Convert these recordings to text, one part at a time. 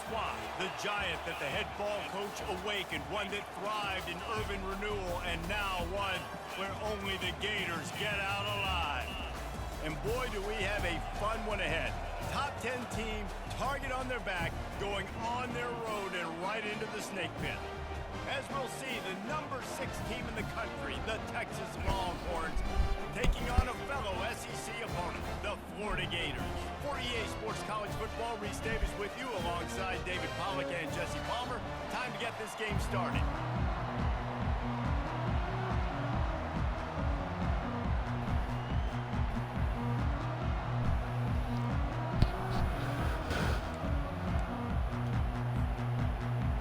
squad, the giant that the head ball coach awakened, one that thrived in urban renewal, and now one where only the Gators get out alive. And boy, do we have a fun one ahead. Top 10 team, target on their back, going on their road and right into the snake pit. As we'll see, the number 6 team in the country, the Texas Longhorns, taking on a fellow SEC opponent, the Florida Gators. For EA Sports College Football, Reese Davis with you alongside David Pollack and Jesse Palmer. Time to get this game started.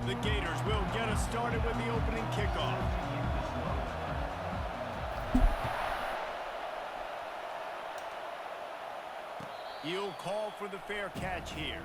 The Gators will get us started with the opening kickoff. He'll call for the fair catch here.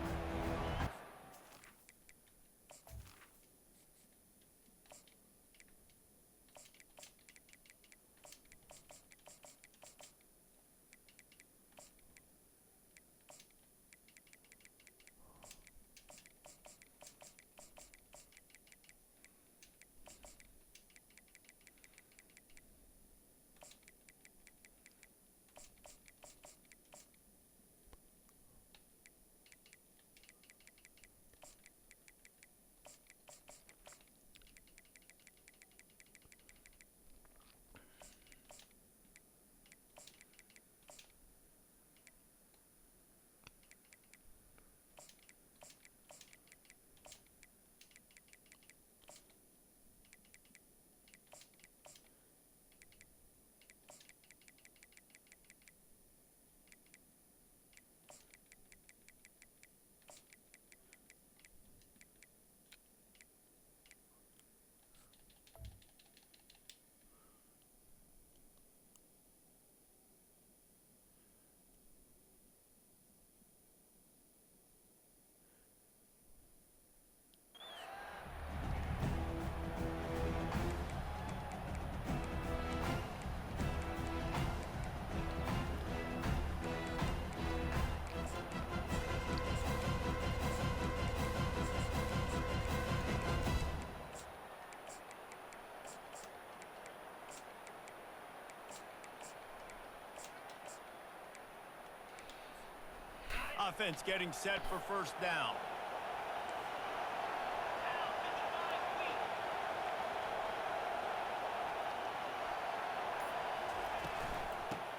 Offense getting set for first down.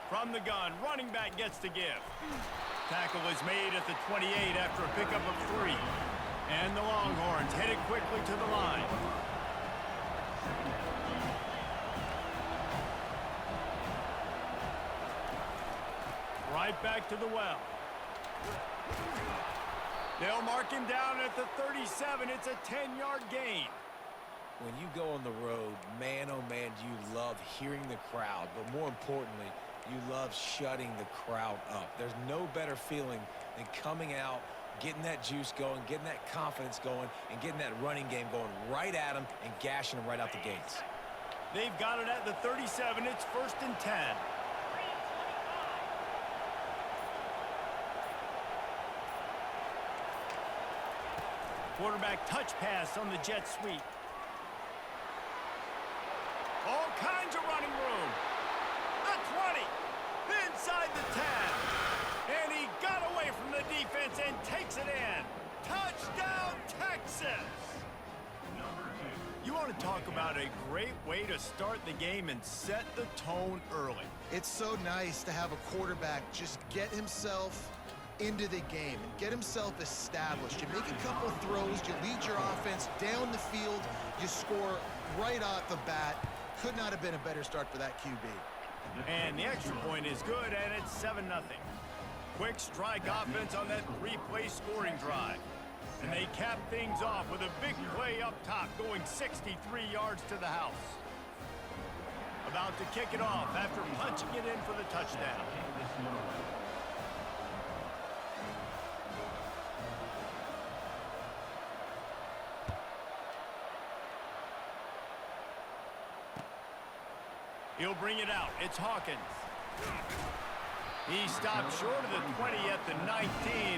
From the gun, running back gets to give. Tackle is made at the 28 after a pickup of 3. And the Longhorns headed quickly to the line. Right back to the well. They'll mark him down at the 37. It's a 10-yard gain. When you go on the road, man, oh man, do you love hearing the crowd. But more importantly, you love shutting the crowd up. There's no better feeling than coming out, getting that juice going, getting that confidence going, and getting that running game going right at them and gashing them right out the gates. They've got it at the 37. It's 1st and 10. Quarterback touch pass on the jet sweep. All kinds of running room. The 20. Inside the 10. And he got away from the defense and takes it in. Touchdown, Texas. You want to talk about a great way to start the game and set the tone early. It's so nice to have a quarterback just get himself into the game and get himself established. You make a couple throws, you lead your offense down the field, you score right off the bat. Could not have been a better start for that QB. And the extra point is good, and it's 7-0. Quick strike offense on that 3-play scoring drive. And they cap things off with a big play up top, going 63 yards to the house. About to kick it off after punching it in for the touchdown. He'll bring it out. It's Hawkins. He stopped short of the 20 at the 19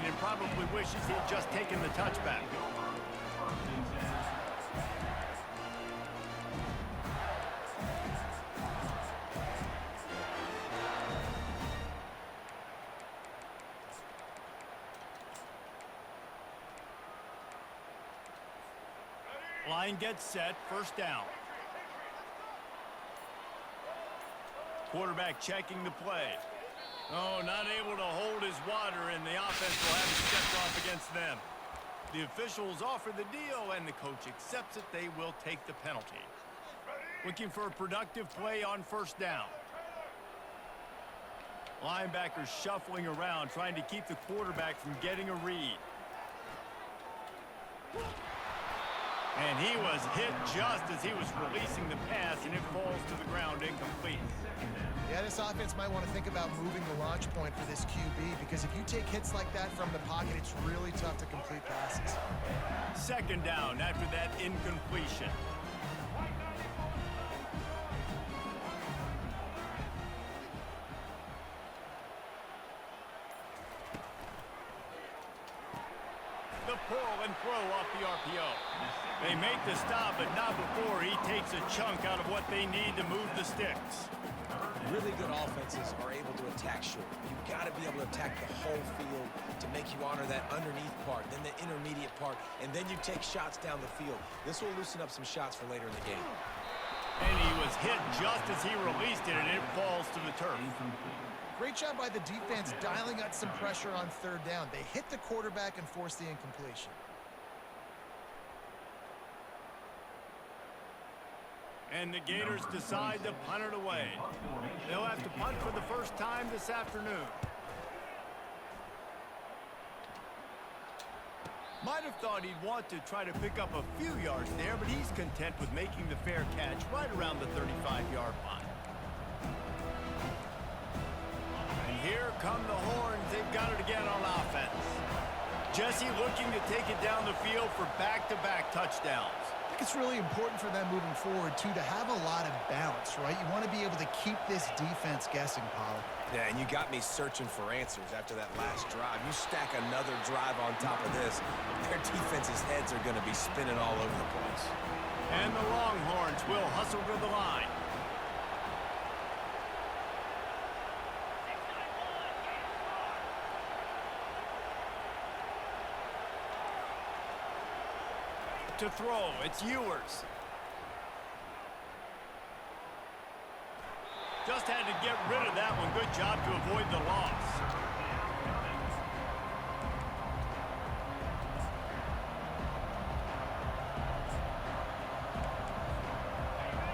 and probably wishes he'd just taken the touchback. Line gets set, first down. Quarterback checking the play. Oh, not able to hold his water, and the offense will have it stepped off against them. The officials offer the deal, and the coach accepts it. They will take the penalty. Looking for a productive play on first down. Linebackers shuffling around, trying to keep the quarterback from getting a read. And he was hit just as he was releasing the pass, and it falls to the ground incomplete. Yeah, this offense might want to think about moving the launch point for this QB, because if you take hits like that from the pocket, it's really tough to complete passes. Second down after that incompletion. The pull and throw off the RPO. They make the stop, but not before he takes a chunk out of what they need to move the sticks. Really good offenses are able to attack short. You've got to be able to attack the whole field to make you honor that underneath part, then the intermediate part, and then you take shots down the field. This will loosen up some shots for later in the game. And he was hit just as he released it, and it falls to the turf. Great job by the defense dialing up some pressure on third down. They hit the quarterback and forced the incompletion. And the Gators decide to punt it away. They'll have to punt for the first time this afternoon. Might have thought he'd want to try to pick up a few yards there, but he's content with making the fair catch right around the 35-yard line. And here come the horns. They've got it again on offense. Jesse looking to take it down the field for back-to-back touchdowns. I think it's really important for them moving forward, too, to have a lot of balance, right? You want to be able to keep this defense guessing, Paul. Yeah, and you got me searching for answers after that last drive. You stack another drive on top of this, their defense's heads are going to be spinning all over the place. And the Longhorns will hustle to the line. To throw, it's Ewers. Just had to get rid of that one. Good job to avoid the loss.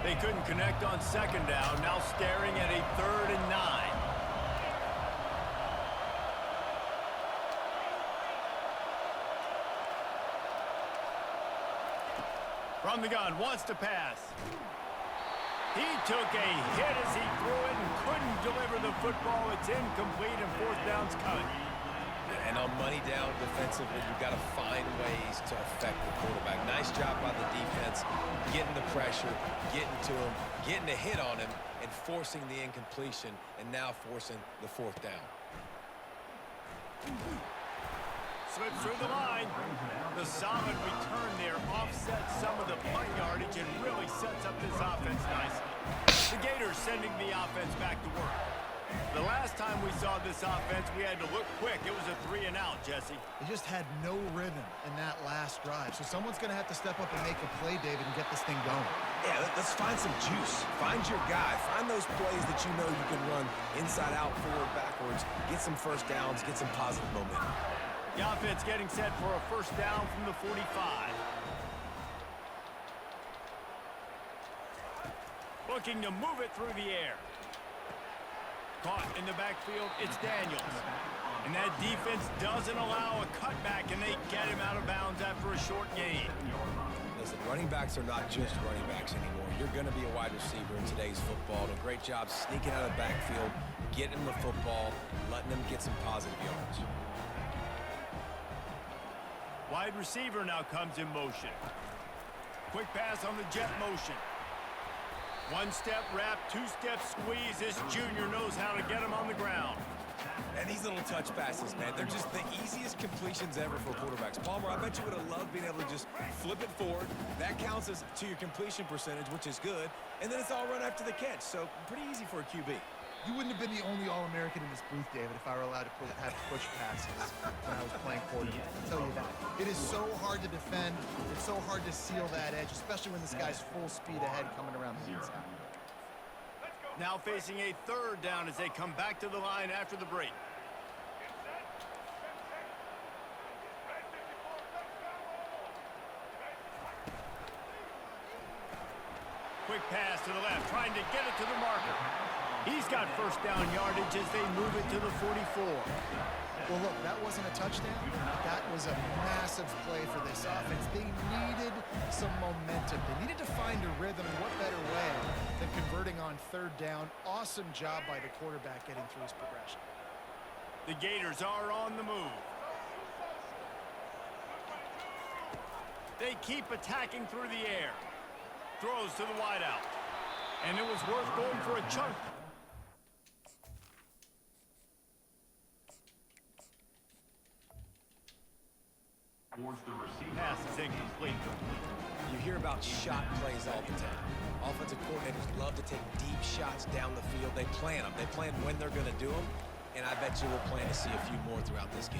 They couldn't connect on second down. Now staring at a 3rd and 9. From the gun, wants to pass. He took a hit as he threw it and couldn't deliver the football. It's incomplete, and fourth down's coming. And on money down defensively, you've got to find ways to affect the quarterback. Nice job by the defense, getting the pressure, getting to him, getting a hit on him, and forcing the incompletion, and now forcing the fourth down. Slips through the line. The solid return there offsets some of the punt yardage and really sets up this offense nicely. The Gators sending the offense back to work. The last time we saw this offense, we had to look quick. It was a 3-and-out, Jesse. They just had no rhythm in that last drive. So someone's going to have to step up and make a play, David, and get this thing going. Yeah, let's find some juice. Find your guy. Find those plays that you know you can run inside out, forward, backwards. Get some first downs. Get some positive momentum. The offense getting set for a first down from the 45. Looking to move it through the air. Caught in the backfield, it's Daniels. And that defense doesn't allow a cutback, and they get him out of bounds after a short gain. Listen, running backs are not just running backs anymore. You're going to be a wide receiver in today's football. And a great job sneaking out of the backfield, getting him the football, letting him get some positive yards. Wide receiver now comes in motion. Quick pass on the jet motion. One-step wrap, two-step squeeze. This junior knows how to get him on the ground. And these little touch passes, man, they're just the easiest completions ever for quarterbacks. Palmer, I bet you would have loved being able to just flip it forward. That counts as to your completion percentage, which is good. And then it's all run after the catch, so pretty easy for a QB. You wouldn't have been the only All-American in this booth, David, if I were allowed to have push passes when I was playing quarterback. I'll tell you that. It is so hard to defend. It's so hard to seal that edge, especially when this guy's full speed ahead coming around the inside. Now facing a third down as they come back to the line after the break. Quick pass to the left, trying to get it to the marker. He's got first down yardage as they move it to the 44. Well, look, that wasn't a touchdown. That was a massive play for this offense. They needed some momentum. They needed to find a rhythm. What better way than converting on third down? Awesome job by the quarterback getting through his progression. The Gators are on the move. They keep attacking through the air. Throws to the wideout. And it was worth going for a chunk. Pass is incomplete. You hear about shot plays all the time. Offensive coordinators love to take deep shots down the field. They plan them. They plan when they're going to do them. And I bet you we'll plan to see a few more throughout this game.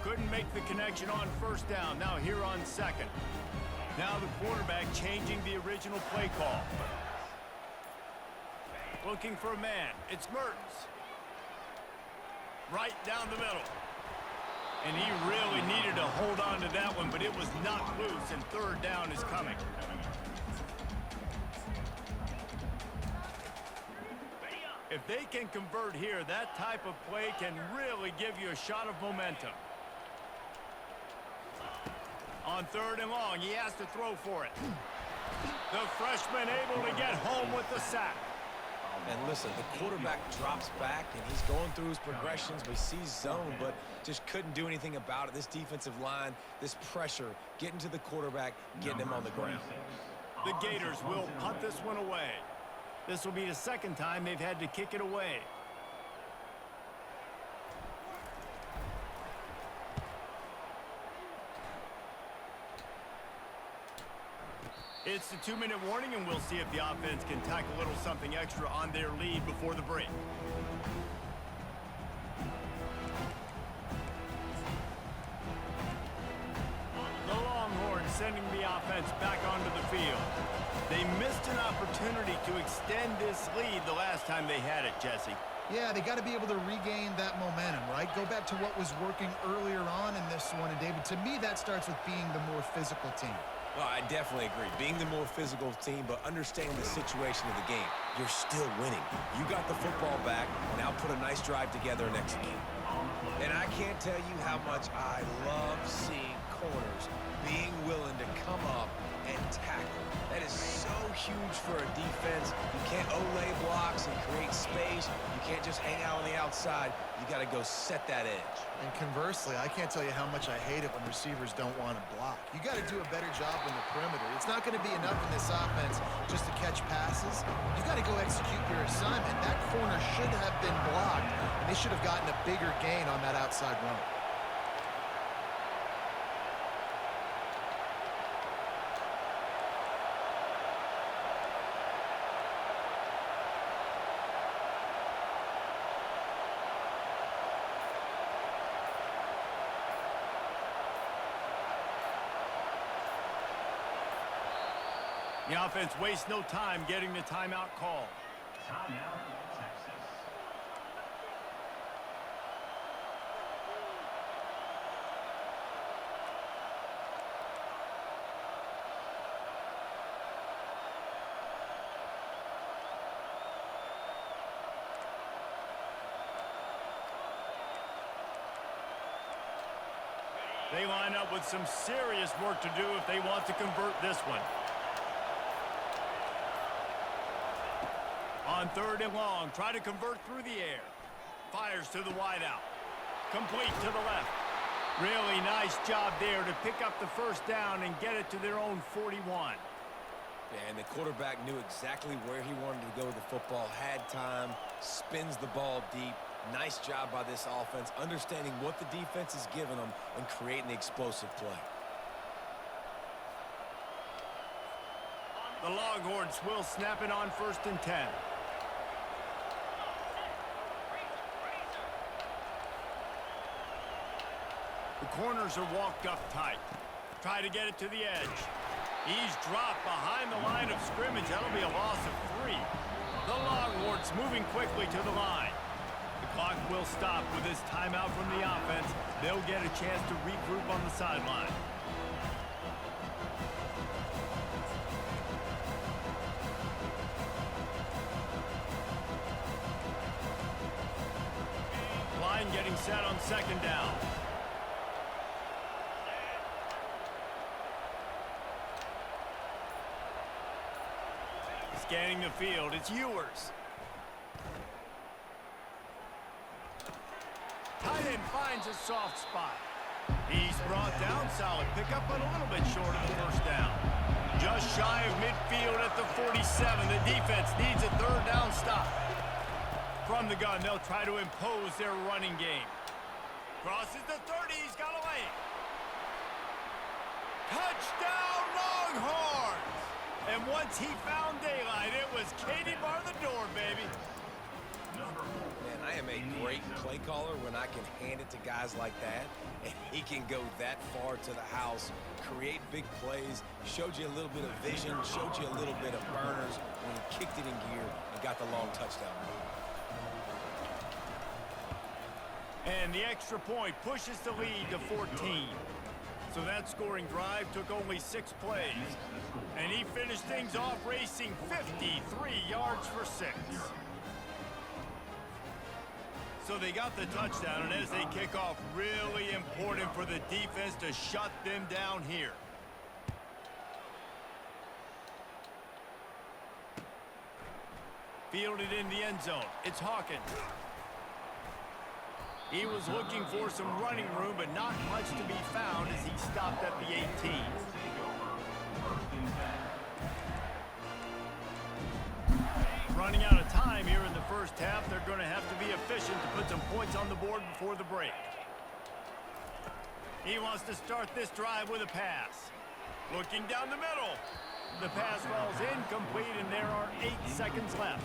Couldn't make the connection on first down. Now here on second. Now the quarterback changing the original play call. Looking for a man. It's Mertens. Right down the middle. And he really needed to hold on to that one, but it was knocked loose, and third down is coming. If they can convert here, that type of play can really give you a shot of momentum. On third and long, he has to throw for it. The freshman able to get home with the sack. And listen, the quarterback drops back, and he's going through his progressions. We see zone, but just couldn't do anything about it. This defensive line, this pressure, getting to the quarterback, getting him on the ground. The Gators will punt this one away. This will be the second time they've had to kick it away. It's the 2-minute warning, and we'll see if the offense can tack a little something extra on their lead before the break. The Longhorns sending the offense back onto the field. They missed an opportunity to extend this lead the last time they had it, Jesse. Yeah, they got to be able to regain that momentum, right? Go back to what was working earlier on in this one. And, David, to me, that starts with being the more physical team. Well, I definitely agree. Being the more physical team, but understanding the situation of the game. You're still winning. You got the football back. Now put a nice drive together and execute. And I can't tell you how much I love seeing corners being willing to come up and tackle. That is so huge for a defense. You can't olay blocks and create space. You can't just hang out on the outside. You got to go set that edge. And conversely, I can't tell you how much I hate it when receivers don't want to block. You got to do a better job on the perimeter. It's not going to be enough in this offense just to catch passes. You got to go execute your assignment. That corner should have been blocked, and they should have gotten a bigger gain on that outside run. The offense wastes no time getting the timeout call. Timeout, Texas. They line up with some serious work to do if they want to convert this one. On third and long, try to convert through the air. Fires to the wideout. Complete to the left. Really nice job there to pick up the first down and get it to their own 41. And the quarterback knew exactly where he wanted to go with the football, had time, spins the ball deep. Nice job by this offense, understanding what the defense is giving them and creating the explosive play. The Longhorns will snap it on 1st and 10. The corners are walked up tight. Try to get it to the edge. He's dropped behind the line of scrimmage. That'll be a loss of 3. The Longhorns moving quickly to the line. The clock will stop with this timeout from the offense. They'll get a chance to regroup on the sideline. Line getting set on 2nd down. Scanning the field, it's Ewers. Tight end finds a soft spot. He's brought down, solid pickup, but a little bit short of the 1st down. Just shy of midfield at the 47. The defense needs a 3rd down stop. From the gun, they'll try to impose their running game. Crosses the 30, he's got away. Touchdown, Longhorns! And once he found daylight, it was Katie bar the door, baby. Man, I am a great play caller when I can hand it to guys like that, and he can go that far to the house, create big plays, showed you a little bit of vision, showed you a little bit of burners when he kicked it in gear and got the long touchdown. And the extra point pushes the lead to 14. So that scoring drive took only 6 plays. And he finished things off racing 53 yards for 6. So they got the touchdown, and as they kick off, really important for the defense to shut them down here. Fielded in the end zone. It's Hawkins. He was looking for some running room, but not much to be found as he stopped at the 18. Running out of time here in the 1st half. They're going to have to be efficient to put some points on the board before the break. He wants to start this drive with a pass. Looking down the middle. The pass falls incomplete, and there are 8 seconds left.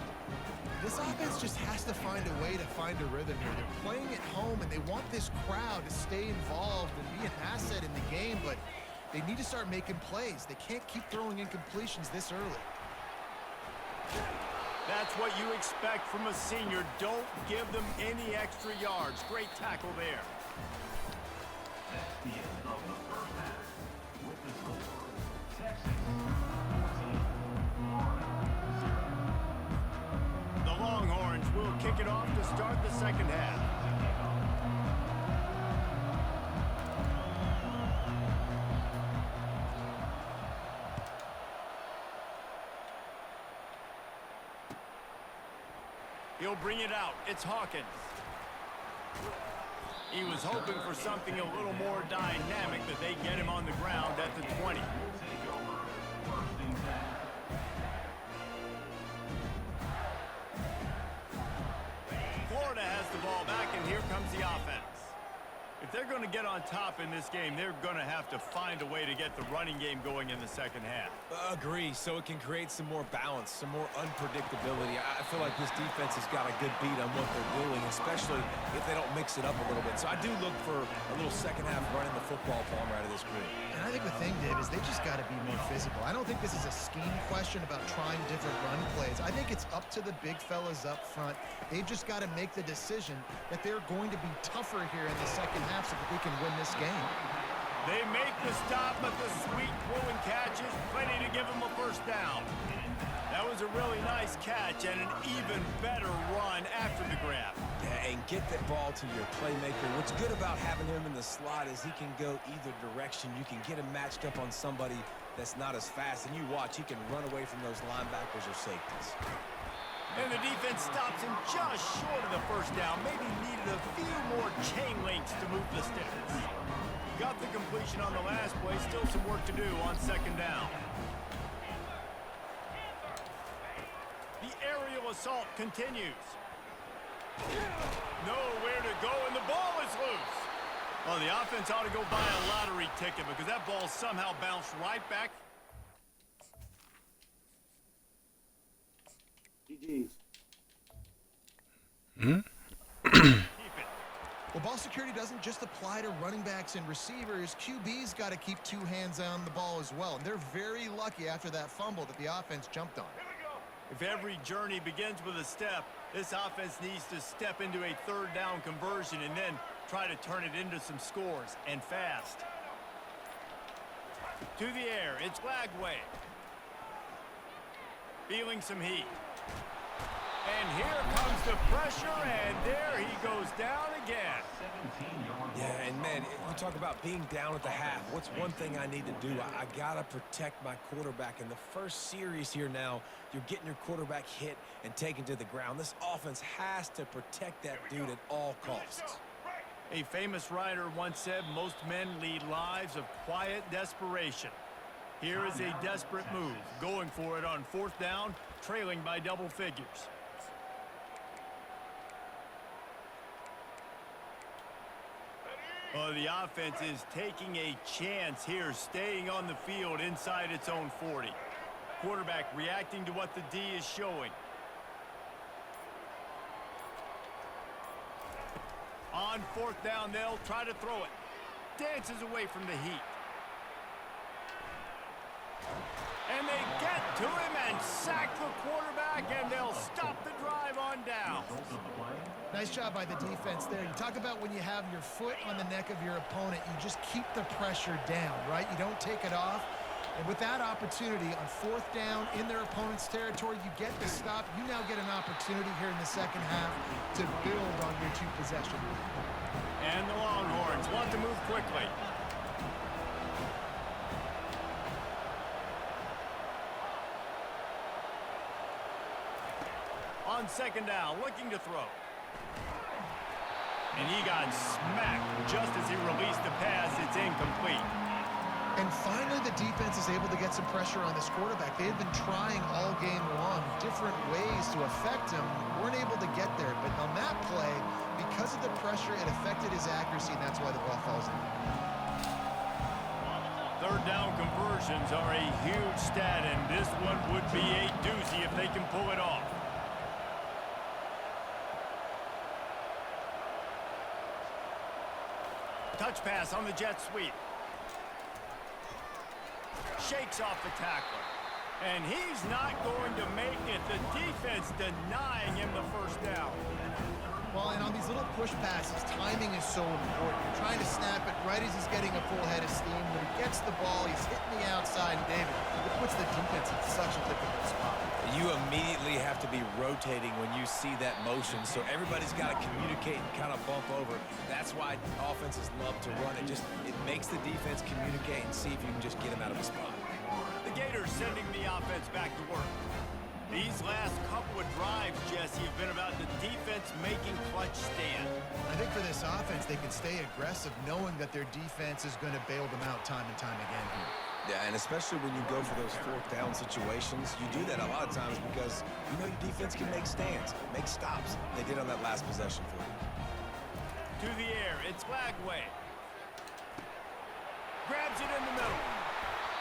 This offense just has to find a way to find a rhythm here. They're playing at home, and they want this crowd to stay involved and be an asset in the game, but they need to start making plays. They can't keep throwing incompletions this early. That's what you expect from a senior. Don't give them any extra yards. Great tackle there. That's the end of the 1st half. With the score, Texas 14, The Longhorns will kick it off to start the 2nd half. He'll bring it out. It's Hawkins. He was hoping for something a little more dynamic, but they get him on the ground at the 20. Florida has the ball back, and here comes the offense. If they're going to get on top in this game, they're going to have to find a way to get the running game going in the 2nd half. Agree, so it can create some more balance, some more unpredictability. I feel like this defense has got a good beat on what they're doing, especially if they don't mix it up a little bit. So I do look for a little 2nd half running the football palm out of this group. And I think the thing, Dave, is they just got to be more physical. I don't think this is a scheme question about trying different run plays. I think it's up to the big fellas up front. They've just got to make the decision that they're going to be tougher here in the 2nd half so that they can win this game. They make the stop, but the sweet throwing catch is plenty to give them a 1st down. That was a really nice catch and an even better run after the grab. Yeah, and get that ball to your playmaker. What's good about having him in the slot is he can go either direction. You can get him matched up on somebody that's not as fast, and you watch, he can run away from those linebackers or safeties. And the defense stops him just short of the 1st down. Maybe needed a few more chain links to move the sticks. Got the completion on the last play. Still some work to do on 2nd down. The aerial assault continues. Nowhere to go, and the ball is loose. Well, the offense ought to go buy a lottery ticket because that ball somehow bounced right back. GG's. Well, ball security doesn't just apply to running backs and receivers. QB's got to keep two hands on the ball as well. And they're very lucky after that fumble that the offense jumped on. If every journey begins with a step, this offense needs to step into a third down conversion and then try to turn it into some scores, and fast. To the air, it's Lagway. Feeling some heat. And here comes the pressure, and there he goes down again. Yeah, and man, you talk about being down at the half. What's one thing I need to do? I got to protect my quarterback. In the first series here now, you're getting your quarterback hit and taken to the ground. This offense has to protect that dude at all costs. A famous writer once said most men lead lives of quiet desperation. Here is a desperate move, going for it on fourth down, trailing by double figures. Well, the offense is taking a chance here, staying on the field inside its own 40. Quarterback reacting to what the D is showing. On fourth down, they'll try to throw it. Dances away from the heat. And they get to him and sack the quarterback, and they'll stop the drive on down. Nice job by the defense there. You talk about when you have your foot on the neck of your opponent, you just keep the pressure down, right? You don't take it off. And with that opportunity on fourth down in their opponent's territory, you get the stop. You now get an opportunity here in the second half to build on your two possessions. And the Longhorns want to move quickly. On second down, looking to throw. And he got smacked just as he released the pass. It's incomplete. And finally, the defense is able to get some pressure on this quarterback. They had been trying all game long different ways to affect him. Weren't able to get there. But on that play, because of the pressure, it affected his accuracy, and that's why the ball falls in. Third down conversions are a huge stat, and this one would be a doozy if they can pull it off. Touch pass on the jet sweep. Shakes off the tackler. And he's not going to make it. The defense denying him the first down. Well, and on these little push passes, timing is so important. You're trying to snap it right as he's getting a full head of steam. When he gets the ball, he's hitting the outside. And David, it puts the defense in such a difficult spot. You immediately have to be rotating when you see that motion, so everybody's got to communicate and kind of bump over. That's why offenses love to run it. It makes the defense communicate and see if you can just get him out of a spot. The Gators sending the offense back to work. These last couple of drives, Jesse, have been about the defense making clutch stand. I think for this offense, they can stay aggressive knowing that their defense is going to bail them out time and time again here. Yeah, and especially when you go for those fourth down situations, you do that a lot of times because you know your defense can make stands, make stops. They did on that last possession for you. To the air, it's Lagway. Grabs it in the middle.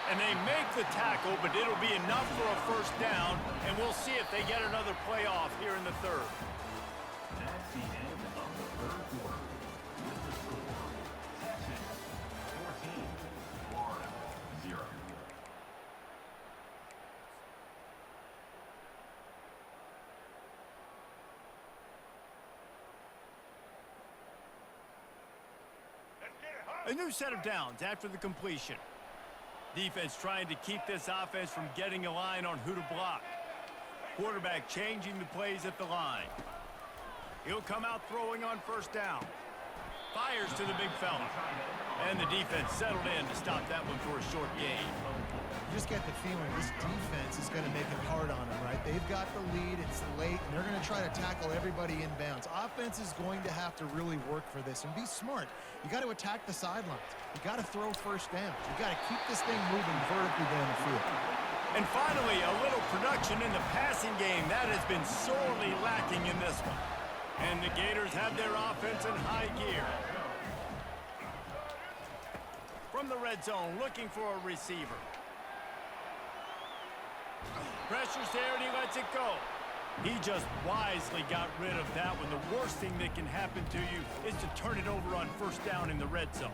And they make the tackle, but it'll be enough for a first down, and we'll see if they get another play off here in the third. That's the end of the third quarter. With the score, Texas 14, Florida 0. A new set of downs after the completion. Defense trying to keep this offense from getting a line on who to block. Quarterback changing the plays at the line. He'll come out throwing on first down. Fires to the big fella. And the defense settled in to stop that one for a short gain. You just get the feeling this defense is going to make it hard on them, right? They've got the lead, it's late, and they're going to try to tackle everybody inbounds. Offense is going to have to really work for this and be smart. You got to attack the sidelines. You got to throw first down. You got to keep this thing moving vertically down the field. And finally, a little production in the passing game. That has been sorely lacking in this one. And the Gators have their offense in high gear. From the red zone, looking for a receiver. Pressure's there, and he lets it go. He just wisely got rid of that one. The worst thing that can happen to you is to turn it over on first down in the red zone.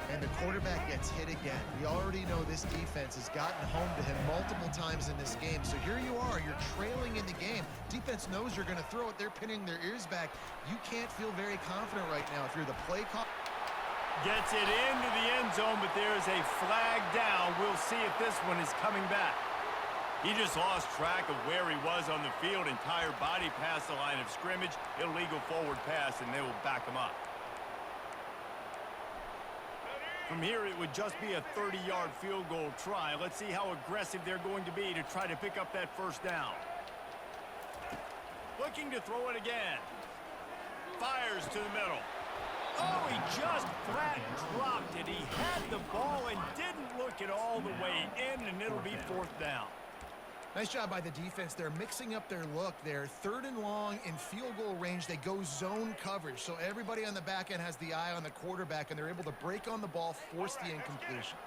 And the quarterback gets hit again. We already know this defense has gotten home to him multiple times in this game. So here you are, you're trailing in the game. Defense knows you're going to throw it. They're pinning their ears back. You can't feel very confident right now if you're the play call. Gets it into the end zone, but there is a flag down. We'll see if this one is coming back. He just lost track of where he was on the field. Entire body past the line of scrimmage. Illegal forward pass, and they will back him up. From here, it would just be a 30-yard field goal try. Let's see how aggressive they're going to be to try to pick up that first down. Looking to throw it again. Fires to the middle. Oh, he just flat dropped it. He had the ball and didn't look it all the way in, and it'll be fourth down. Nice job by the defense. They're mixing up their look. They're third and long in field goal range. They go zone coverage. So everybody on the back end has the eye on the quarterback, and they're able to break on the ball, force the incompletion.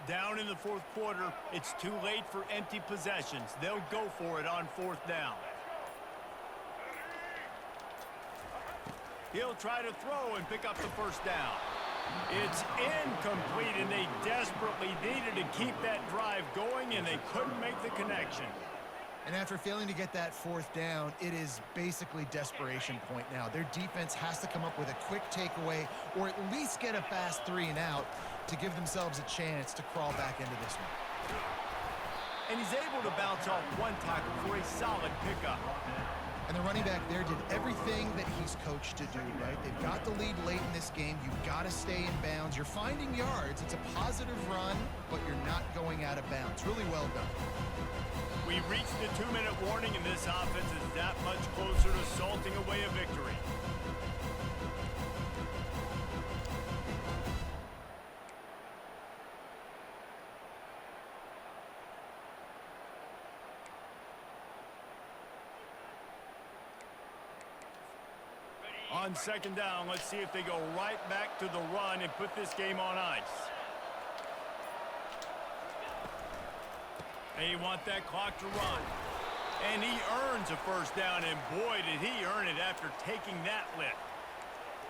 Down in the fourth quarter, it's too late for empty possessions. They'll go for it on fourth down. He'll try to throw and pick up the first down. It's incomplete, and they desperately needed to keep that drive going, and they couldn't make the connection. And after failing to get that fourth down, it is basically desperation point now. Their defense has to come up with a quick takeaway or at least get a fast 3 and out to give themselves a chance to crawl back into this one. And he's able to bounce off one tackle for a solid pickup. And the running back there did everything that he's coached to do, right? They've got the lead late in this game. You've got to stay in bounds. You're finding yards. It's a positive run, but you're not going out of bounds. Really well done. We reached the 2-minute warning, and this offense is that much closer to salting away a victory. On second down, let's see if they go right back to the run and put this game on ice. They want that clock to run. And he earns a first down, and boy, did he earn it after taking that lift.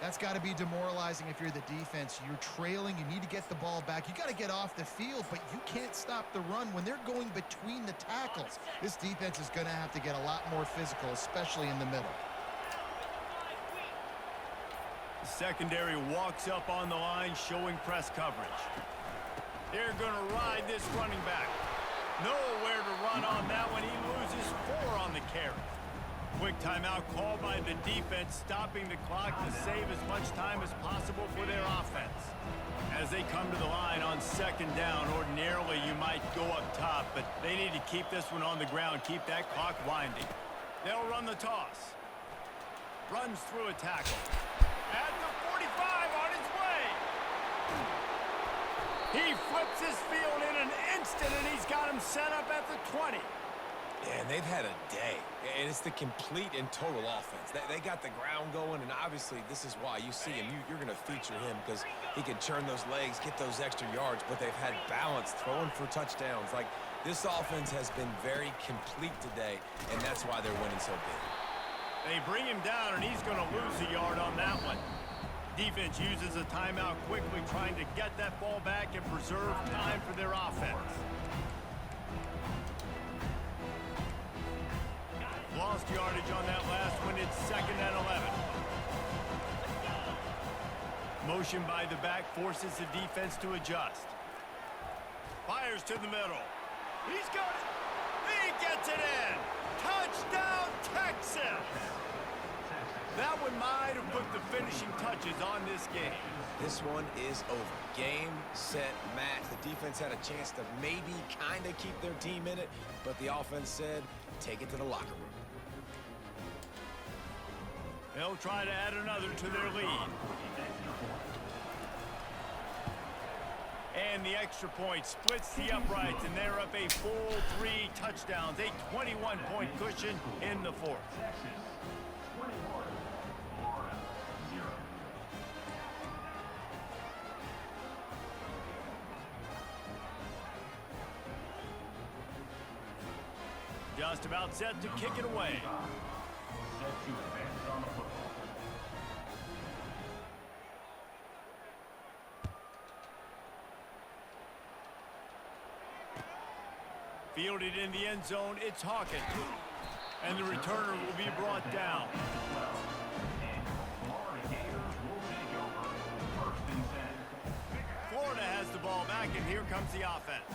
That's got to be demoralizing if you're the defense. You're trailing. You need to get the ball back. You got to get off the field, but you can't stop the run when they're going between the tackles. This defense is going to have to get a lot more physical, especially in the middle. The secondary walks up on the line, showing press coverage. They're going to ride this running back. Nowhere to run on that one. He loses 4 on the carry. Quick timeout called by the defense, stopping the clock to save as much time as possible for their offense. As they come to the line on second down, ordinarily you might go up top, but they need to keep this one on the ground, keep that clock winding. They'll run the toss. Runs through a tackle. At the 45 on his way. He flips his field in an instant, and he's got him set up at the 20. Yeah, and they've had a day. And it's the complete and total offense. They got the ground going, and obviously this is why you see him. You're going to feature him because he can churn those legs, get those extra yards, but they've had balance, throwing for touchdowns. Like, this offense has been very complete today, and that's why they're winning so big. They bring him down, and he's going to lose a yard on that one. Defense uses a timeout quickly, trying to get that ball back and preserve time for their offense. Lost yardage on that last one. It's 2nd and 11. Motion by the back forces the defense to adjust. Fires to the middle. He's got it. He gets it in. Touchdown, Texas! That one might have put the finishing touches on this game. This one is over. Game, set, match. The defense had a chance to maybe kind of keep their team in it, but the offense said, take it to the locker room. They'll try to add another to their lead. And the extra point splits the uprights, and they're up a full 3 touchdowns, a 21-point cushion in the fourth. Texas 21, Florida 0. Just about set to kick it away. Set to advance on the football. Fielded in the end zone, it's Hawkins. And the returner will be brought down. Florida Gators will take over 1st and 10. Florida has the ball back, and here comes the offense.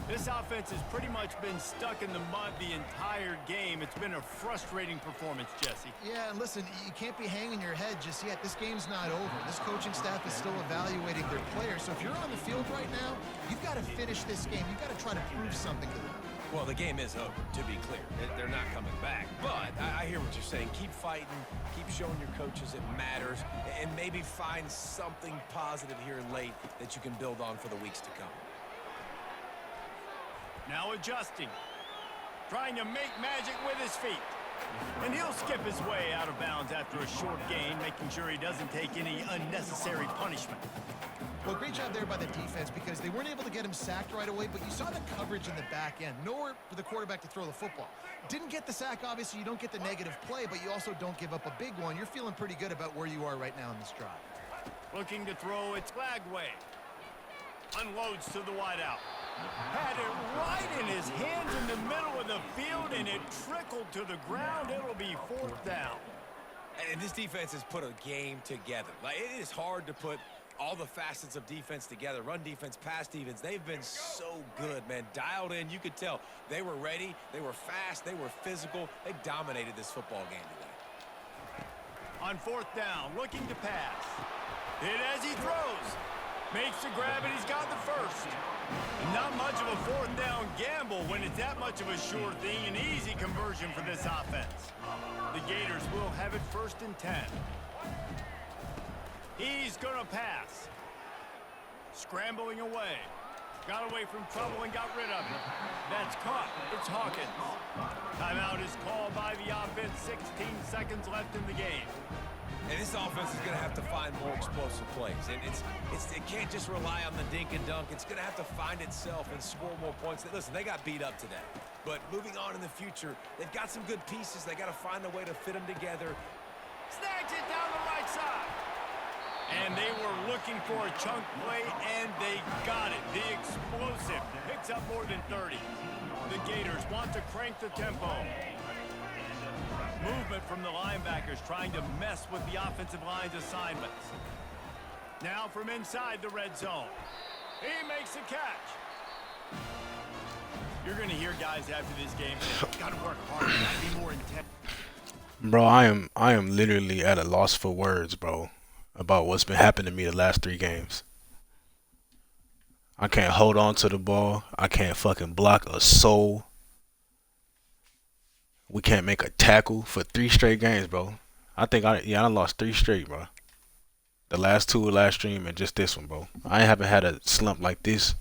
This offense has pretty much been stuck in the mud the entire game. It's been a frustrating performance, Jesse. Yeah, and listen, you can't be hanging your head just yet. This game's not over. This coaching staff is still evaluating their players. So if you're on the field right now, you've got to finish this game. You've got to try to prove something to them. Well, the game is over, to be clear. They're not coming back. But I hear what you're saying. Keep fighting. Keep showing your coaches it matters. And maybe find something positive here late that you can build on for the weeks to come. Now adjusting. Trying to make magic with his feet. And he'll skip his way out of bounds after a short gain, making sure he doesn't take any unnecessary punishment. Well, great job there by the defense because they weren't able to get him sacked right away, but you saw the coverage in the back end. Nowhere for the quarterback to throw the football. Didn't get the sack, obviously. You don't get the negative play, but you also don't give up a big one. You're feeling pretty good about where you are right now in this drive. Looking to throw, it's Flagway. Unloads to the wideout. Had it right in his hands in the middle of the field, and it trickled to the ground. It'll be 4th down. And this defense has put a game together. Like, it is hard to put all the facets of defense together. Run defense, pass defense. They've been so good, man. Dialed in. You could tell they were ready. They were fast. They were physical. They dominated this football game today. On 4th down, looking to pass. Hit as he throws. Makes the grab, and he's got the first. Not much of a 4th down gamble when it's that much of a sure thing. An easy conversion for this offense. The Gators will have it 1st and 10. He's going to pass. Scrambling away. Got away from trouble and got rid of it. That's caught. It's Hawkins. Timeout is called by the offense. 16 seconds left in the game. And this offense is going to have to find more explosive plays. And it can't just rely on the dink and dunk. It's going to have to find itself and score more points. Listen, they got beat up today. But moving on in the future, they've got some good pieces. They got to find a way to fit them together. Snags it down the right side. And they were looking for a chunk play, and they got it. The explosive picks up more than 30. The Gators want to crank the tempo. Movement from the linebackers trying to mess with the offensive line's assignments. Now from inside the red zone. He makes a catch. You're going to hear guys after this game say, got to work harder, got to be more intense. Bro, I am literally at a loss for words, bro, about what's been happening to me the last 3 games. I can't hold on to the ball. I can't fucking block a soul. We can't make a tackle for 3 straight games, bro. I lost 3 straight, bro. The last 2 last stream and just this one, bro. I haven't had a slump like this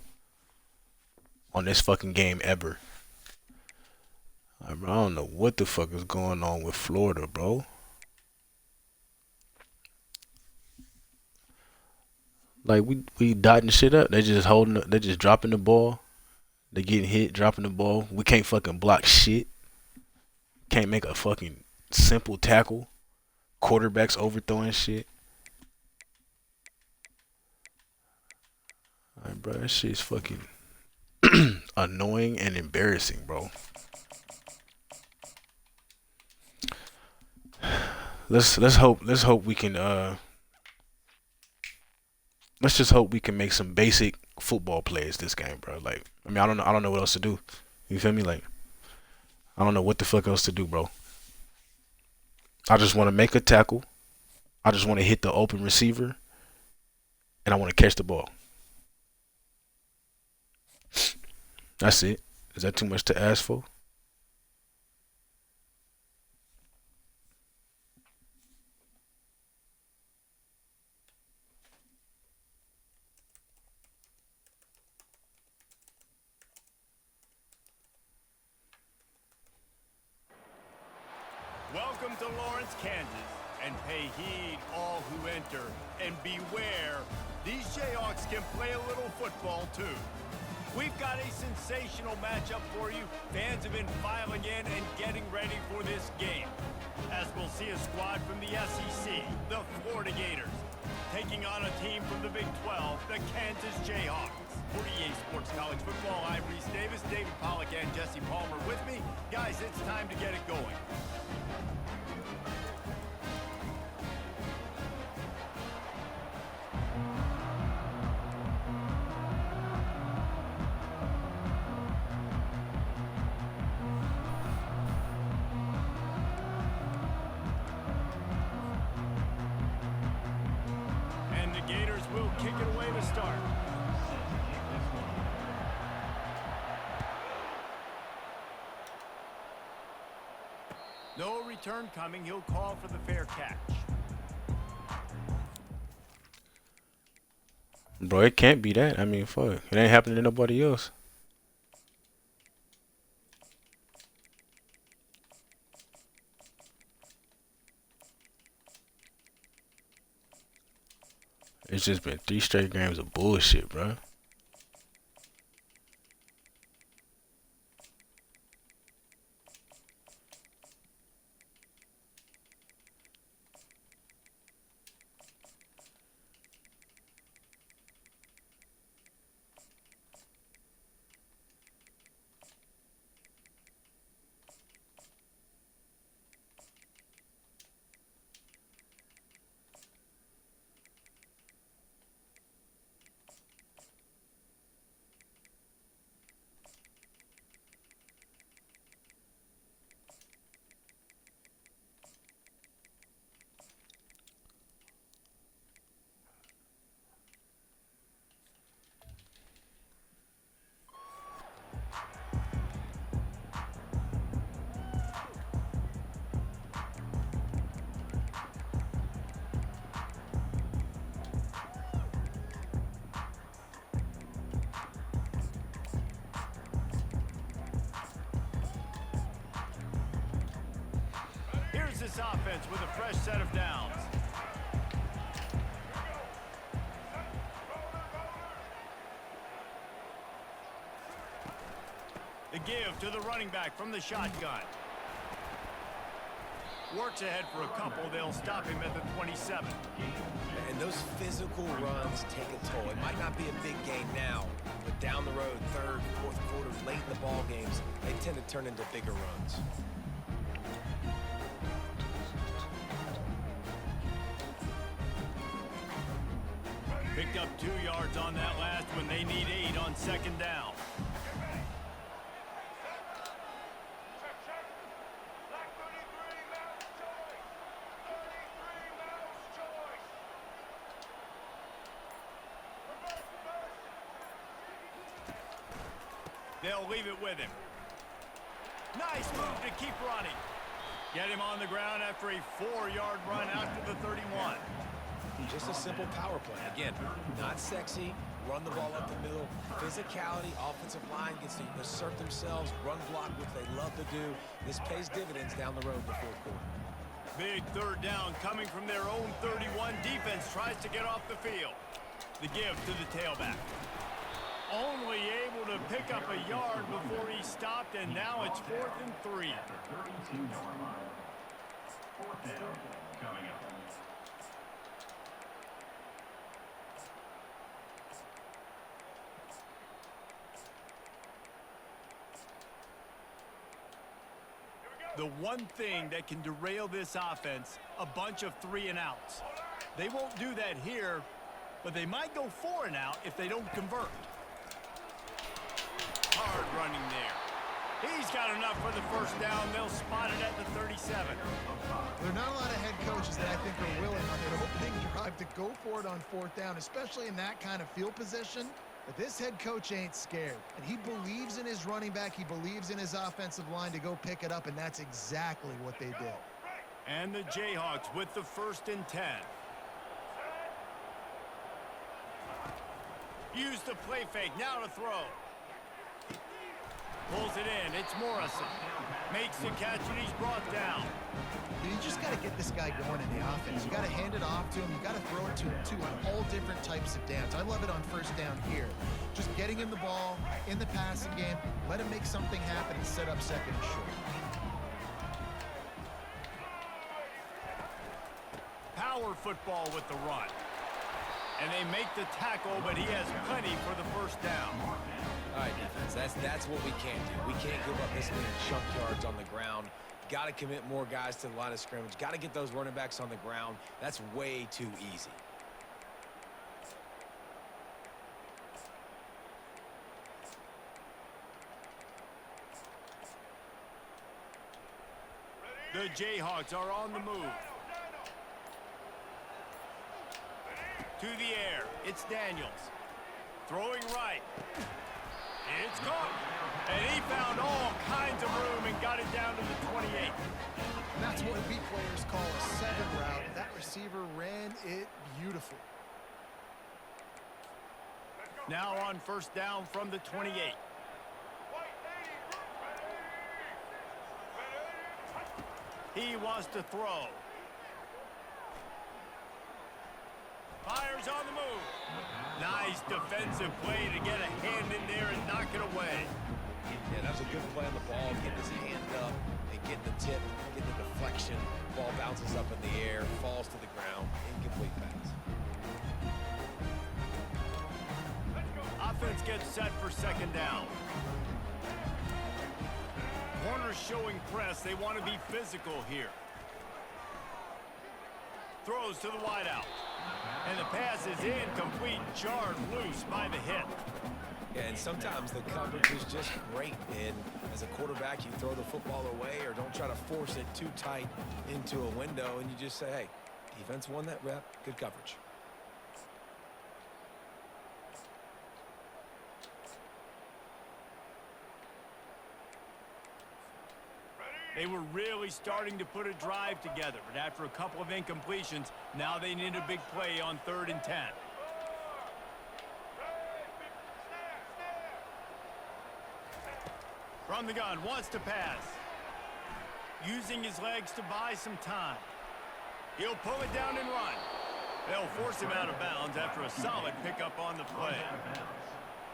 on this fucking game ever. I don't know what the fuck is going on with Florida, bro. Like we dotting shit up. They just they just dropping the ball. They getting hit, dropping the ball. We can't fucking block shit. Can't make a fucking simple tackle. Quarterbacks overthrowing shit. Alright, bro, that shit's fucking annoying and embarrassing, bro. Let's hope we can let's just hope we can make some basic football plays this game, bro. Like, I mean, I don't know what else to do. You feel me? Like, I don't know what the fuck else to do, bro. I just want to make a tackle. I just want to hit the open receiver, and I want to catch the ball. That's it. Is that too much to ask for? Welcome to Lawrence, Kansas, and pay heed all who enter, and beware, these Jayhawks can play a little football too. We've got a sensational matchup for you. Fans have been filing in and getting ready for this game, as we'll see a squad from the SEC, the Florida Gators, taking on a team from the Big 12, the Kansas Jayhawks. For EA Sports College Football, I'm Reese Davis, David Pollack, and Jesse Palmer with me. Guys, it's time to get it going. And the Gators will kick it away to start. No return coming. He'll call for the fair catch. Bro, it can't be that. I mean, fuck. It ain't happening to nobody else. It's just been 3 straight games of bullshit, bro. Here's this offense with a fresh set of downs. The give to the running back from the shotgun. Works ahead for a couple. They'll stop him at the 27. And those physical runs take a toll. It might not be a big gain now, but down the road, third, fourth quarter, late in the ball games, they tend to turn into bigger runs. Picked up 2 yards on that last one. They need 8 on second down. They'll leave it with him. Nice move to keep running. Get him on the ground after a 4-yard run out to the 31. Just a simple power play. Again, not sexy, run the ball up the middle, physicality, offensive line gets to assert themselves, run block, which they love to do. This pays dividends down the road in the fourth quarter. Big third down coming from their own 31. Defense tries to get off the field. The give to the tailback. Only able to pick up a yard before he stopped, and now it's 4th and 3. At the 32-yard line. 4th down coming up. The one thing that can derail this offense, a bunch of 3-and-outs. They won't do that here, but they might go 4-and-out if they don't convert. Hard running there. He's got enough for the first down. They'll spot it at the 37. There are not a lot of head coaches that I think are willing on their opening drive to go for it on 4th down, especially in that kind of field position. But this head coach ain't scared, and he believes in his running back. He believes in his offensive line to go pick it up, and that's exactly what they did. And the Jayhawks with the 1st and 10. Use the play fake. Now to throw. Pulls it in. It's Morrison. Makes the catch, and he's brought down. You just got to get this guy going in the offense. You got to hand it off to him. You got to throw it to him, too, on all different types of downs. I love it on first down here. Just getting him the ball in the passing game, let him make something happen and set up second and short. Power football with the run. And they make the tackle, but he has plenty for the first down. All right, defense, that's what we can't do. We can't give up this many chunk yards on the ground. Got to commit more guys to the line of scrimmage. Got to get those running backs on the ground. That's way too easy. The Jayhawks are on the move. To the air, it's Daniels. Throwing right. It's caught. And he found all kinds of room and got it down to the 28. And that's what we players call a 7 route. That receiver ran it beautiful. Now on first down from the 28. He wants to throw. Fires on the move. Nice defensive play to get a hand in there and knock it away. Yeah, that was a good play on the ball. Get his hand up and get the tip, get the deflection. Ball bounces up in the air, falls to the ground. Incomplete pass. Offense gets set for second down. Corners showing press. They want to be physical here. Throws to the wideout. And the pass is incomplete, jarred loose by the hit. Yeah, and sometimes the coverage is just great. And as a quarterback, you throw the football away or don't try to force it too tight into a window. And you just say, hey, defense won that rep. Good coverage. They were really starting to put a drive together, but after a couple of incompletions, now they need a big play on 3rd and 10. From the gun, wants to pass. Using his legs to buy some time. He'll pull it down and run. They'll force him out of bounds after a solid pickup on the play.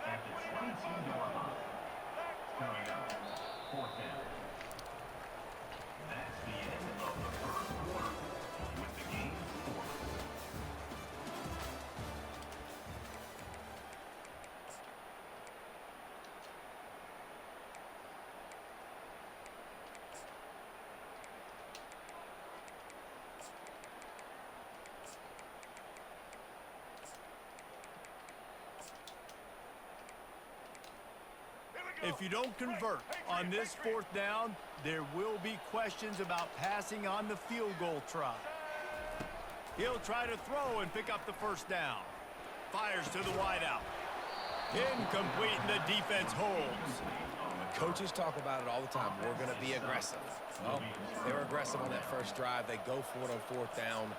At the 22-yard line. Coming up, 4th down. That's the end of the first quarter with the game scored. If you don't convert on this 4th down, there will be questions about passing on the field goal try. He'll try to throw and pick up the first down. Fires to the wideout. Incomplete, and the defense holds. Coaches talk about it all the time. We're going to be aggressive. Well, they were aggressive on that first drive. They go for it on 4th down.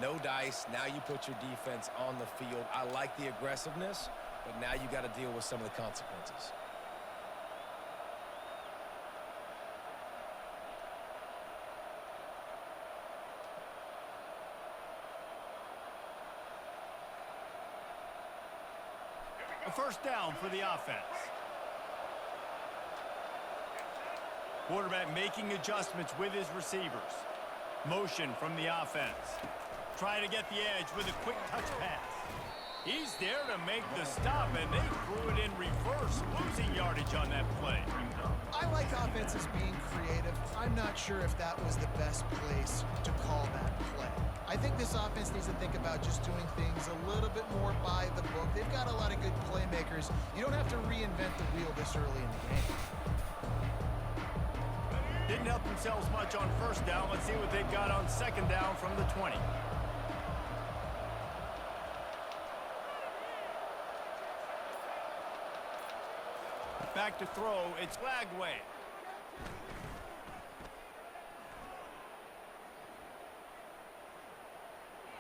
No dice. Now you put your defense on the field. I like the aggressiveness, but now you got to deal with some of the consequences. A first down for the offense. Quarterback making adjustments with his receivers. Motion from the offense. Trying to get the edge with a quick touch pass. He's there to make the stop, and they threw it in reverse, losing yardage on that play. I like offenses being creative. I'm not sure if that was the best place to call that play. I think this offense needs to think about just doing things a little bit more by the book. They've got a lot of good playmakers. You don't have to reinvent the wheel this early in the game. Didn't help themselves much on first down. Let's see what they've got on second down from the 20. Back to throw. It's Lagway.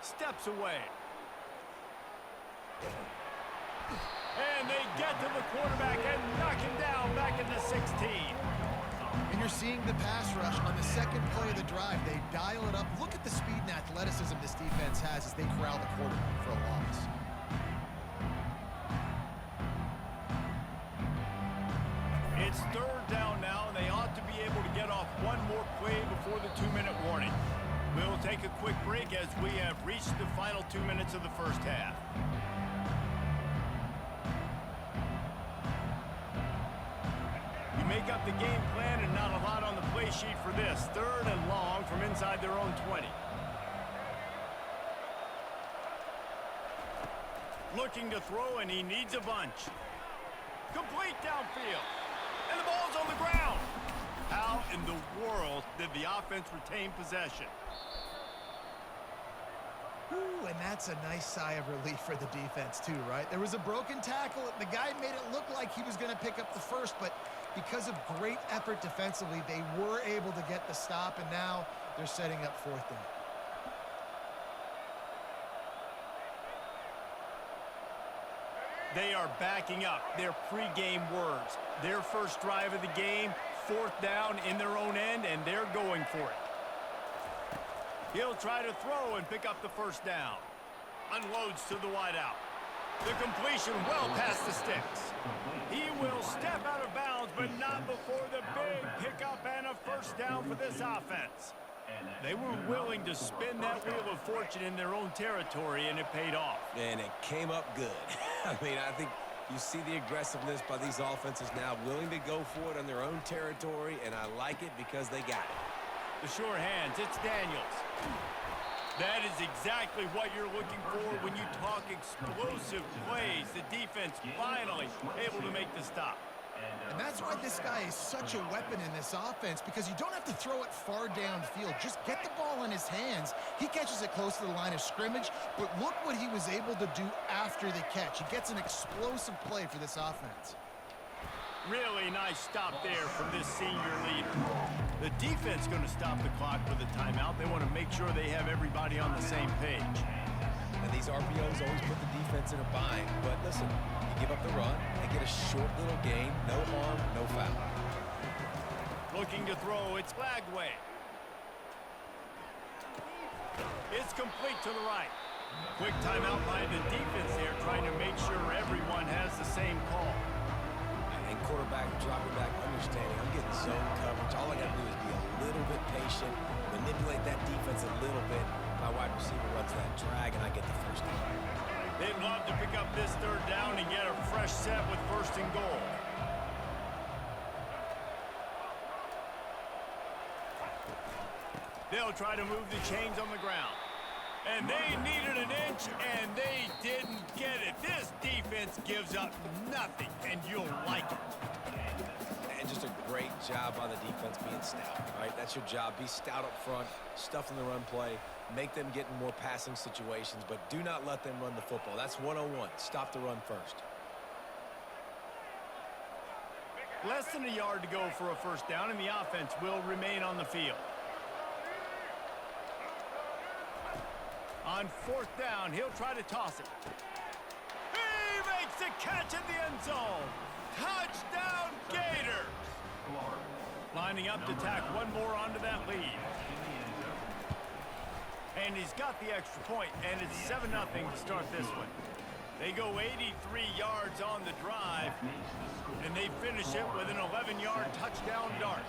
Steps away. And they get to the quarterback and knock him down back at the 16. And you're seeing the pass rush on the second play of the drive. They dial it up. Look at the speed and athleticism this defense has as they corral the quarterback for a loss. It's third down now, and they ought to be able to get off one more play before the 2-minute warning. We'll take a quick break as we have reached the final 2 minutes of the first half. You make up the game plan and not a lot on the play sheet for this. Third and long from inside their own 20. Looking to throw, and he needs a bunch. Complete downfield. And the ball's on the ground. How in the world did the offense retain possession? Ooh, and that's a nice sigh of relief for the defense too, right? There was a broken tackle. The guy made it look like he was going to pick up the first, but because of great effort defensively, they were able to get the stop, and now they're setting up fourth down. They are backing up their pregame words. Their first drive of the game, fourth down in their own end, and they're going for it. He'll try to throw and pick up the first down. Unloads to the wideout. The completion well past the sticks. He will step out of bounds, but not before the big pickup and a first down for this offense. They were willing to spin that wheel of fortune in their own territory, and it paid off. And it came up good. I mean, I think you see the aggressiveness by these offenses now, willing to go for it on their own territory, and I like it because they got it. The sure hands, it's Daniels. That is exactly what you're looking for when you talk explosive plays. The defense finally able to make the stop. And that's why this guy is such a weapon in this offense, because you don't have to throw it far downfield. Just get the ball in his hands. He catches it close to the line of scrimmage, but look what he was able to do after the catch. He gets an explosive play for this offense. Really nice stop there from this senior leader. The defense going to stop the clock with a timeout. They want to make sure they have everybody on the same page. And these RPOs always put the defense in a bind. But listen, you give up the run, they get a short little gain, no harm, no foul. Looking to throw, it's Flagway. It's complete to the right. Quick timeout by the defense there, trying to make sure everyone has the same call. And quarterback, dropping back, understanding, I'm getting zone coverage. All I got to do is be a little bit patient, manipulate that defense a little bit. My wide receiver runs that drag, and I get the first down. They'd love to pick up this third down and get a fresh set with first and goal. They'll try to move the chains on the ground. And they needed an inch, and they didn't get it. This defense gives up nothing, and you'll like it. And just a great job by the defense being stout, right? That's your job. Be stout up front, stuff in the run play, make them get in more passing situations, but do not let them run the football. That's 101. Stop the run first. Less than a yard to go for a first down, and the offense will remain on the field. On fourth down, he'll try to toss it. He makes the catch in the end zone. Touchdown, Gators! Lining up to tack one more onto that lead. And he's got the extra point, and it's 7-0 to start this one. They go 83 yards on the drive, and they finish it with an 11-yard touchdown dart.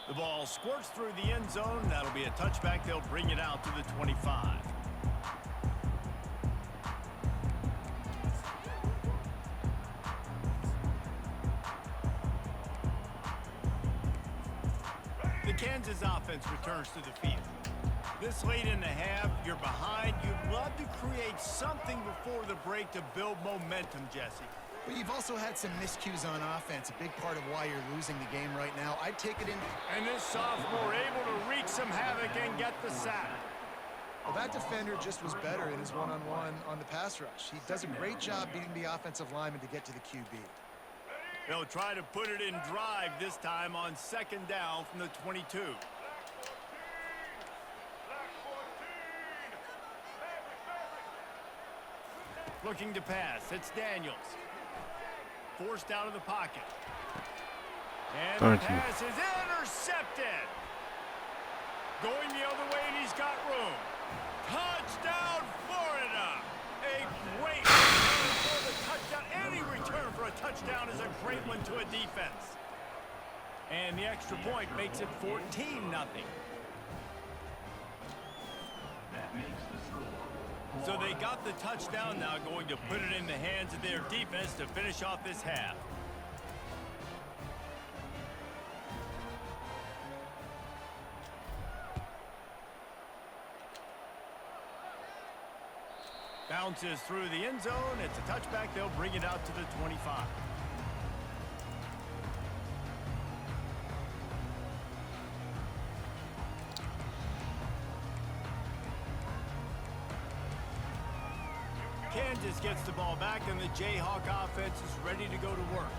The ball squirts through the end zone. That'll be a touchback. They'll bring it out to the 25. The Kansas offense returns to the field. This late in the half, you're behind. You'd love to create something before the break to build momentum, Jesse. But you've also had some miscues on offense, a big part of why you're losing the game right now. I'd take it in. And this sophomore able to wreak some havoc and get the sack. Well, that defender just was better in his one-on-one on the pass rush. He does a great job beating the offensive lineman to get to the QB. They'll try to put it in drive this time on second down from the 22. Looking to pass. It's Daniels. Forced out of the pocket. And the Thank you. pass is intercepted. Going the other way, and he's got room. Touchdown, Florida. A great return for the touchdown. Any return for a touchdown is a great one to a defense. And the extra point makes it 14-0. That makes the score. So they got the touchdown, now going to put it in the hands of their defense to finish off this half. Bounces through the end zone. It's a touchback. They'll bring it out to the 25. Kansas gets the ball back, and the Jayhawk offense is ready to go to work.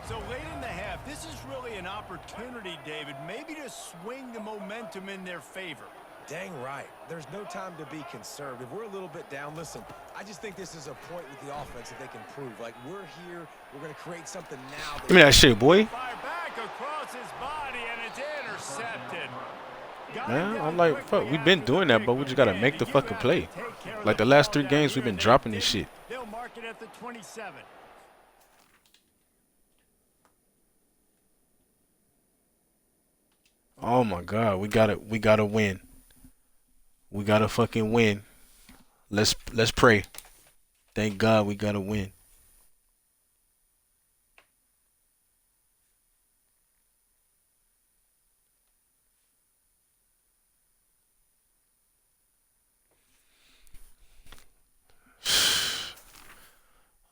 So late in the half, this is really an opportunity, David, maybe to swing the momentum in their favor. Dang right. There's no time to be conservative. We're a little bit down. Listen, I just think this is a point with the offense that they can prove. Like, we're here. We're going to create something now. Give me that shit, boy. Fire back across his body, and it's intercepted. Man, I'm like, fuck, we've been doing that, but we just got to make the fucking play. Like the last 3 games, we've been dropping this shit. They'll mark it at the 27. Oh my God, we gotta win. We gotta fucking win. Let's pray. Thank God we gotta win.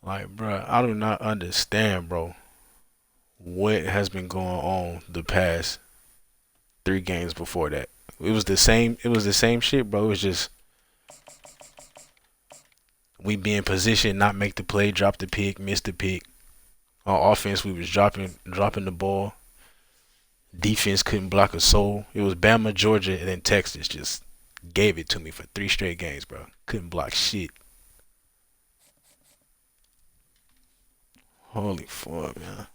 Like, bro, I do not understand, bro, what has been going on the past 3 games before that. It was the same shit, bro. It was just we be in position, not make the play, drop the pick, miss the pick. On offense, we was dropping the ball. Defense couldn't block a soul. It was Bama, Georgia, and then Texas just gave it to me for 3 straight games, bro. Couldn't block shit. Holy fuck, man.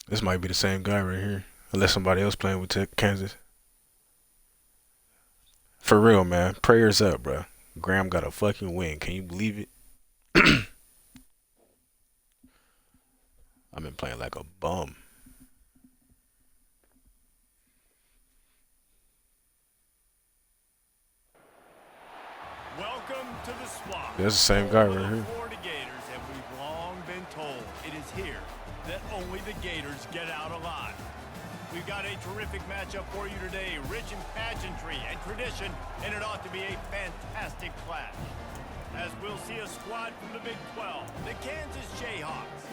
This might be the same guy right here. Unless somebody else playing with Kansas. For real, man. Prayers up, bro. Graham got a fucking win. Can you believe it? I've been playing like a bum. Welcome to the swamp. That's the same guy right here. Florida Gators, and we've long been told it is here that only the Gators get out alive. We've got a terrific matchup for you today, rich in pageantry and tradition, and it ought to be a fantastic clash. As we'll see a squad from the Big 12, the Kansas Jayhawks,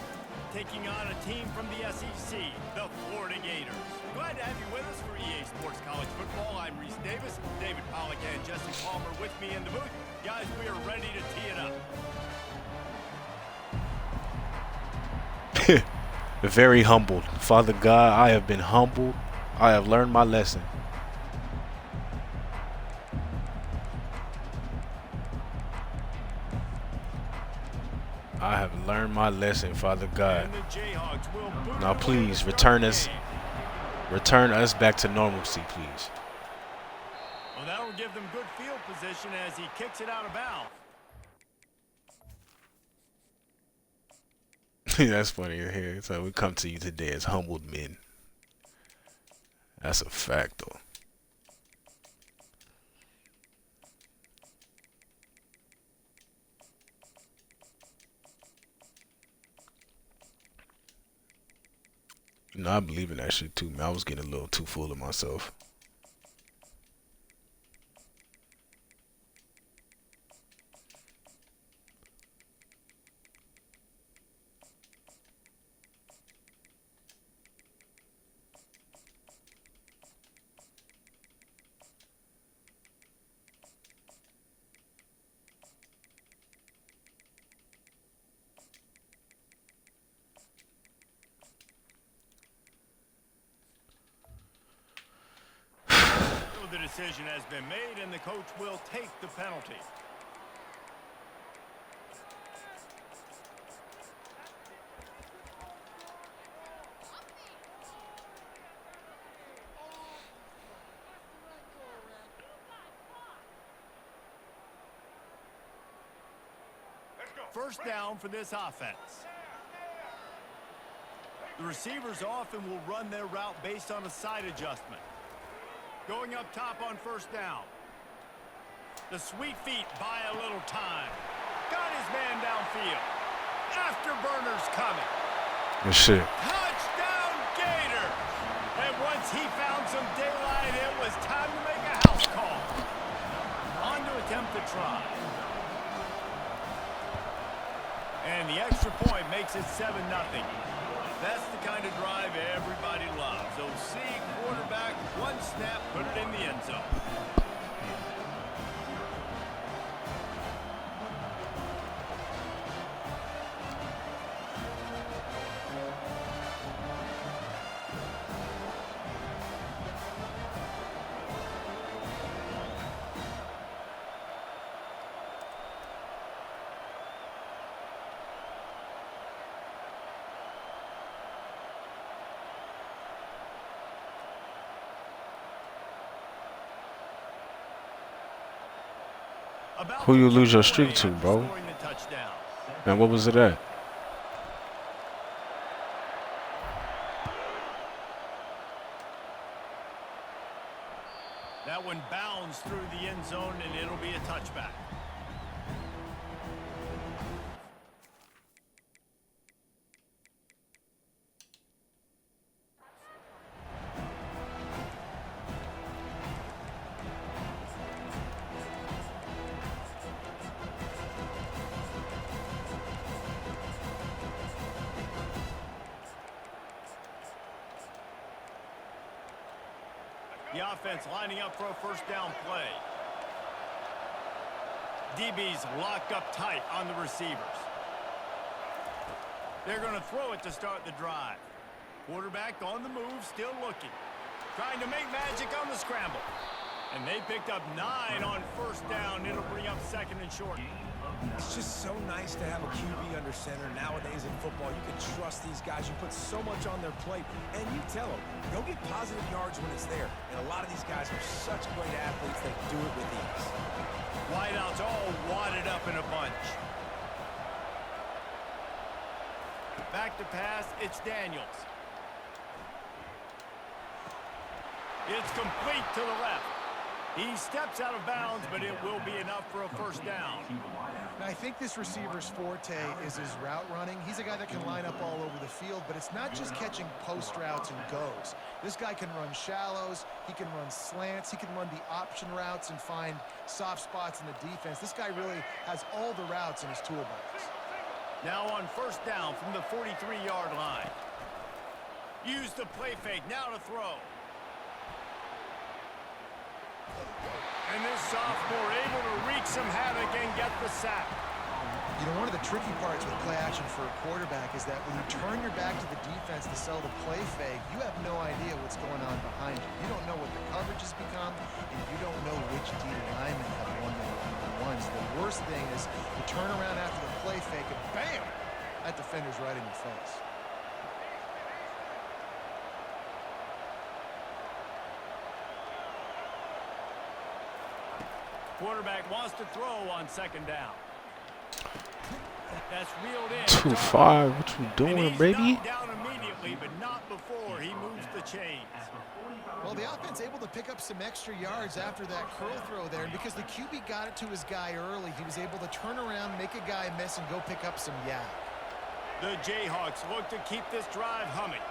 taking on a team from the SEC, the Florida Gators. Glad to have you with us for EA Sports College Football. I'm Reese Davis, David Pollack, and Jesse Palmer with me in the booth. Guys, we are ready to tee it up. Very humbled. Father God, I have been humbled. I have learned my lesson. I have learned my lesson, Father God. Now please return us back to normalcy, please. Well, that will give them good field position as he kicks it out of bounds. That's funny to hear. So we come to you today as humbled men. That's a fact, though. You know, I believe in that shit too, man. I was getting a little too full of myself. the decision has been made, and the coach will take the penalty. First down for this offense. The receivers often will run their route based on a side adjustment. Going up top on first down. The sweet feet buy a little time. Got his man downfield. Afterburner's coming. Good shit. Touchdown Gators! And once he found some daylight, it was time to make a house call. On to attempt the try. And the extra point makes it 7-0. That's the kind of drive everybody loves. OC quarterback, one snap, put it in the end zone. Who you lose your streak to, bro? And what was it at? That one bounds through the end zone, and it'll be a touchback. The offense lining up for a first down play. DB's locked up tight on the receivers. They're going to throw it to start the drive. Quarterback on the move, still looking. Trying to make magic on the scramble. And they picked up 9 on first down. It'll bring up second and short. It's just so nice to have a QB under center. Nowadays in football, you can trust these guys. You put so much on their plate, and you tell them, go get positive yards when it's there. And a lot of these guys are such great athletes, they do it with ease. Wideouts all wadded up in a bunch. Back to pass, it's Daniels. It's complete to the left. He steps out of bounds, but it will be enough for a first down. Now, I think this receiver's forte is his route running. He's a guy that can line up all over the field, but it's not just catching post routes and goes. This guy can run shallows, he can run slants, he can run the option routes and find soft spots in the defense. This guy really has all the routes in his toolbox. Now on first down from the 43-yard line. Use the play fake, now to throw. And this sophomore able to wreak some havoc and get the sack. You know, one of the tricky parts with play action for a quarterback is that when you turn your back to the defense to sell the play fake, you have no idea what's going on behind you. You don't know what the coverage has become, and you don't know which D linemen have won their one-on-ones. The worst thing is you turn around after the play fake and bam! That defender's right in your face. Quarterback wants to throw on second down. That's reeled in. 2-5. What you doing, baby? Down immediately, but not before he moves the chains. Well, the offense able to pick up some extra yards after that curl throw there, and because the QB got it to his guy early, he was able to turn around, make a guy miss, and go pick up some yak. The Jayhawks look to keep this drive humming.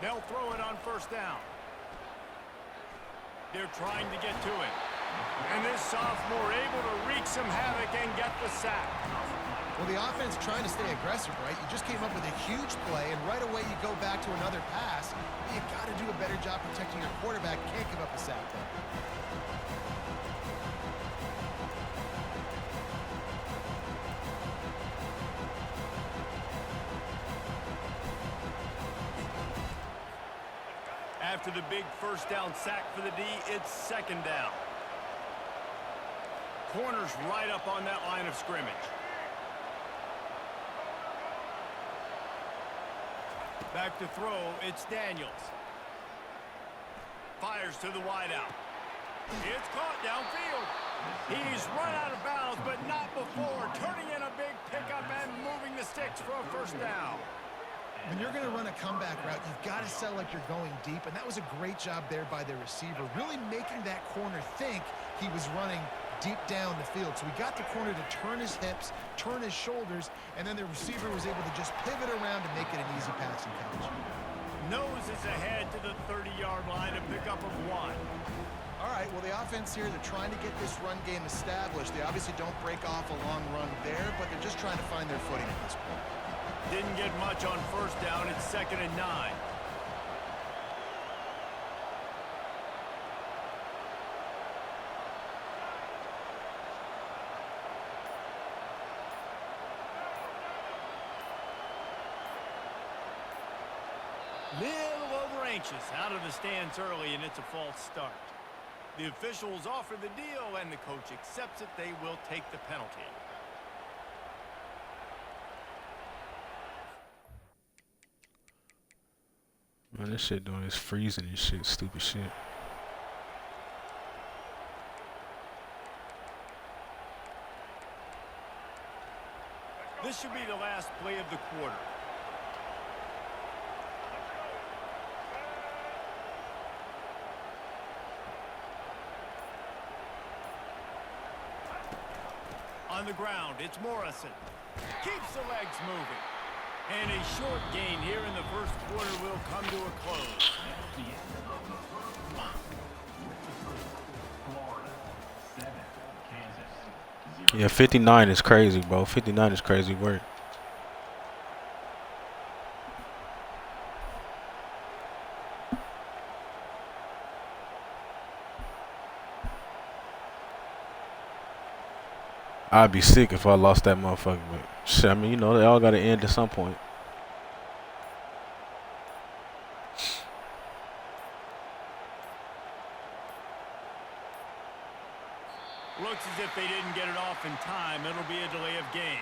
They'll throw it on first down. They're trying to get to it. And this sophomore able to wreak some havoc and get the sack. Well, the offense trying to stay aggressive, right? You just came up with a huge play, and right away you go back to another pass. You got to do a better job protecting your quarterback. Can't give up a sack there. after the big first down sack for the D, it's second down. Corner's right up on that line of scrimmage. Back to throw, it's Daniels. Fires to the wideout. It's caught downfield. He's run out of bounds, but not before. Turning in a big pickup and moving the sticks for a first down. When you're going to run a comeback route, you've got to sell like you're going deep, and that was a great job there by the receiver, really making that corner think he was running deep down the field. So we got the corner to turn his hips, turn his shoulders, and then the receiver was able to just pivot around and make it an easy passing catch. Nose is ahead to the 30-yard line, a pickup of 1. All right, well, the offense here, they're trying to get this run game established. They obviously don't break off a long run there, but they're just trying to find their footing at this point. Didn't get much on first down. It's 2nd and 9. Little over anxious, out of the stands early, and it's a false start. The officials offer the deal, and the coach accepts it. They will take the penalty. Man, this shit doing is freezing and shit, stupid shit. This should be the last play of the quarter. On the ground, it's Morrison. Keeps the legs moving. And a short gain here in the first quarter will come to a close. That's the end of the first quarter. With the score, Florida 7, Kansas 0. Yeah, 59 is crazy, bro. 59 is crazy work. I'd be sick if I lost that motherfucker, but shit, I mean, you know, they all gotta end at some point. Looks as if they didn't get it off in time. It'll be a delay of game.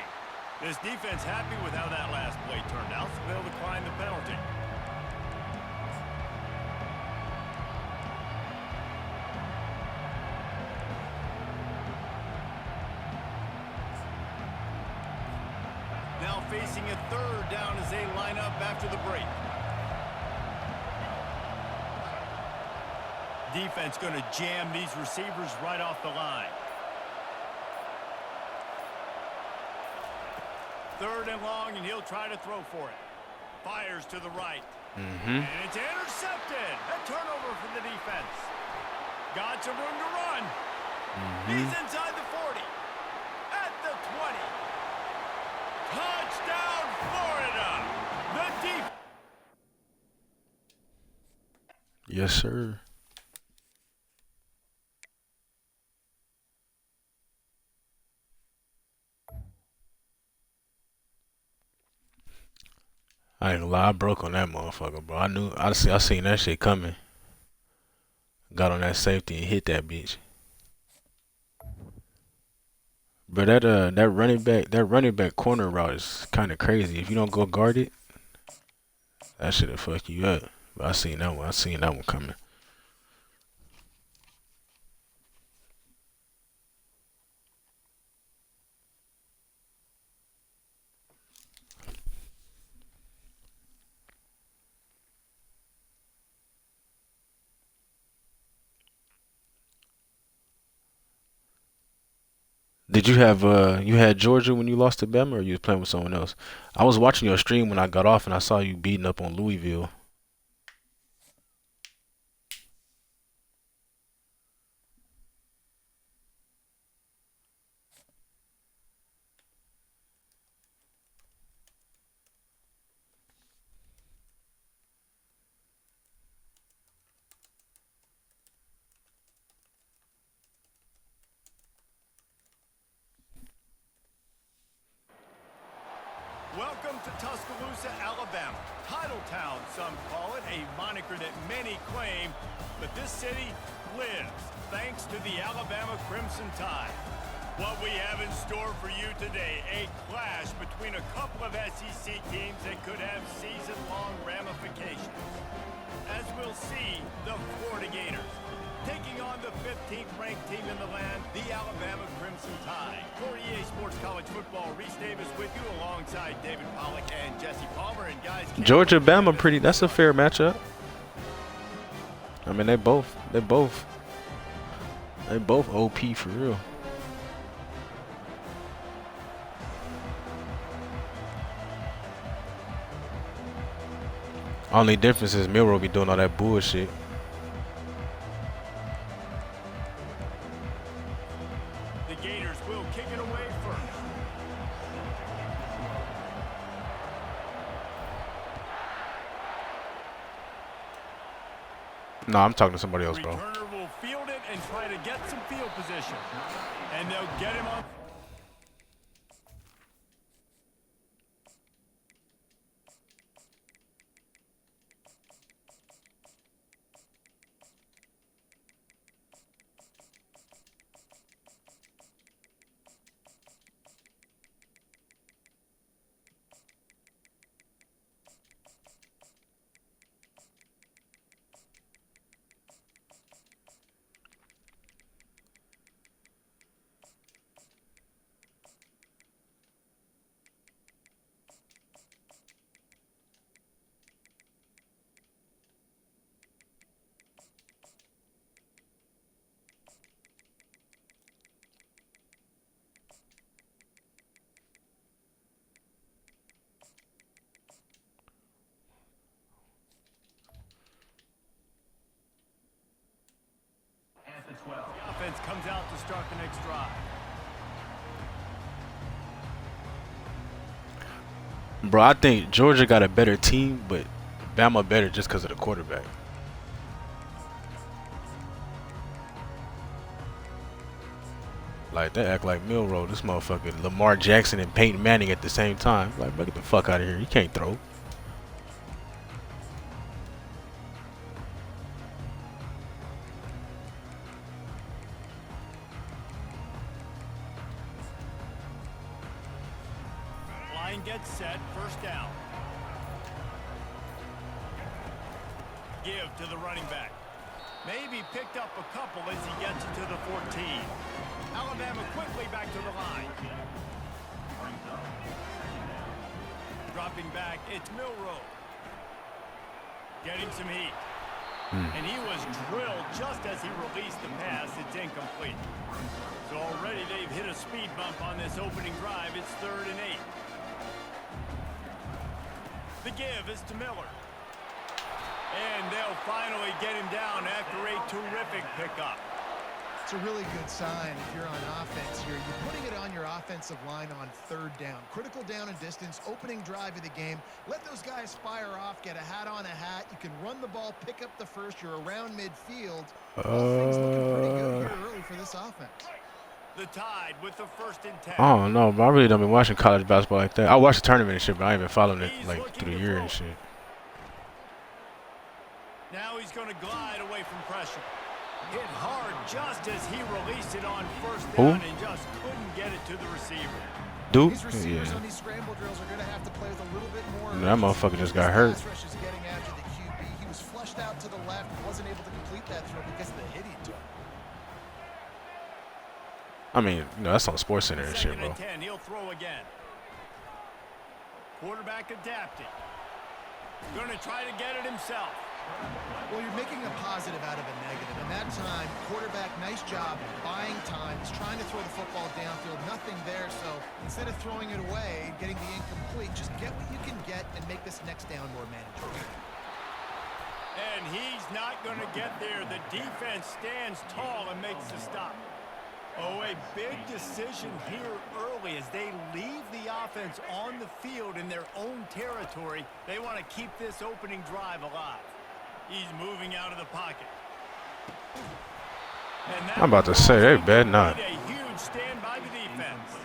This defense happy with how that last play turned out, so they'll decline the penalty. Now facing a third down as they line up after the break. Defense going to jam these receivers right off the line. Third and long, and he'll try to throw for it. Fires to the right. And it's intercepted. A turnover for the defense. Got some room to run. He's inside the 40. At the 20. Touchdown, Florida! The defense. Yes, sir. I ain't gonna lie, I broke on that motherfucker, bro. I seen that shit coming. Got on that safety and hit that bitch. But that running back corner route is kind of crazy. If you don't go guard it, that shit'll fuck you up. But I seen that one coming. Did you have you had Georgia when you lost to Bama, or you was playing with someone else? I was watching your stream when I got off, and I saw you beating up on Louisville. Welcome Welcome to Tuscaloosa, Alabama. Titletown, some call it, a moniker that many claim, but this city lives thanks to the Alabama Crimson Tide. What we have in store for you today, a clash between a couple of SEC teams that could have season-long ramifications. As we'll see, the Florida Gators taking on the 15th ranked team in the land, the Alabama Crimson Tide. For EA Sports College Football, Reese Davis with you alongside David Pollack and Jesse Palmer. And guys, Georgia, Bama, pretty. That's a fair matchup. I mean, they both OP for real. Only difference is Milroe be doing all that bullshit. The Gators will kick it away first. No, I'm talking to somebody else, bro. Returner will field it and try to get some field position. And they'll get him on. At the 12. The offense comes out to start the next drive. Bro, I think Georgia got a better team, but Bama better just because of the quarterback. Like, they act like Milroe, this motherfucker, Lamar Jackson and Peyton Manning at the same time. Like, get the fuck out of here. You can't throw. Line gets set, first down. Give to the running back. Maybe picked up a couple as he gets it to the 14. Alabama quickly back to the line. Dropping back, it's Milroe. Getting some heat. And he was drilled just as he released the pass. It's incomplete. So already they've hit a speed bump on this opening drive. It's 3rd and 8. The give is to Miller. And they'll finally get him down after a terrific pickup. It's a really good sign if you're on offense here. You're putting it on your offensive line on 3rd down. Critical down and distance, opening drive of the game. Let those guys fire off, get a hat on a hat. You can run the ball, pick up the first. You're around midfield. All things looking pretty good here early for this offense. The Tide with the 1st and 10. I don't know, but I really don't be watching college basketball like that. I watch the tournament and shit, but I ain't been following it like through the year and shit. Now he's going to glide away from pressure. Hit hard just as he released it on 1st down and just couldn't get it to the receiver. Dude? These receivers on these scramble drills are going to have to play with a little bit more. That motherfucker just got hurt. Pass rush is getting after the QB. He was flushed out to the left, wasn't able to complete that throw because of the hit he took. I mean, you know, that's on Sports Center and shit, 2nd bro. and 10, he'll throw again. Quarterback adapting. Going to try to get it himself. Well, you're making a positive out of a negative. And that time, quarterback, nice job buying time. He's trying to throw the football downfield. Nothing there. So instead of throwing it away, getting the incomplete, just get what you can get and make this next down more manageable. And he's not going to get there. The defense stands tall and makes the stop. Oh, a big decision here early as they leave the offense on the field in their own territory. They want to keep this opening drive alive. He's moving out of the pocket. I'm about to say, they bet not. A huge stand by the defense.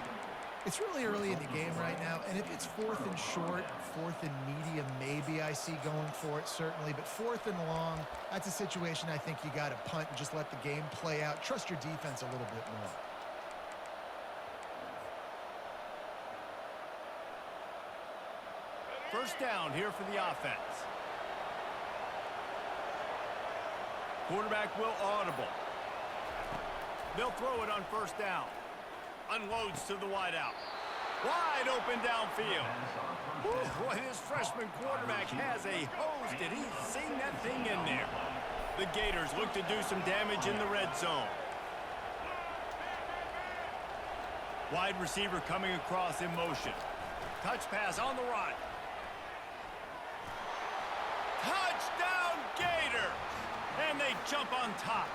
It's really early in the game right now, And if it's 4th and short, 4th and medium, maybe I see going for it, certainly. But 4th and long, that's a situation I think you got to punt and just let the game play out. Trust your defense a little bit more. First down here for the offense. Quarterback will audible. They'll throw it on first down. Unloads to the wideout. Wide open downfield. Boy, this freshman quarterback has a hose. Did he sing that thing in there? The Gators look to do some damage in the red zone. Wide receiver coming across in motion. Touch pass on the run. Touchdown Gators! And they jump on top.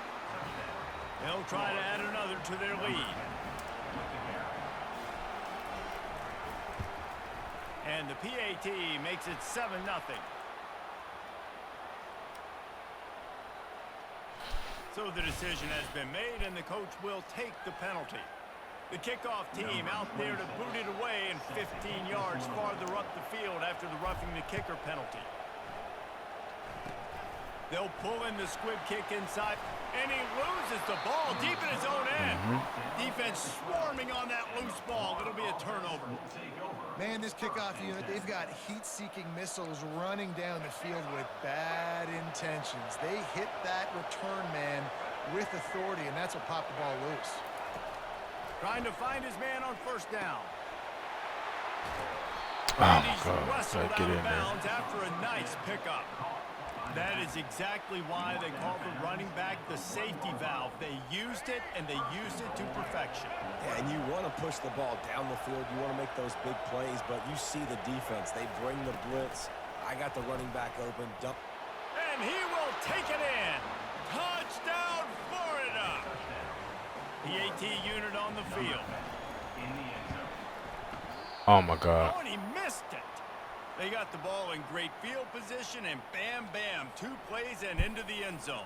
They'll try to add another to their lead. And the PAT makes it 7-0. So the decision has been made, and the coach will take the penalty. The kickoff team out there to boot it away and 15 yards farther up the field after the roughing the kicker penalty. They'll pull in the squib kick inside, and he loses the ball deep in his own end. Defense swarming on that loose ball. It'll be a turnover. Man, this kickoff unit, they've got heat-seeking missiles running down the field with bad intentions. They hit that return man with authority, and that's what popped the ball loose. Trying to find his man on first down. Oh, And my he's God. wrestled Gotta get out in of there. bounds after a nice pickup. That is exactly why they call the running back the safety valve. They used it, and they used it to perfection. Yeah, and you want to push the ball down the field. You want to make those big plays, but you see the defense. They bring the blitz. I got the running back open. Dump. And he will take it in. Touchdown, Florida. The AT unit on the field. Oh my God. Oh, and he missed it. They got the ball in great field position, and bam, bam, 2 plays and into the end zone.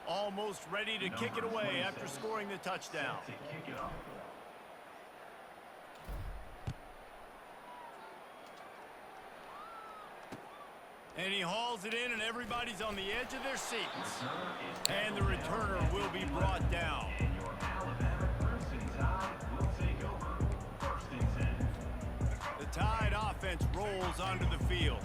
Almost ready to kick it away after scoring the touchdown. And he hauls it in, and everybody's on the edge of their seats. And the returner will be brought down. The Tide offense rolls onto the field.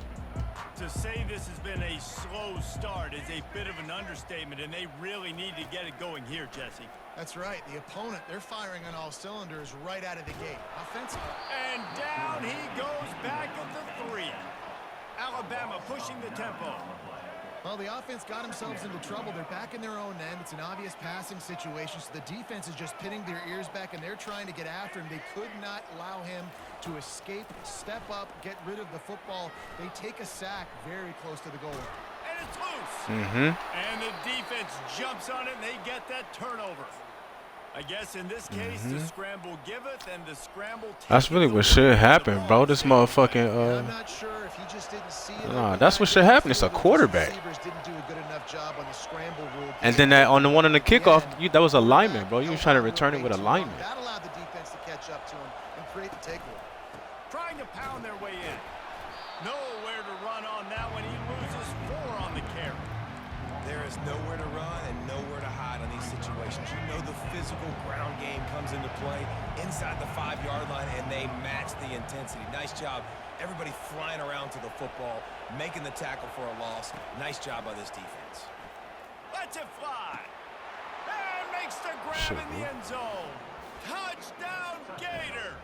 To say this has been a slow start is a bit of an understatement, and they really need to get it going here, Jesse. That's right. The opponent, they're firing on all cylinders right out of the gate. Offensive. And down he goes back at the 3. Alabama pushing the tempo. Well, the offense got themselves into trouble. They're back in their own end. It's an obvious passing situation, so the defense is just pinning their ears back, and they're trying to get after him. They could not allow him to escape, step up, get rid of the football. They take a sack very close to the goal. And it's loose. And the defense jumps on it, and they get that turnover. I guess in this case, the scramble giveth and the scramble taketh. That's really what should happen, bro. This motherfucking I'm not sure if he just didn't see it. Nah, that's what should happen. It's a quarterback. Didn't do a good enough job on the scramble rule. And then that on the one on the kickoff, that was a lineman, bro. You was trying to return it with a lineman. That allowed the defense to catch up to him and create the takeaway. Trying to pound their way in. Nowhere to run on that one. He loses 4 on the carry. There is nowhere to run and nowhere to hide on these situations. You know the physical ground game comes into play inside the 5-yard line, and they match the intensity. Nice job. Everybody flying around to the football, making the tackle for a loss. Nice job by this defense. Lets it fly. And makes the grab in the end zone. Touchdown, Gators.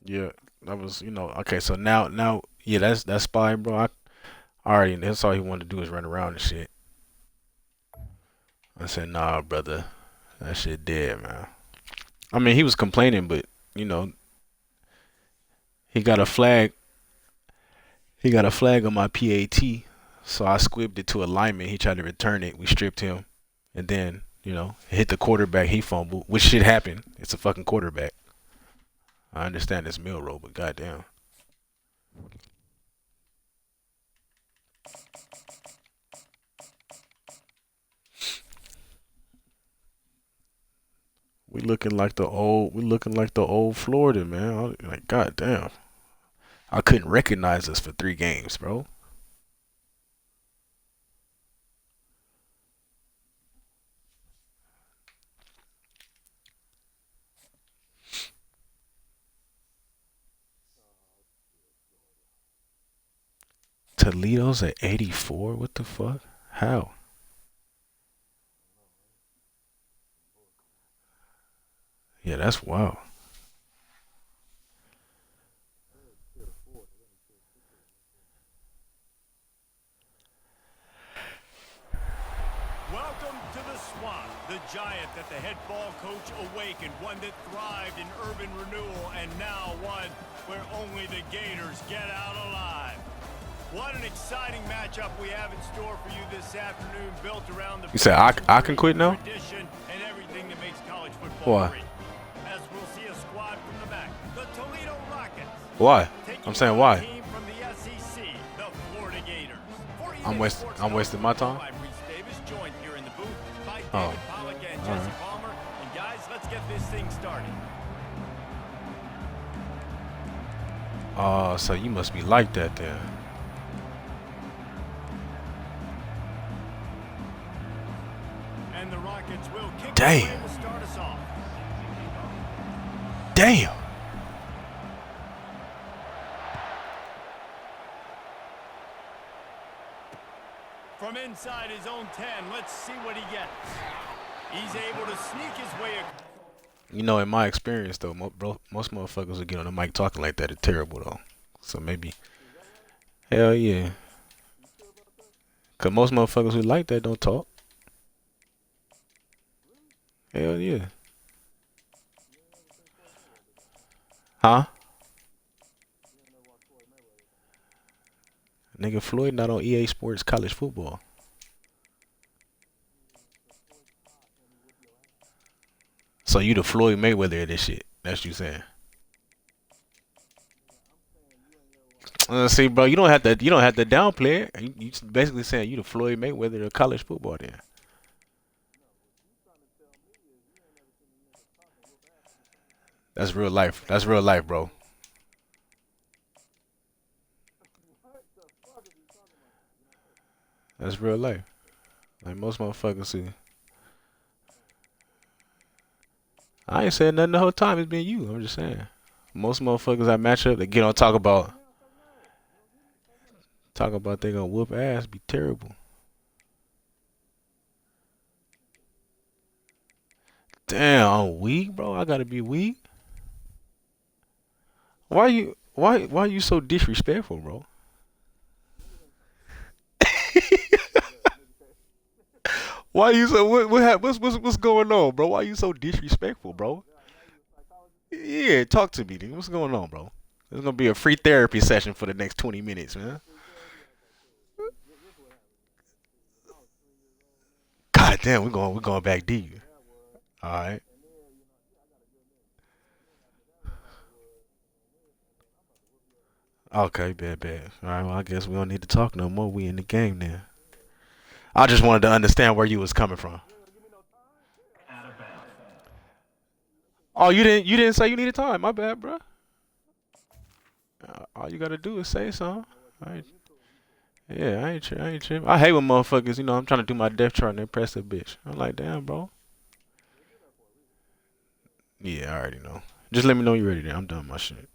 Yeah, that was, okay, so now, yeah, that's fine, bro. I already, that's all he wanted to do is run around and shit. I said, nah, brother, that shit dead, man. I mean, he was complaining, but, he got a flag. He got a flag on my PAT, so I squibbed it to a lineman. He tried to return it. We stripped him, and then, hit the quarterback. He fumbled, which shit happened. It's a fucking quarterback. I understand it's Milrow, but goddamn. We looking like the old Florida, man. Like, goddamn. I couldn't recognize us for 3 games, bro. Toledo's at 84? What the fuck? How? Yeah, that's wild. Welcome to the swamp, the giant that the head ball coach awakened, one that thrived in urban renewal, and now one where only the Gators get out alive. What an exciting matchup we have in store for you this afternoon, built around the You said I can quit now? tradition and everything that makes college football Why? great. As we'll see a squad from the back, the Toledo Rockets. Why? Taking I'm saying on a why? team from the SEC, the Florida Gators. For I'm wasting my time? I'm Reese Davis, joined here in the booth by Oh. David Pollack and All Jesse right. Palmer. And guys, let's get this thing started. So you must be like that then. And the Rockets will kick Damn. away to start us off. Damn. From inside his own 10, let's see what he gets. He's able to sneak his way. You know, in my experience though, most motherfuckers who get on the mic talking like that are terrible though. So maybe, hell yeah. Cause most motherfuckers who like that don't talk. Hell yeah. Huh? Nigga, Floyd not on EA Sports College Football. So you the Floyd Mayweather of this shit. That's what you saying. See, bro, you don't have to downplay it. You basically saying you the Floyd Mayweather of college football then. That's real life. That's real life, bro. That's real life. Like most motherfuckers who I ain't saying nothing the whole time. It's been you. I'm just saying. Most motherfuckers I match up, they get on talk about they gonna whoop ass, be terrible. Damn, I'm weak, bro. I gotta be weak. Why you so disrespectful, bro? Why you so what's going on, bro? Why you so disrespectful, bro? Yeah, talk to me, dude. What's going on, bro? There's gonna be a free therapy session for the next 20 minutes, man. God damn, we're going back deep. All right. Okay, bad. All right, well, I guess we don't need to talk no more. We in the game now. I just wanted to understand where you was coming from. Oh, you didn't say you needed time. My bad, bro. All you gotta do is say something. I ain't tripping. I hate when motherfuckers, I'm trying to do my depth chart and they press a bitch. I'm like, damn, bro. Yeah, I already know. Just let me know you're ready then. I'm done with my shit.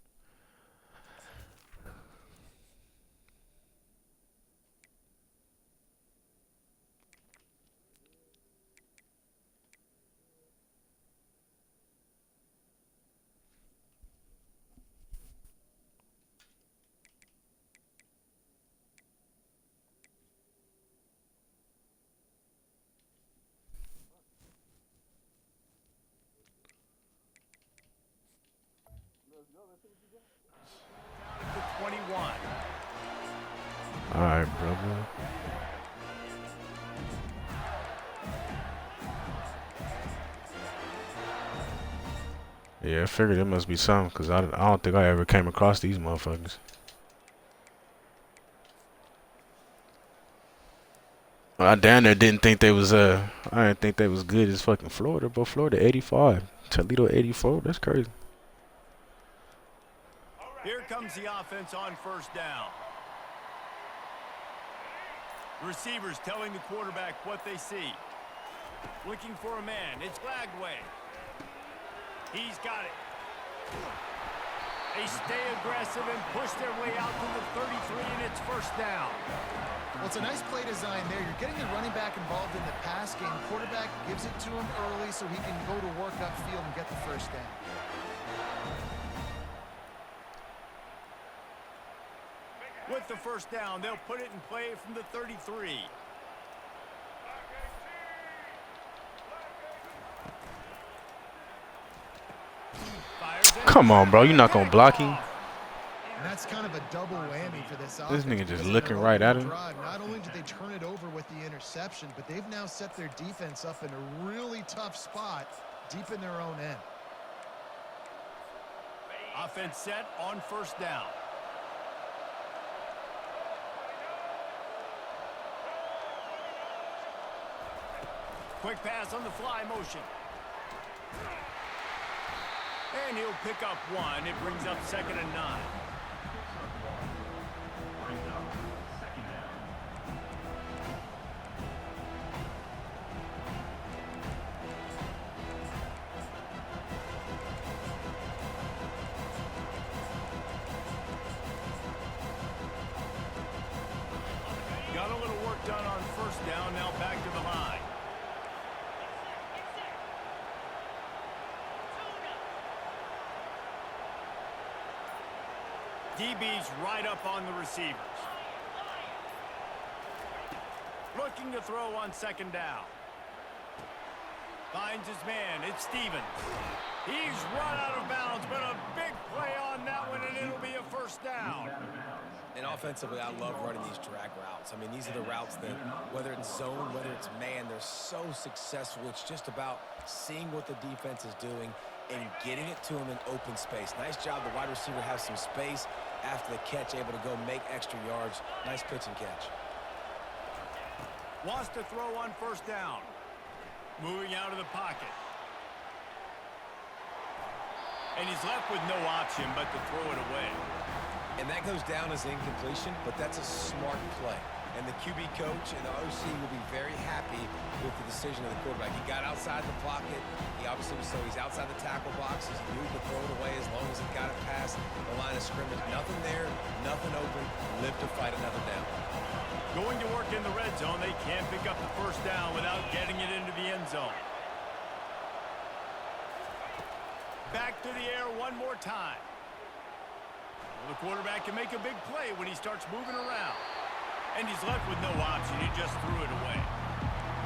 The 21. All right, brother. Yeah, I figured it must be something because I don't think I ever came across these motherfuckers. I down there didn't think they was I didn't think they was good as fucking Florida, but Florida 85, Toledo 84. That's crazy. Here comes the offense on first down. Receivers telling the quarterback what they see. Looking for a man. It's Lagway. He's got it. They stay aggressive and push their way out to the 33, and it's first down. Well, it's a nice play design there. You're getting the running back involved in the pass game. Quarterback gives it to him early so he can go to work upfield and get the first down. With the first down, they'll put it in play from the 33. Come on, bro. You're not going to block him? And that's kind of a double whammy for this This offense. nigga just because in looking their right at opening him. drive, not only did they turn it over with the interception, but they've now set their defense up in a really tough spot deep in their own end. Offense set on first down. Quick pass on the fly motion. And he'll pick up one. It brings up 2nd and 9. Brings up second down. Got a little work done on first down. Now back to the line. DB's right up on the receivers. Looking to throw on 2nd down. Finds his man. It's Stevens. He's run out of bounds, but a big play on that one, and it'll be a first down. And offensively, I love running these drag routes. I mean, these are the routes that, whether it's zone, whether it's man, they're so successful. It's just about seeing what the defense is doing and getting it to him in open space. Nice job. The wide receiver has some space after the catch, able to go make extra yards. Nice pitch and catch. Wants to throw on first down. Moving out of the pocket. And he's left with no option but to throw it away. And that goes down as incompletion, but that's a smart play. And the QB coach and the OC will be very happy with the decision of the quarterback. He got outside the pocket. He obviously was, so he's outside the tackle box. He's moved to throw it away as long as he got it past the line of scrimmage. Nothing there, nothing open. Live to fight another down. Going to work in the red zone. They can't pick up the first down without getting it into the end zone. Back to the air one more time. Well, the quarterback can make a big play when he starts moving around. And he's left with no option. He just threw it away.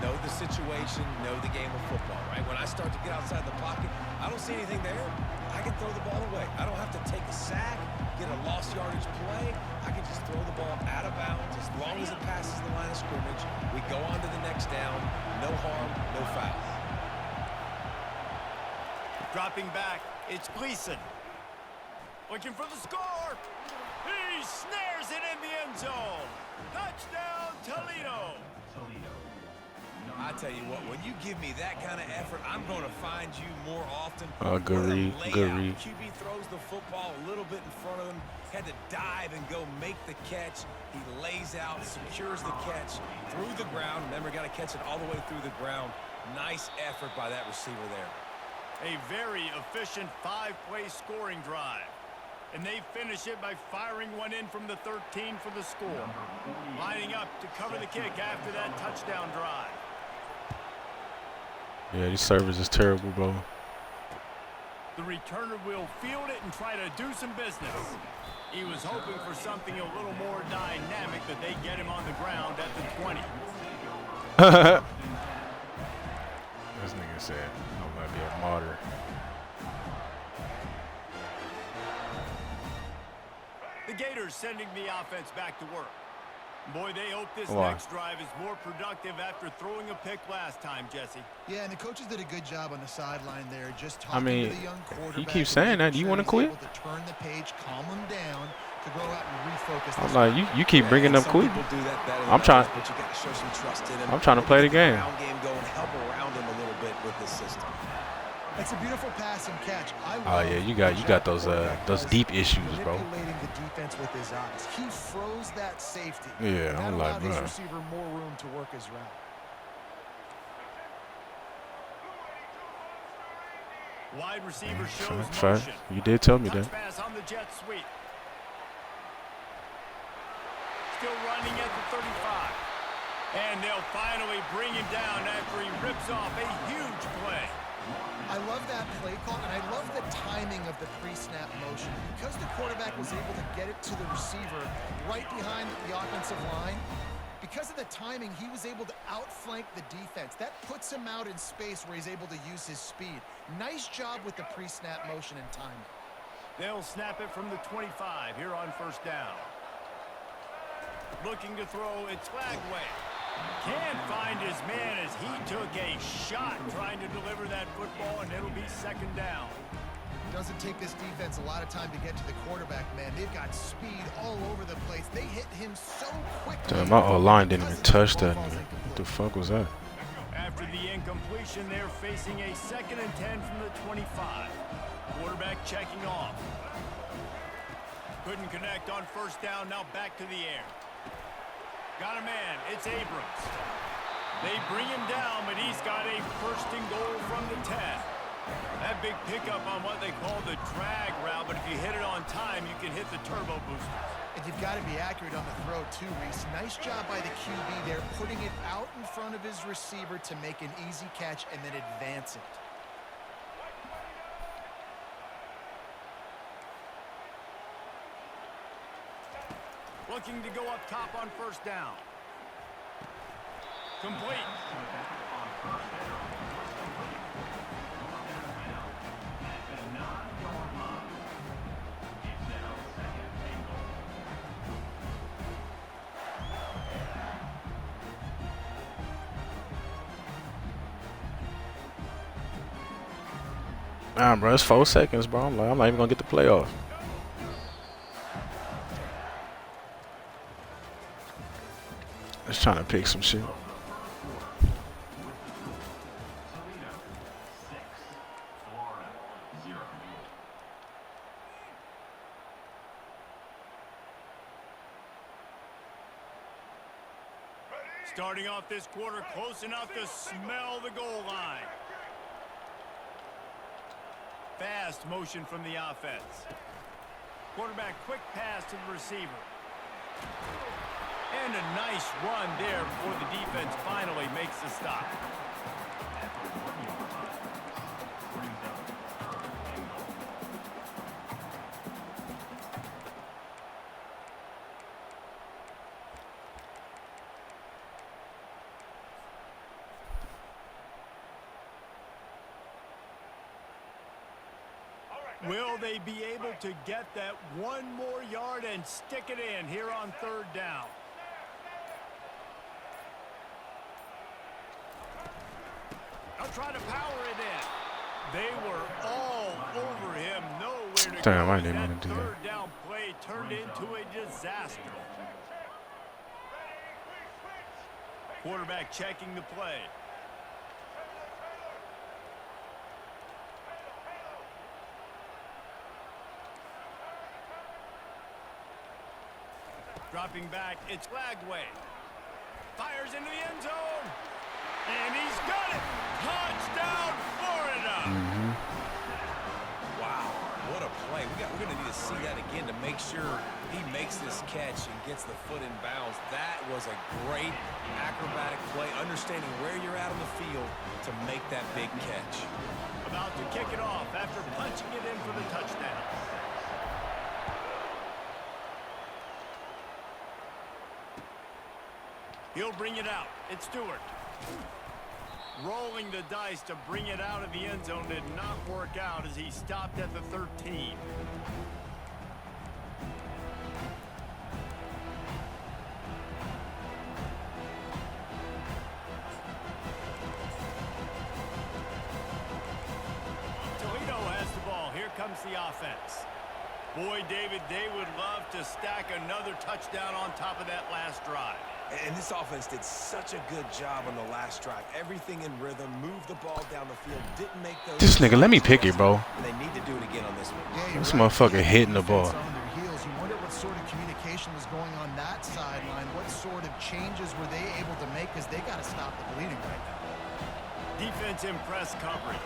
Know the situation, know the game of football, right? When I start to get outside the pocket, I don't see anything there. I can throw the ball away. I don't have to take a sack, get a lost yardage play. I can just throw the ball out of bounds as long as it passes the line of scrimmage. We go on to the next down. No harm, no foul. Dropping back, it's Gleason. Looking for the score. He snares it in the end zone. Touchdown, Toledo. I tell you what, when you give me that kind of effort, I'm going to find you more often. Good read, good read. QB throws the football a little bit in front of him, had to dive and go make the catch. He lays out, secures the catch through the ground. Remember, got to catch it all the way through the ground. Nice effort by that receiver there. A very efficient 5-play scoring drive. And they finish it by firing one in from the 13 for the score. Lining up to cover the kick after that touchdown drive. Yeah, this service is terrible, bro. The returner will field it and try to do some business. He was hoping for something a little more dynamic, but they get him on the ground at the 20. This nigga said, I'm gonna be a martyr. The Gators sending the offense back to work. Boy, they hope this Why? next drive is more productive after throwing a pick last time, Jesse. Yeah, and the coaches did a good job on the sideline there, just I talking mean, to the young quarterback. he keeps saying that. You want to quit? Able to turn the page, calm him down, to go out and refocus. I'm like, you keep bringing up some quit. people do that better I'm than trying. others, but you got to show some trust in him. I'm trying to play the game. Ground game going, help around him a little bit with this system. It's a beautiful pass and catch. Oh yeah, you got those deep issues, bro. Manipulating the defense with his eyes. He froze that safety. Yeah, That I'm allowed like, his bro. receiver more room to work his route. Wide receiver shows Try. motion. You did tell me Touch that. pass on the jet sweep. Still running at the 35. And they'll finally bring him down after he rips off a huge play. I love that play call, and I love the timing of the pre-snap motion. Because the quarterback was able to get it to the receiver right behind the offensive line, because of the timing, he was able to outflank the defense. That puts him out in space where he's able to use his speed. Nice job with the pre-snap motion and timing. They'll snap it from the 25 here on first down. Looking to throw, it's Flagway. Can't find his man as he took a shot trying to deliver that football, and it'll be second down. Doesn't take this defense a lot of time to get to the quarterback, man. They've got speed all over the place. They hit him so quickly. Damn, my O-line didn't even touch that. What the fuck was that? After the incompletion, they're facing a 2nd and 10 from the 25. Quarterback checking off. Couldn't connect on first down, now back to the air. Got a man, it's Abrams. They bring him down, but he's got a first and goal from the 10. That big pickup on what they call the drag route, but if you hit it on time, you can hit the turbo boosters. And you've got to be accurate on the throw, too, Reese. Nice job by the QB there, putting it out in front of his receiver to make an easy catch and then advance it. Looking to go up top on first down. Complete. Nah, bro, it's 4 seconds, bro. I'm not even gonna get the playoff. Just trying to pick some shit. Starting off this quarter close enough to smell the goal line. Fast motion from the offense. Quarterback quick pass to the receiver. And a nice run there before the defense finally makes the stop. Will they be able to get that one more yard and stick it in here on third down? They'll try to power it in. They were all over him. Nowhere to Damn, go. I didn't mean to do that. Third down play turned into a disaster. Quarterback checking the play. Dropping back, it's Flagway. Fires into the end zone. And he's got it. Touchdown, Florida. Wow, what a play. We're going to need to see that again to make sure he makes this catch and gets the foot in bounds. That was a great acrobatic play, understanding where you're at on the field to make that big catch. About to kick it off after punching it in for the touchdown. He'll bring it out. It's Stewart. Rolling the dice to bring it out of the end zone did not work out as he stopped at the 13. comes the offense. Boy, David, they would love to stack another touchdown on top of that last drive. And this offense did such a good job on the last drive. Everything in rhythm, moved the ball down the field, didn't make those... This nigga, let me pick it, bro. And they need to do it again on this one. Yeah, This right. motherfucker hitting the ball. On their heels. You wonder what sort of communication was going on that sideline. What sort of changes were they able to make? Because they got to stop the bleeding right now. Defense in press coverage.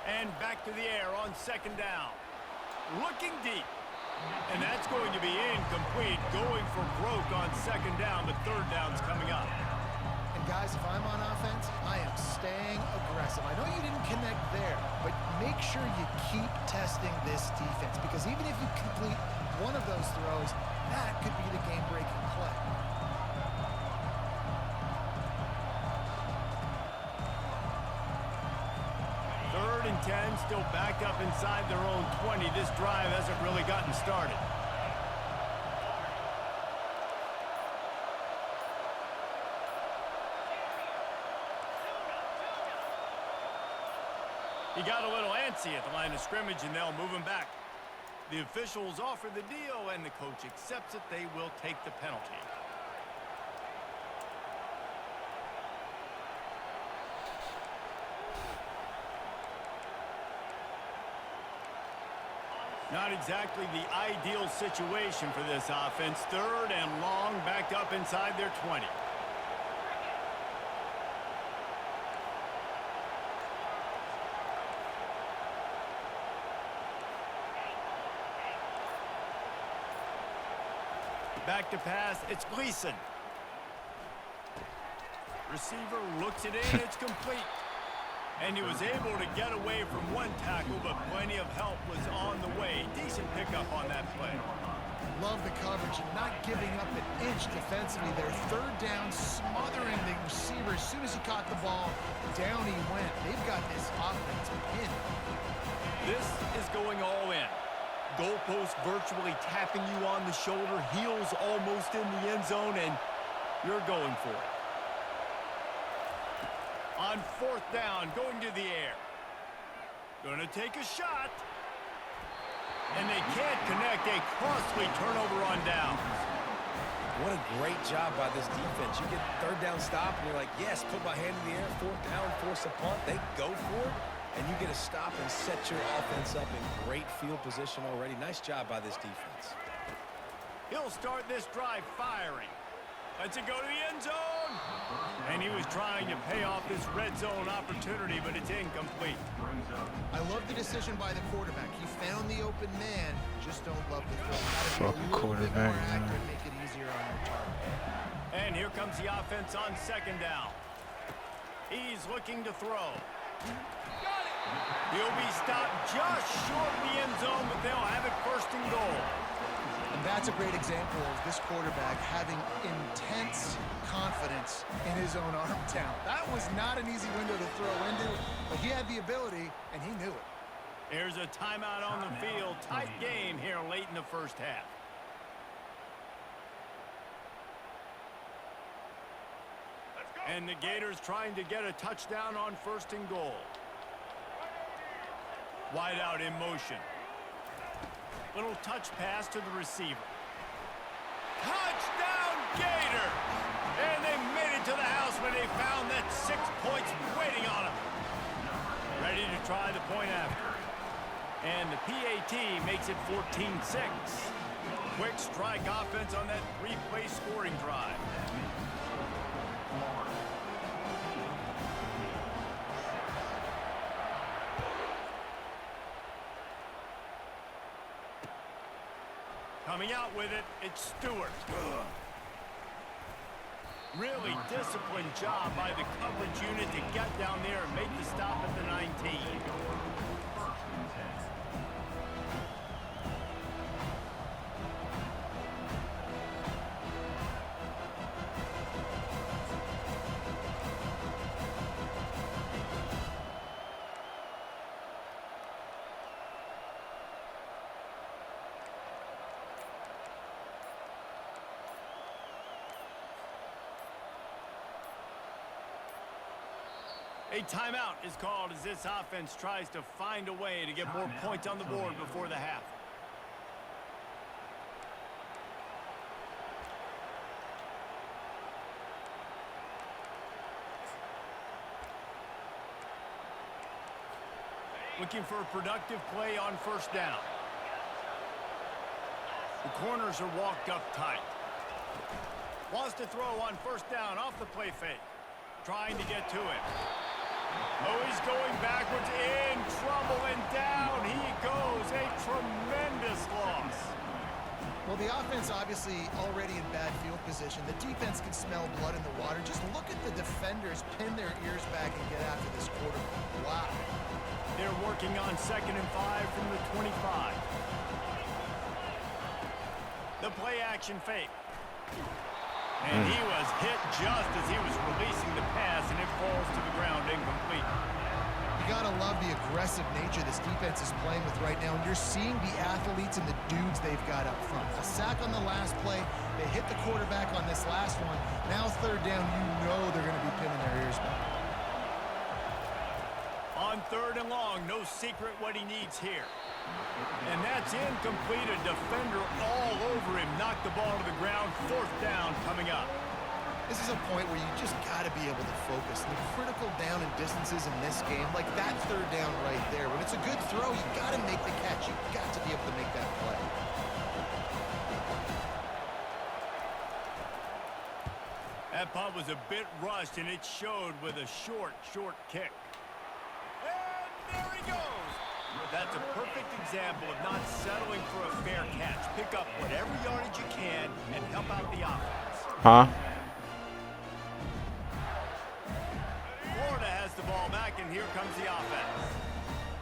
And back to the air on second down. Looking deep. And that's going to be incomplete. Going for broke on second down, but third down's coming up. And guys, if I'm on offense, I am staying aggressive. I know you didn't connect there, but make sure you keep testing this defense, because even if you complete one of those throws, that could be the game-breaking play. Third and 10, still backed up inside their own 20. This drive hasn't really gotten started. He got a little antsy at the line of scrimmage, and they'll move him back. The officials offer the deal, and the coach accepts it. They will take the penalty. Not exactly the ideal situation for this offense. Third and long, backed up inside their 20. Back to pass, it's Gleason. Receiver looks it in, it's complete. And he was able to get away from one tackle, but plenty of help was on the way. Decent pickup on that play. Love the coverage and not giving up an inch defensively there. Third down, smothering the receiver. As soon as he caught the ball, down he went. They've got this offense pinned. This is going all in. Goalpost virtually tapping you on the shoulder, heels almost in the end zone, and you're going for it. On fourth down, going to the air. Going to take a shot. And they can't connect. A costly turnover on downs. What a great job by this defense. You get third down stop, and you're like, yes, put my hand in the air, fourth down, force a punt. They go for it, and you get a stop and set your offense up in great field position already. Nice job by this defense. He'll start this drive firing. Lets it go to the end zone. And he was trying to pay off this red zone opportunity, but it's incomplete. I love the decision by the quarterback. He found the open man. Just don't love the throw. Fucking quarterback, man. Make it easier on your target. And here comes the offense on second down. He's looking to throw. He'll be stopped just short of the end zone, but they'll have it first and goal. And that's a great example of this quarterback having intense confidence in his own arm talent. That was not an easy window to throw into, but he had the ability, and he knew it. There's a timeout on the field. Tight game here late in the first half. And the Gators trying to get a touchdown on first and goal. Wide out in motion. Little touch pass to the receiver. Touchdown Gators! And they made it to the house when they found that 6 points waiting on them. Ready to try the point after. And the PAT makes it 14-6. Quick strike offense on that three-play scoring drive. Coming out with it, it's Stewart. Really disciplined job by the coverage unit to get down there and make the stop at the 19. A timeout is called as this offense tries to find a way to get more points on the board before the half. Looking for a productive play on first down. The corners are walked up tight. Wants to throw on first down off the play fake. Trying to get to it. Oh, he's going backwards, in trouble, and down he goes. A tremendous loss. Well, the offense obviously already in bad field position. The defense can smell blood in the water. Just look at the defenders pin their ears back and get after this quarterback. Wow. They're working on 2nd and 5 from the 25. The play action fake. And he was hit just as he was releasing the pass, and it falls to the ground incomplete. You gotta love the aggressive nature this defense is playing with right now, and you're seeing the athletes and the dudes they've got up front. A sack on the last play, they hit the quarterback on this last one. Now 3rd down, you know they're gonna be pinning their ears back. On 3rd and long, no secret what he needs here. And that's incomplete. A defender all over him. Knocked the ball to the ground. 4th down coming up. This is a point where you just got to be able to focus. The critical down and distances in this game, like that 3rd down right there. When it's a good throw, you got to make the catch. You got to be able to make that play. That punt was a bit rushed, and it showed with a short kick. And there he goes. That's a perfect example of not settling for a fair catch. Pick up whatever yardage you can and help out the offense. Florida has the ball back, and here comes the offense.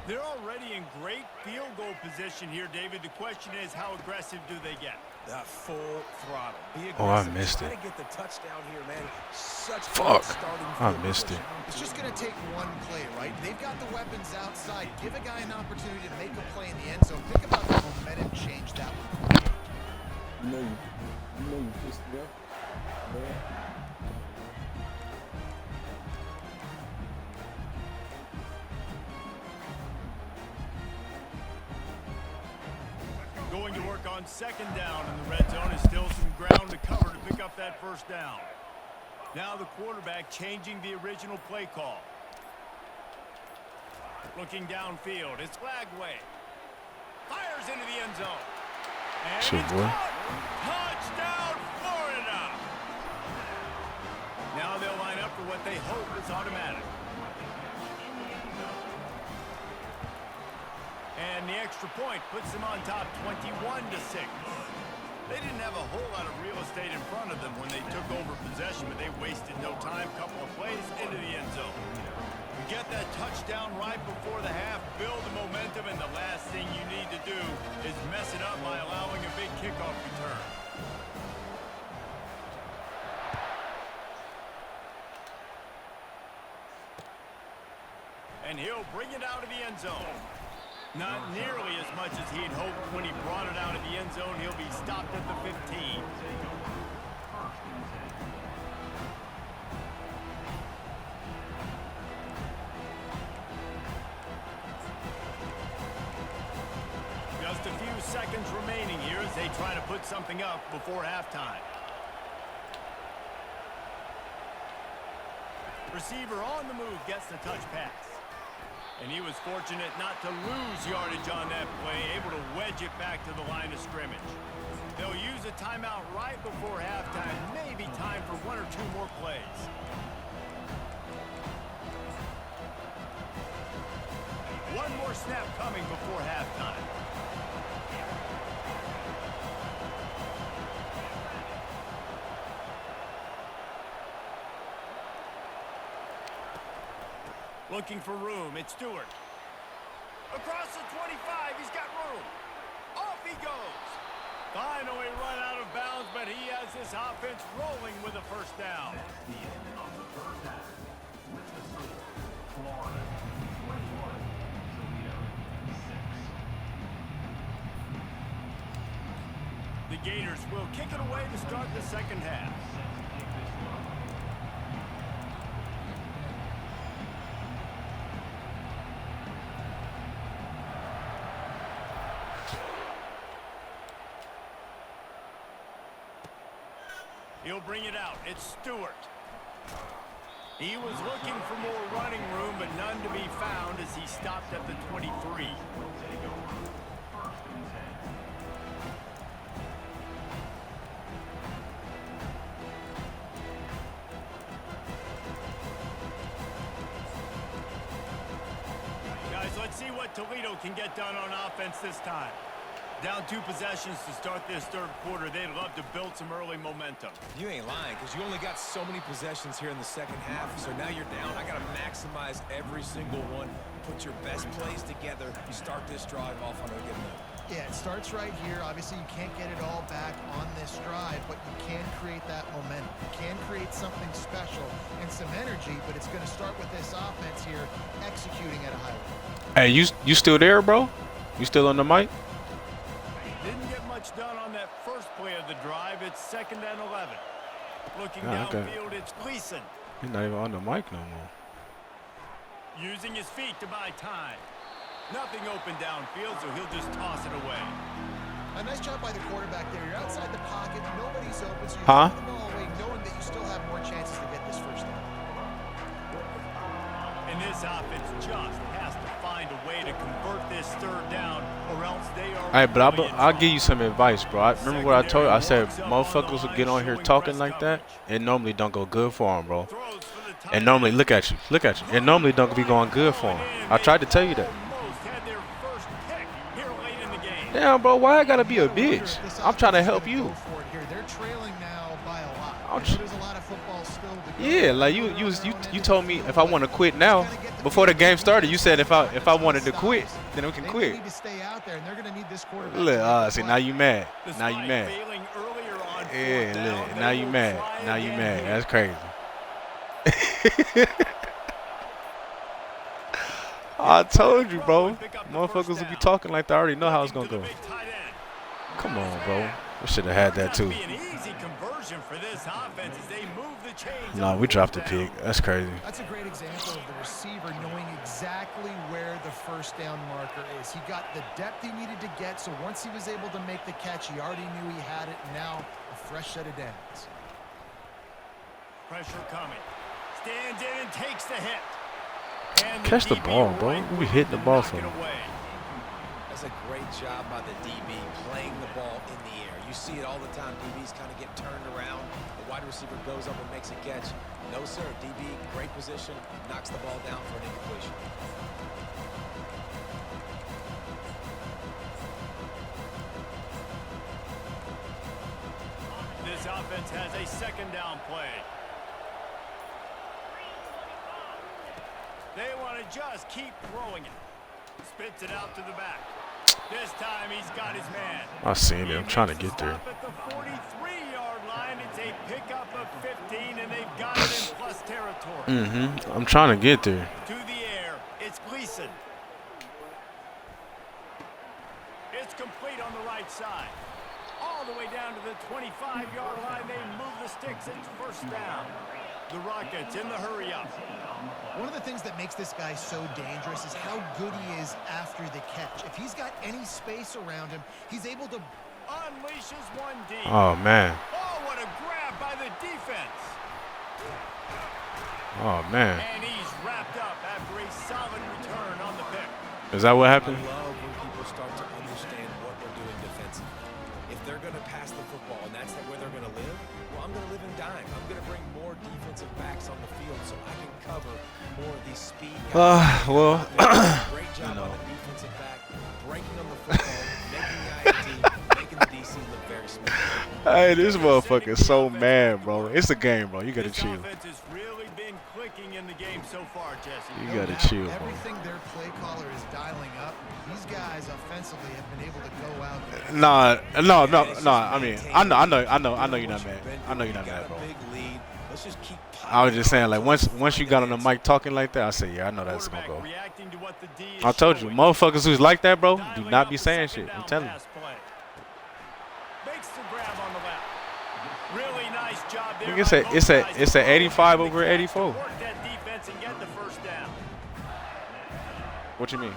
They're already in great field goal position here, David. The question is, how aggressive do they get? Full throttle. Be aggressive. Oh, I missed it. Try to get the touchdown here, man. Such Fuck. starting I field missed position. it. It's just going to take one play, right? They've got the weapons outside. Give a guy an opportunity to make a play in the end zone. Think about the momentum change that would be. You pissed me off. Going to work on 2nd down in the red zone. Is still some ground to cover to pick up that 1st down. Now the quarterback changing the original play call. Looking downfield. It's Lagway. Fires into the end zone. And Shit, it's boy. caught. Touchdown, Florida. Now they'll line up for what they hope is automatic. And the extra point puts them on top 21-6. They didn't have a whole lot of real estate in front of them when they took over possession, but they wasted no time. Couple of plays into the end zone. Get that touchdown right before the half, build the momentum, and the last thing you need to do is mess it up by allowing a big kickoff return. And he'll bring it out of the end zone. Not nearly as much as he'd hoped when he brought it out of the end zone. He'll be stopped at the 15. Just a few seconds remaining here as they try to put something up before halftime. Receiver on the move gets the touch pass. And he was fortunate not to lose yardage on that play, able to wedge it back to the line of scrimmage. They'll use a timeout right before halftime, maybe time for 1 or 2 more plays. One more snap coming before halftime. Looking for room. It's Stewart. Across the 25. He's got room. Off he goes. Finally run out of bounds, but he has this offense rolling with a 1st down. That's the end of the 1st half. With the score, Florida 21, Toledo 6. The Gators will kick it away to start the 2nd half. He'll bring it out. It's Stewart. He was looking for more running room, but none to be found as he stopped at the 23. Guys, let's see what Toledo can get done on offense this time. Down 2 possessions to start this third quarter. They'd love to build some early momentum. You ain't lying, because you only got so many possessions here in the second half, so now you're down. I got to maximize every single one. Put your best plays together. You start this drive off on a good note. Yeah, it starts right here. Obviously, you can't get it all back on this drive, but you can create that momentum. You can create something special and some energy, but it's going to start with this offense here executing at a high level. Hey, you still there, bro? You still on the mic? Didn't get much done on that first play of the drive. It's 2nd and 11. Looking Yeah, downfield, it's Gleason. He's not even on the mic no more. Using his feet to buy time. Nothing open downfield, so he'll just toss it away. A nice job by the quarterback there. You're outside the pocket. Nobody's open, so you Huh? throw the ball away knowing that you still have more chances to get this first down. And this offense just has to find a way to convert this third down, or else they are. Hey, but really in I'll trouble. give you some advice, bro. Remember what I told you? I said motherfuckers will get on here talking like that. It normally don't go good for them, bro. Throws for the tight And normally, end. look at you. It normally don't be going good for them. I tried to tell you that. Almost had their first pick here late in the game. Damn, bro, why I gotta be a Wonder if bitch? this I'm trying to offense is help gonna you. go for it here. They're trailing now by a lot. I'm I know there's a lot of football still to go. Yeah, like you told me if I want to quit now. Before the game started, you said if I wanted to quit, then we can They quit. need to stay out there, and they're going to need this quarterback. Look, see now you mad. Now you Despite mad. failing earlier on fourth Yeah, down, look, they now you will mad. try Now you again mad. here. That's crazy. I told you, bro. Motherfuckers will be talking like they already know how it's gonna go. Come on, bro. We should have had that too. Be an easy conversion for this offense as they move the chains. No, on we dropped the fourth pick. down. That's crazy. That's a great example of the receiver knowing exactly where the first down marker is. He got the depth he needed to get, so once he was able to make the catch, he already knew he had it. Now, a fresh set of downs. Pressure coming. Stands in and takes the hit. And Catch the DB ball, bro. right We be with hitting it the to ball knock for it him. away. That's a great job by the DB playing the ball in the air. You see it all the time. DBs kind of get turned around. The wide receiver goes up and makes a catch. No, sir. DB, great position, knocks the ball down for an incompletion. This offense has a 2nd down play. They want to just keep throwing it. Spits it out to the back. This time he's got his man. I seen it. I'm trying to get there. Stop at the 43-yard line. It's a pickup of 15, and they've got it in plus territory. I'm trying to get there. To the air, it's Gleason. It's complete on the right side. All the way down to the 25-yard line. They move the sticks. It's first down. The Rockets in the hurry-up. One of the things that makes this guy so dangerous is how good he is after the catch. If he's got any space around him, he's able to Unleashes one deep. Oh man. Oh, what a grab by the defense. Oh man. And he's wrapped up after a solid return on the pick. Is that what I happened? love when people start to understand what they're doing defensively. If they're going to pass the football and that's where they're going to live, well, I'm going to live in dime. I'm going to bring more defensive backs on the field so I can cover more of these speed guys. Well, Great job on the defensive back, breaking on the football, making the INT, making the DC look very smooth. hey, this motherfucker is so mad, bro. It's a game, bro. You gotta This chill. offense has really been clicking in the game so far, Jesse. You No gotta doubt. chill, bro. Everything their play caller is dialing up, these guys offensively have been able to go out there. No. I mean, I know you're not mad. I know you're not mad, bro. Let's just keep I was just saying, like, once you got on the mic talking like that, I said, yeah, I know that's gonna go. Reacting to what the D is I told you, showing. motherfuckers who's like that, bro, do Dialing not up be the saying second shit. I'm down telling you. pass play. Makes the grab on the left. Really nice job there. Look, by both it's a guys to 85 work over the 84. catch to work that defense and get the first down. What you mean?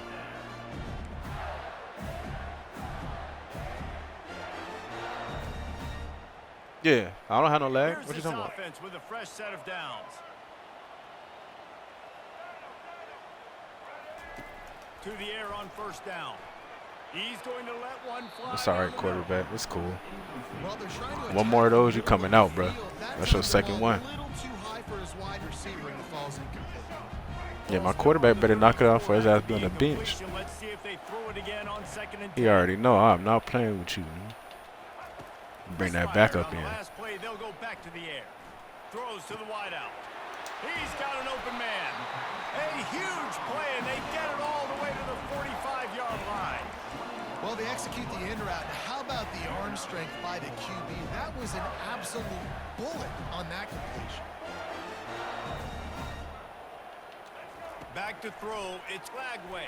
Yeah, I don't have no lag. Here's What you this talking about? offense with a fresh set of downs. To the air on first down. He's going to let one fly. It's all down right, the middle. quarterback. It's cool. Well, they're trying to One attack more of the those, you middle coming of out, the bro. field. That That's your sends the second ball one. A little too high for his wide receiver, and it falls incomplete. Yeah, my quarterback better knock it off for his ass be on the bench. Let's see if they throw it again on second and He 10. already know I'm not playing with you, man. Bring that back up On the in. last play, they'll go back to the air. Throws to the wideout. He's got an open man. A huge play, and they get it all the way to the 45-yard line. Well, they execute the in route. How about the arm strength by the QB? That was an absolute bullet on that completion. Back to throw. It's Lagway.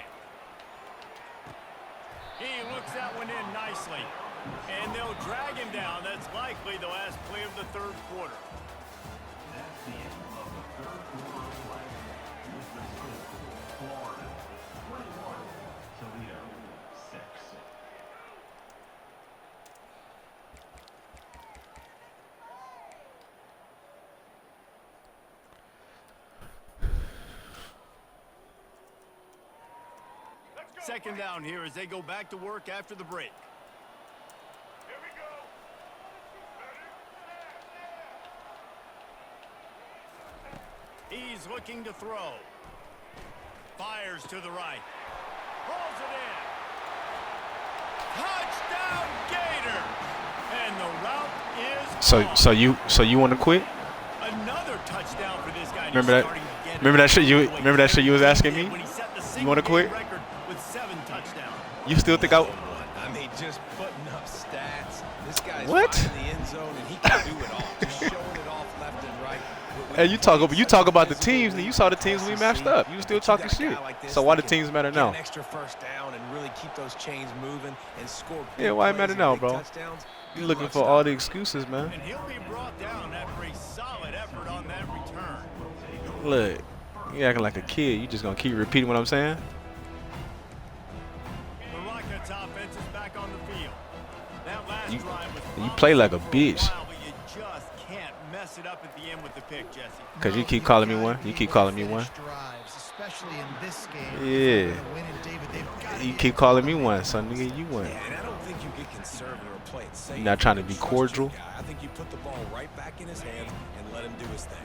He looks that one in nicely. And they'll drag him down. That's likely the last play of the third quarter. That's the end of the third quarter of play. With the score, Florida 21, Toledo 6. Second down here as they go back to work after the break. Here we go. He's looking to throw. Fires to the right. Pulls it in. Touchdown Gators! And the route is So you want to quit? another touchdown for this guy. Remember that? Remember that shit you was asking me? You want to quit? With 7 touchdowns. You still think I? I mean, just putting up stats. This guy's What? finding the end zone, and he can do it all. Just showing it off left and right. Hey, you talk about the teams, and you saw the teams when we matched up. You still talking shit. So why the teams matter Get now? an extra first down and really keep those chains moving and score. Yeah, why it plays matter and now, big bro? touchdowns. You Good looking luck for all stopping the him. excuses, man. And he'll be brought down after a solid effort on that return. Look, you acting like a kid. You just gonna keep repeating what I'm saying? The Rockets offense is back on the field. That last You- drive was you play like a promising for bitch. while, but you just can't mess it up at the end with the pick, Jesse. Cause you No, keep you've calling me gotta one. be You keep able to calling me finish one. drives, especially in this game. Yeah. If they're gonna win, and David, they've gotta You be keep able calling to me make one, the son. plays. Nigga, you one. Yeah, and I don't think you get conservative or play it safe. You're not trying to You be trust cordial. your guy. I think you put the ball right back in his hands and let him do his thing.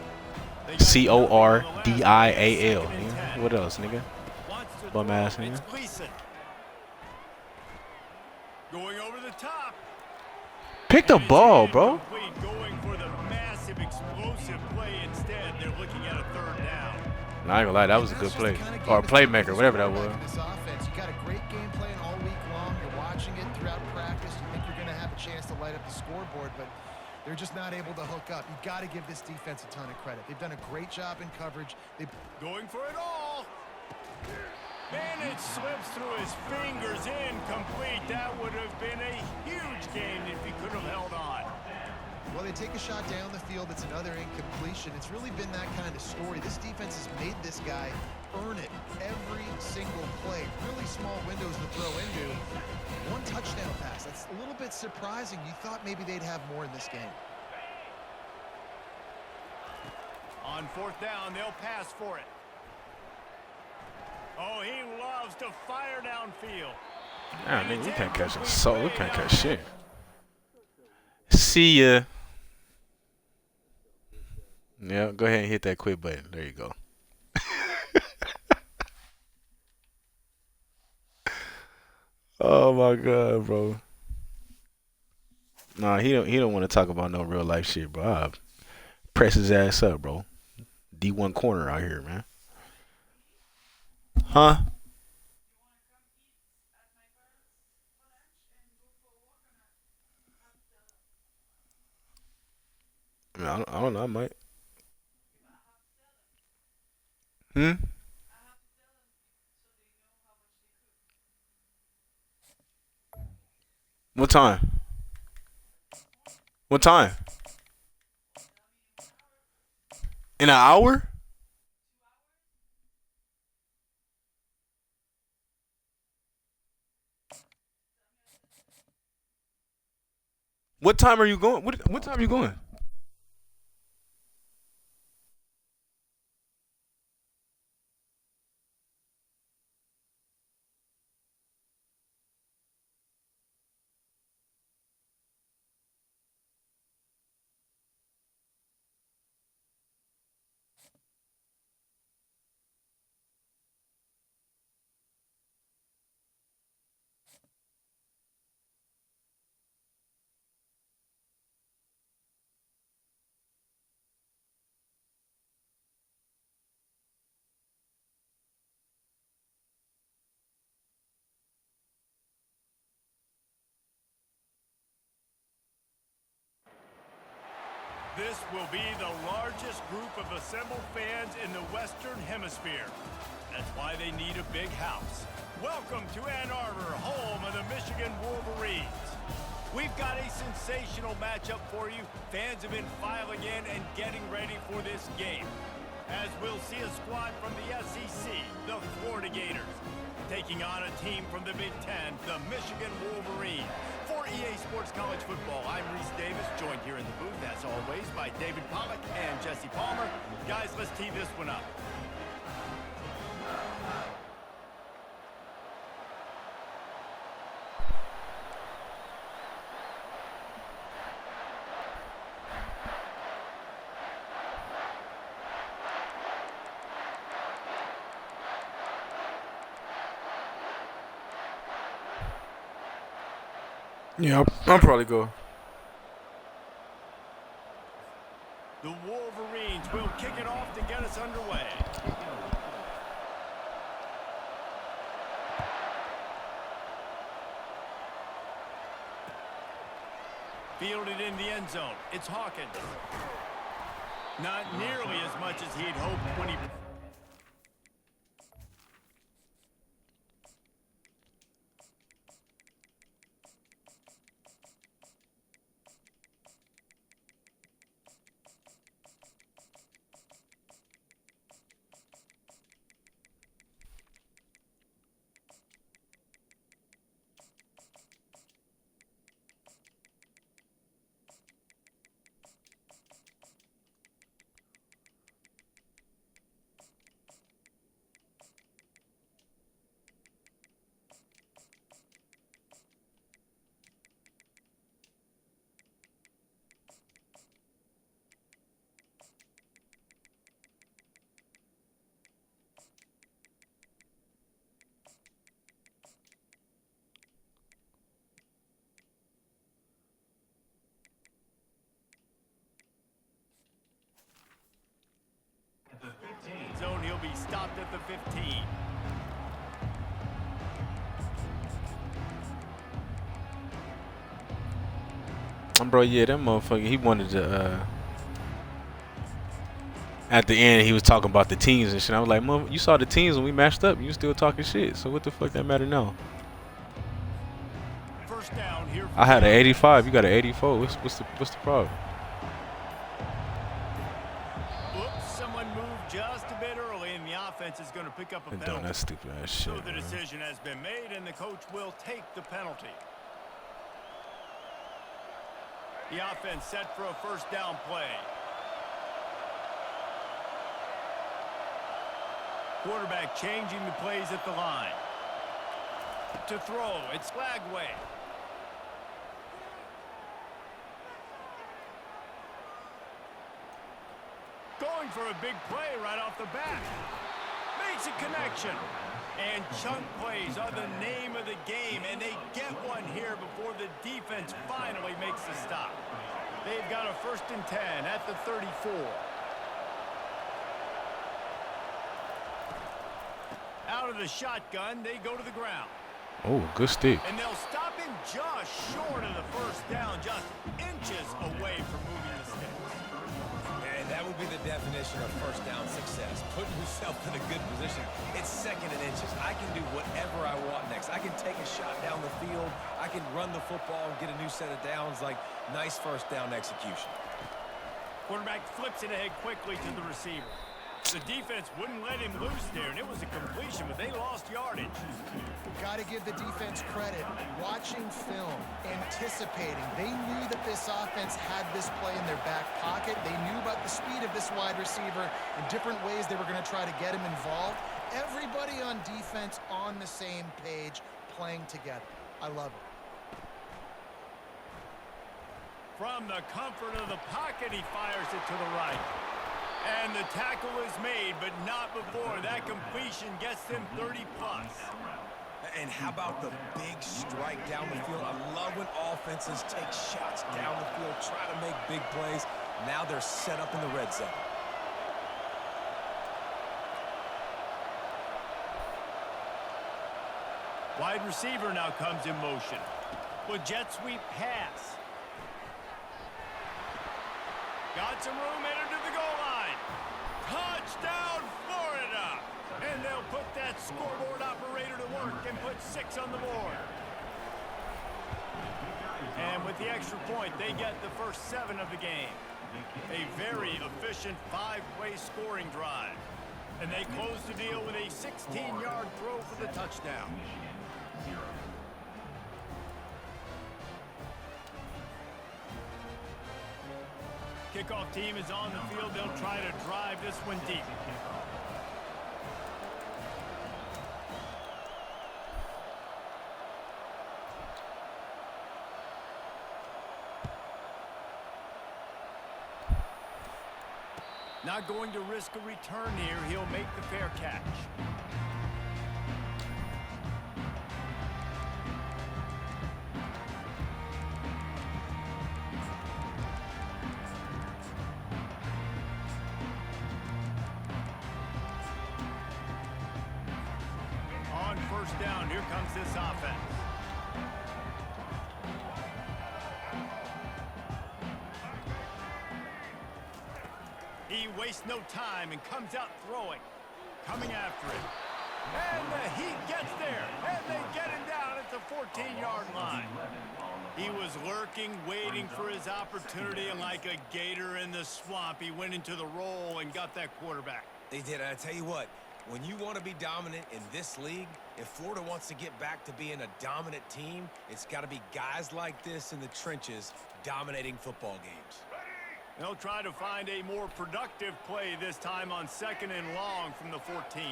They got CORDIAL. second and Nigga. 10. What else, nigga? Wants to Bum throw. ass It's nigga. Gleason. Going over the top. Pick the And it's ball, bro. incomplete, going for the massive explosive play instead. They're looking at a third down. I ain't gonna lie, that was a And good that's play. just the kind of Or game playmaker, this whatever that quarterback was. in This offense, you got a great game plan all week long. You're watching it throughout practice. You think you're going to have a chance to light up the scoreboard, but they're just not able to hook up. You got to give this defense a ton of credit. They've done a great job in coverage. Going for it all. And it slips through his fingers, incomplete. That would have been a huge game if he could have held on. Well, they take a shot down the field. It's another incompletion. It's really been that kind of story. This defense has made this guy earn it every single play. Really small windows to throw into. One touchdown pass. That's a little bit surprising. You thought maybe they'd have more in this game. On fourth down, they'll pass for it. Oh, he loves to fire downfield. Nah, nigga, we can't catch a soul. We can't catch shit. See ya. Yeah, go ahead and hit that quit button. There you go. Oh my god, bro. Nah, he don't want to talk about no real life shit, bro. I'll press his ass up, bro. D1 corner out here, man. Huh? I mean, I don't know. I might. Hmm? What time? What time? In an hour? What time are you going? What time are you going? This will be the largest group of assembled fans in the Western Hemisphere. That's why they need a big house. Welcome to Ann Arbor, home of the Michigan Wolverines. We've got a sensational matchup for you. Fans have been filing in and getting ready for this game. As we'll see a squad from the SEC, the Florida Gators, taking on a team from the Big Ten, the Michigan Wolverines. For EA Sports College Football, I'm Reese Davis, joined here in the booth, as always, by David Pollack and Jesse Palmer. Guys, let's tee this one up. Yeah, I'll probably go. The Wolverines will kick it off to get us underway. Fielded in the end zone. It's Hawkins. Not nearly as much as he'd hoped when he... zone, he'll be stopped at the 15. Bro, yeah, that motherfucker, he wanted to, at the end, he was talking about the teams and shit. I was like, mother, you saw the teams when we matched up, you still talking shit. So what the fuck that matter now? First down here. I had an 85, you got an 84. What's the problem? Oops, someone moved just a bit early, and the offense is going to pick up a Been penalty. doing that stupid ass shit. So the Man. decision has been made, and the coach will take the penalty. The offense set for a first down play. Quarterback changing the plays at the line. To throw, it's Flagway. Going for a big play right off the bat. Makes a connection. And chunk plays are the name of the game, and they get one here before the defense finally makes the stop. They've got a 1st and 10 at the 34. Out of the shotgun, they go to the ground. Oh, good stick. And they'll stop him just short of the first down, just inches away from moving the sticks. And that would be the definition of first down success. Putting yourself in a good position. It's 2nd and inches. I can do whatever I want next. I can take a shot down the field. I can run the football and get a new set of downs. Like, nice first down execution. Quarterback flips it ahead quickly to the receiver. The defense wouldn't let him loose there, and it was a completion, but they lost yardage. Got to give the defense credit. Watching film, anticipating. They knew that this offense had this play in their back pocket. They knew about the speed of this wide receiver and different ways they were going to try to get him involved. Everybody on defense on the same page, playing together. I love it. From the comfort of the pocket, he fires it to the right. And the tackle is made, but not before that completion gets them 30-plus. And how about the big strike down the field? I love when offenses take shots down the field, try to make big plays. Now they're set up in the red zone. Wide receiver now comes in motion. With jet sweep pass. Got some room, headed to the goal line. Touchdown, Florida! And they'll put that scoreboard operator to work and put 6 on the board. And with the extra point, they get the first 7 of the game. A very efficient 5-play scoring drive. And they close the deal with a 16-yard throw for the touchdown. Kickoff team is on the field. They'll try to drive this one deep. Not going to risk a return here. He'll make the fair catch. On first down, here comes this offense. He wastes no time and comes out throwing. Coming after it. And the heat gets there. And they get him down at the 14-yard line. He was lurking, waiting for his opportunity, and like a gator in the swamp, he went into the roll and got that quarterback. They did. I tell you what, when you want to be dominant in this league, if Florida wants to get back to being a dominant team, it's got to be guys like this in the trenches dominating football games. They'll try to find a more productive play this time on 2nd and long from the 14.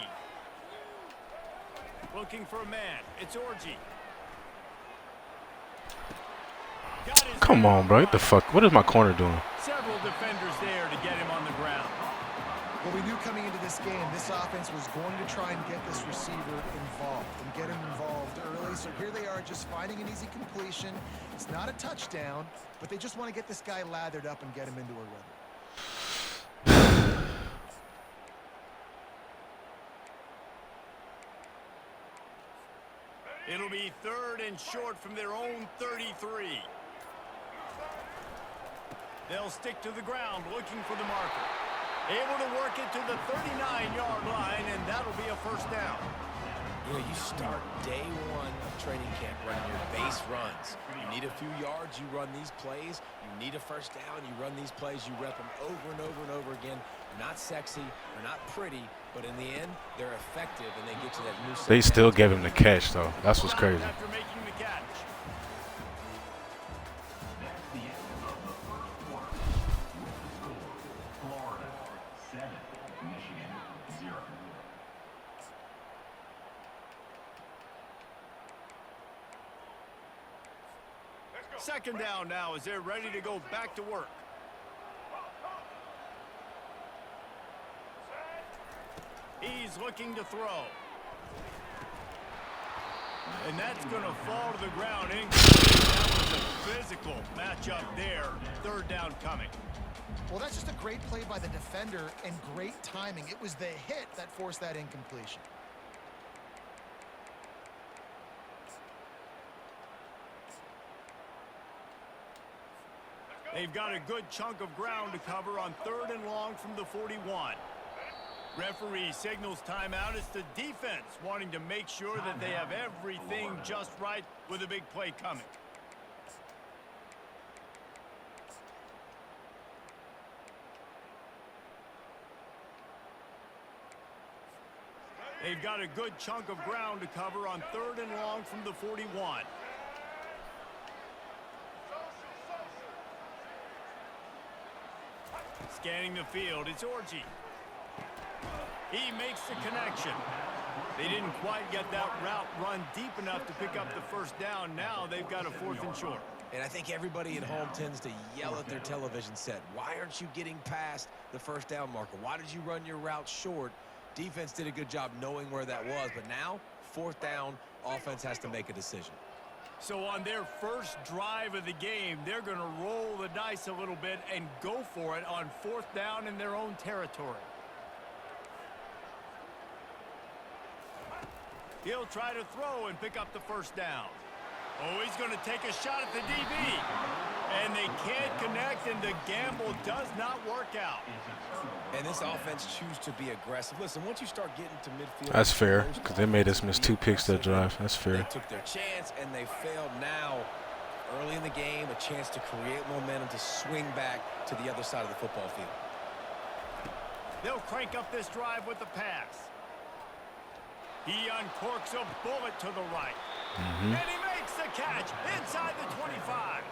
Looking for a man. It's Orji. Come on, bro. What the fuck? What is my corner doing? Several defenders there to get him on the ground. Well, we knew coming into this game, this offense was going to try and get this receiver involved and get him involved early. So here they are just finding an easy completion. It's not a touchdown, but they just want to get this guy lathered up and get him into a rhythm. It'll be 3rd and short from their own 33. They'll stick to the ground looking for the marker. Able to work it to the 39-yard line, and that'll be a first down. You know, you start day one of training camp running your base runs. You need a few yards, you run these plays. You need a first down, you run these plays. You rep them over and over and over again. They're not sexy, they're not pretty, but in the end, they're effective, and they get to that new. They still gave him the catch, though. That's what's crazy. After making the catch. That's the end of the first quarter. With the score, Florida 7, Michigan 0. Second down now as they're ready to go back to work. He's looking to throw. And that's going to fall to the ground. That was a physical matchup there. 3rd down coming. Well, that's just a great play by the defender and great timing. It was the hit that forced that incompletion. They've got a good chunk of ground to cover on 3rd and long from the 41. Referee signals timeout. It's the defense wanting to make sure that they have everything just right with a big play coming. They've got a good chunk of ground to cover on 3rd and long from the 41. Scanning the field, it's Orji. He makes the connection. They didn't quite get that route run deep enough to pick up the first down. Now they've got a 4th and short. And I think everybody at home tends to yell at their television set. Why aren't you getting past the first down marker? Why did you run your route short? Defense did a good job knowing where that was, but now 4th down, offense has to make a decision. So on their first drive of the game, they're going to roll the dice a little bit and go for it on 4th down in their own territory. He'll try to throw and pick up the first down. Oh, he's going to take a shot at the DB. And they can't connect, and the gamble does not work out. And this offense chooses to be aggressive. Listen, once you start getting to midfield... That's fair, because they made us miss 2 picks that drive. That's fair. They took their chance, and they failed. Now, early in the game, a chance to create momentum to swing back to the other side of the football field. They'll crank up this drive with the pass. He uncorks a bullet to the right. And he makes the catch inside the 25.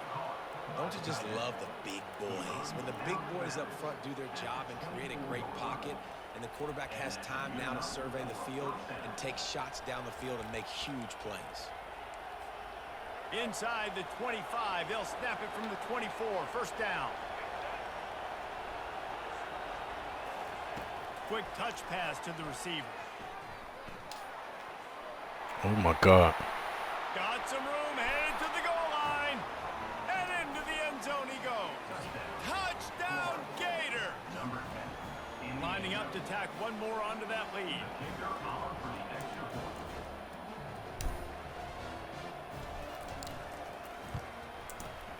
Don't you just love the big boys? When the big boys up front do their job and create a great pocket, and the quarterback has time now to survey the field and take shots down the field and make huge plays. Inside the 25, they'll snap it from the 24. First down. Quick touch pass to the receiver. Oh my God. Got some room, headed to the goal line. And into the end zone he goes. Touchdown, Gator. Lining up to tack one more onto that lead.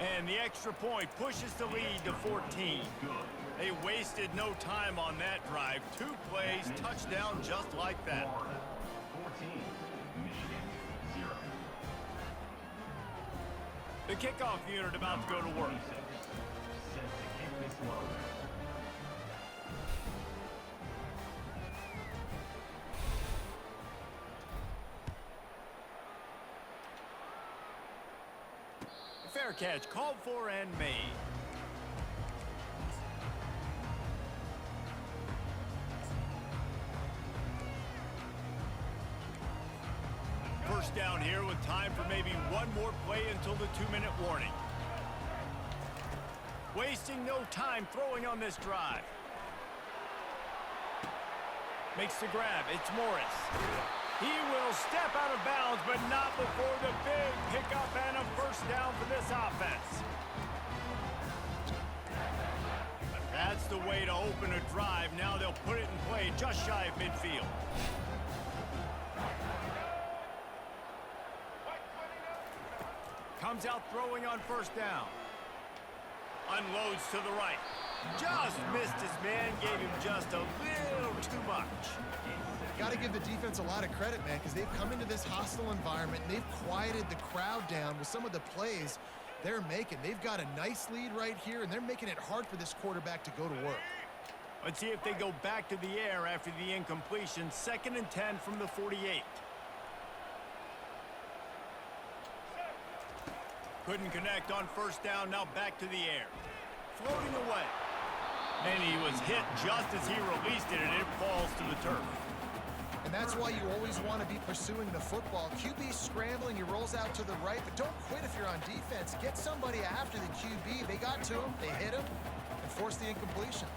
And the extra point pushes the lead to 14. They wasted no time on that drive. 2 plays, touchdown just like that. 14, Michigan 0. The kickoff unit about to go to work. Set to kick this load. Fair catch called for and made. First down here with time for maybe one more play until the 2-minute warning. Wasting no time throwing on this drive. Makes the grab. It's Morris. He will step out of bounds, but not before the big pickup and a first down for this offense. That's the way to open a drive. Now they'll put it in play just shy of midfield. Comes out throwing on first down. Unloads to the right. Just missed his man, gave him just a little too much. Got to give the defense a lot of credit, man, because they've come into this hostile environment and they've quieted the crowd down with some of the plays they're making. They've got a nice lead right here, and they're making it hard for this quarterback to go to work. Let's see if they go back to the air after the incompletion. 2nd and 10 from the 48. Couldn't connect on first down. Now back to the air. Floating away. And he was hit just as he released it, and it falls to the turf. And that's why you always want to be pursuing the football. QB scrambling, he rolls out to the right, but don't quit if you're on defense. Get somebody after the QB. They got to him, they hit him, and forced the incompletion.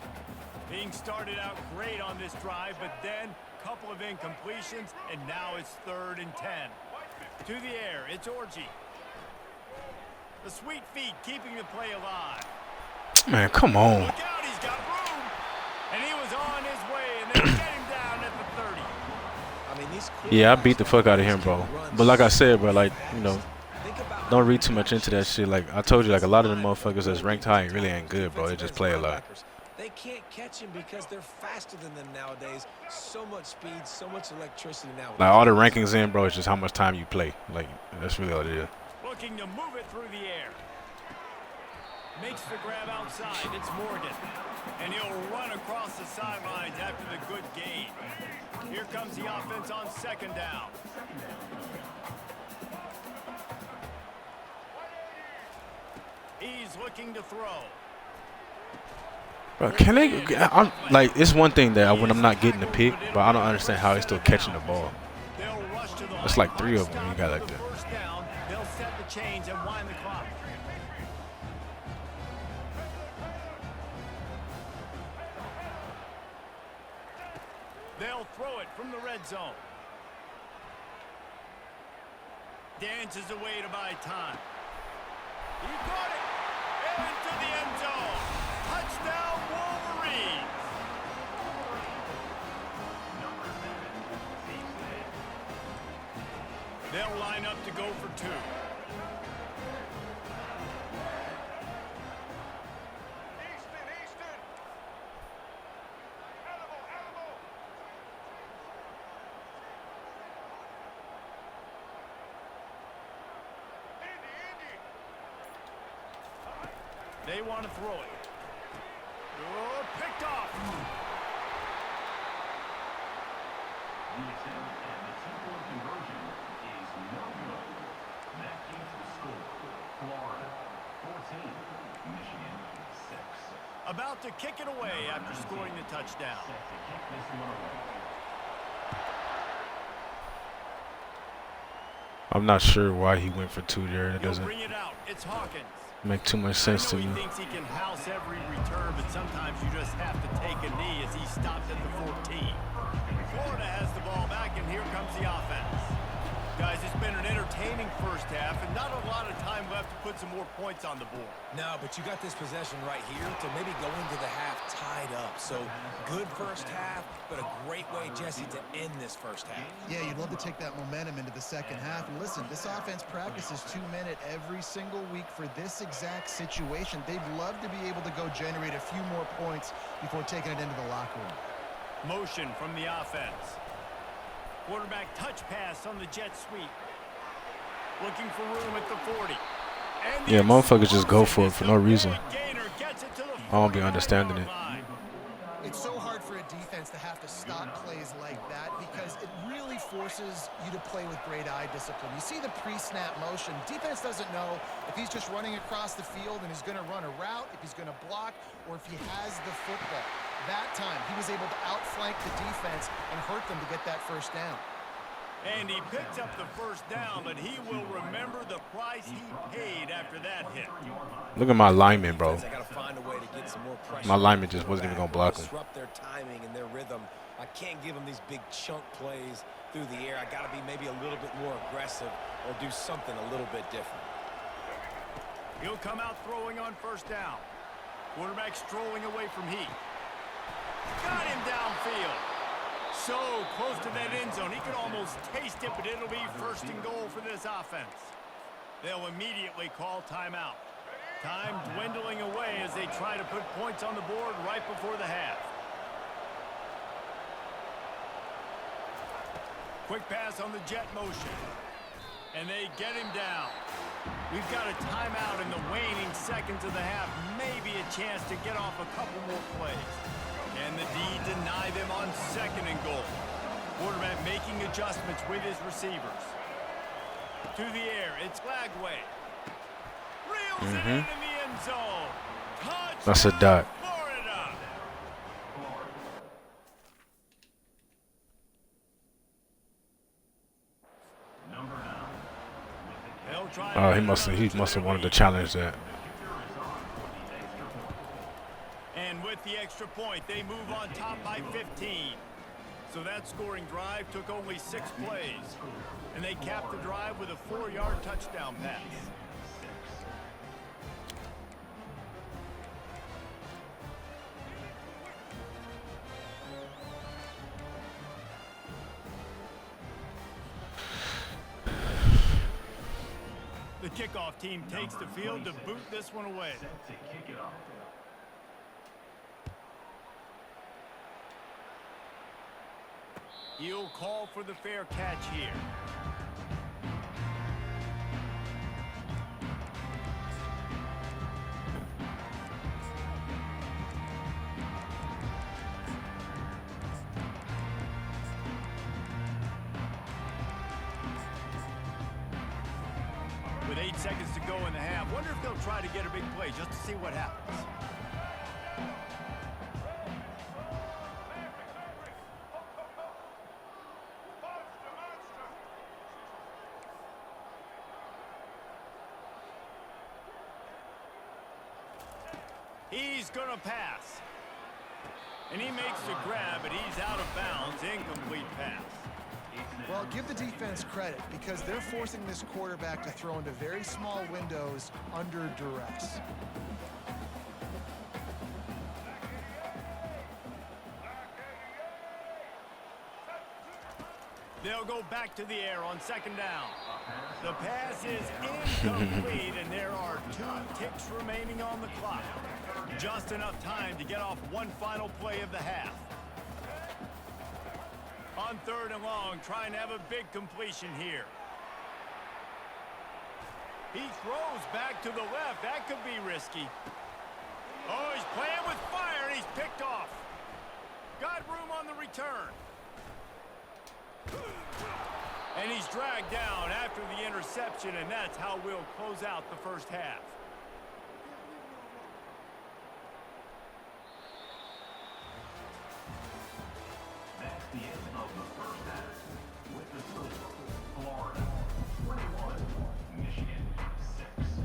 Being started out great on this drive, but then a couple of incompletions, and now it's 3rd and 10. To the air, it's Orji. The sweet feet keeping the play alive. Man, come on. Look out, he's got room. And he was on his way, and they get him down at the 30. I mean, these Yeah, I beat the fuck out of him, bro. But like I said, bro, like, you know, don't read too much into that shit. Like, I told you, like, a lot of the motherfuckers that's ranked high really ain't good, bro. They just play a lot. They can't catch him because they're faster than them nowadays. So much speed, so much electricity now. Like, all the rankings in, bro, it's just how much time you play. Like, that's really all it is. Looking to move it through the air. Makes the grab outside. It's Morgan. And he'll run across the sidelines after the good gain. Here comes the offense on second down. He's looking to throw. Bro, can they? I'm like, it's one thing that when I'm not getting the pick, but I don't understand how they're still catching the ball. It's like 3 of them. You got like that. First down, they'll set the chains and wind the clock. They'll throw it from the red zone. Dances away to buy time. He got it into the end zone. Touchdown, Wolverines. They'll line up to go for 2. They want to throw it. Oh, picked off. The attempt at the 2-point conversion is no good. That keeps the score. Florida 14, Michigan 6. About to kick it away after scoring the touchdown. Set to kick this one away. I'm not sure why he went for 2 there. It He'll doesn't bring it out. It's Hawkins. make too much sense to I know me. he thinks he can house every return, but sometimes you just have to take a knee as he stops at the 14. Florida has the ball back, and here comes the offense. Guys, it's been an entertaining first half, and not a lot of time left to put some more points on the board. No, but you got this possession right here to maybe go into the half tied up. So good first half, but a great way, Jesse, to end this first half. Yeah, you'd love to take that momentum into the second half. And listen, this offense practices 2-minute every single week for this exact situation. They'd love to be able to go generate a few more points before taking it into the locker room. Motion from the offense. Quarterback touch pass on the jet sweep. Looking for room at the 40. And Yeah, motherfuckers just go for it for no reason. I don't be understanding it. It's so hard for a defense to have to stop plays like that because it really forces you to play with great eye discipline. You see the pre-snap motion. Defense doesn't know if he's just running across the field and he's going to run a route, if he's going to block, or if he has the football. That time, he was able to outflank the defense and hurt them to get that first down. And he picks up the first down, but he will remember the price he paid after that hit. Look at my lineman, bro. I gotta find a way to get some more pressure. My lineman just wasn't even gonna block him. Disrupt their timing and their rhythm. I can't give them these big chunk plays through the air. I gotta be maybe a little bit more aggressive or do something a little bit different. He'll come out throwing on first down. Quarterback strolling away from Heath. Got him downfield. So close to that end zone. He could almost taste it, but it'll be first and goal for this offense. They'll immediately call timeout. Time dwindling away as they try to put points on the board right before the half. Quick pass on the jet motion. And they get him down. We've got a timeout in the waning seconds of the half. Maybe a chance to get off a couple more plays. And the D deny them on second and goal. Quarterback making adjustments with his receivers. To the air, it's Lagway. Reels it in the end zone. Touchdown, That's a dot. Florida. They'll try Oh, he must have wanted to challenge that. And with the extra point, they move on top by 15. So that scoring drive took only 6 plays. And they capped the drive with a 4-yard touchdown pass. The kickoff team takes the field to boot this one away. Set to kick it off. He'll call for the fair catch here. seconds to go in the half. Wonder if they'll try to get a big play just to see what happens. He's going to pass. And he makes the grab, but he's out of bounds. Incomplete pass. Well, give the defense credit because they're forcing this quarterback to throw into very small windows under duress. They'll go back to the air on second down. The pass is incomplete, and there are 2 ticks remaining on the clock. Just enough time to get off one final play of the half. On 3rd and long, trying to have a big completion here. He throws back to the left. That could be risky. Oh, he's playing with fire, and he's picked off. Got room on the return. And he's dragged down after the interception, and that's how we'll close out the first half. That's the end of the first half. With the score, Florida 21, Michigan 6.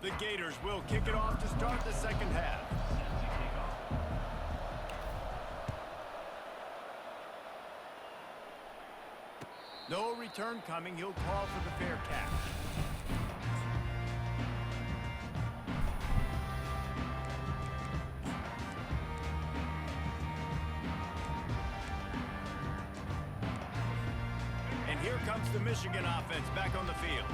The Gators will kick it off to start the second half. No return coming. He'll call for the fair catch. And here comes the Michigan offense back on the field.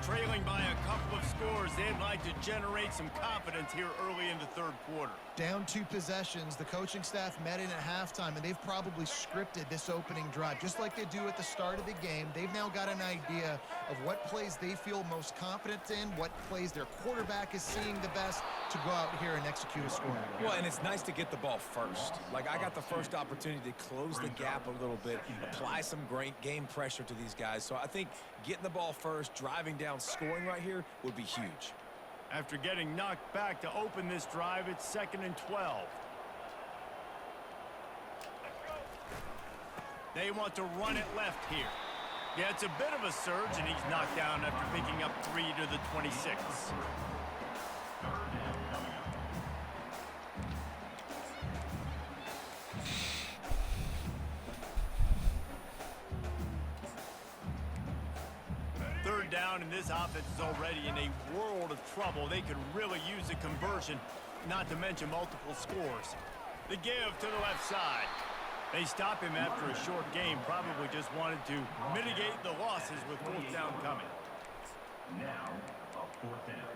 Trailing by a couple of scores, they'd like to generate some confidence here early in the 3rd quarter. Down 2 possessions, the coaching staff met in at halftime, and they've probably scripted this opening drive. Just like they do at the start of the game, they've now got an idea of what plays they feel most confident in, what plays their quarterback is seeing the best to go out here and execute a scoring. Well, and it's nice to get the ball first. Like, I got the first opportunity to close the gap a little bit, apply some great game pressure to these guys. So I think getting the ball first, driving down, scoring right here would be huge. After getting knocked back to open this drive, it's 2nd and 12. They want to run it left here. Yeah, it's a bit of a surge, and he's knocked down after picking up 3 to the 26. Third down, and this offense is already in a world of trouble. They could really use a conversion, not to mention multiple scores. The give to the left side. They stop him after a short game, probably just wanted to mitigate the losses with 4th down coming. Now, a 4th down.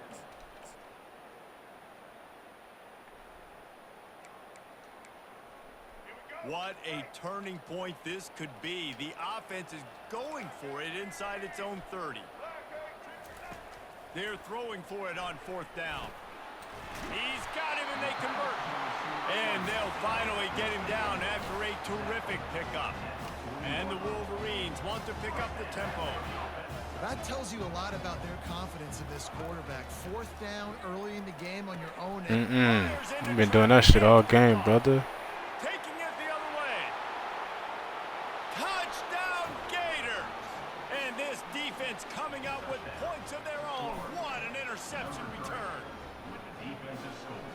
What a turning point this could be. The offense is going for it inside its own 30. They're throwing for it on 4th down. He's got him, and they convert. And they'll finally get him down after a terrific pickup. And the Wolverines want to pick up the tempo. That tells you a lot about their confidence in this quarterback. 4th down early in the game on your own end. You've been doing that shit all game, brother. Taking it the other way. Touchdown Gators. And this defense coming out with points of their own. What an interception return. With the defensive score.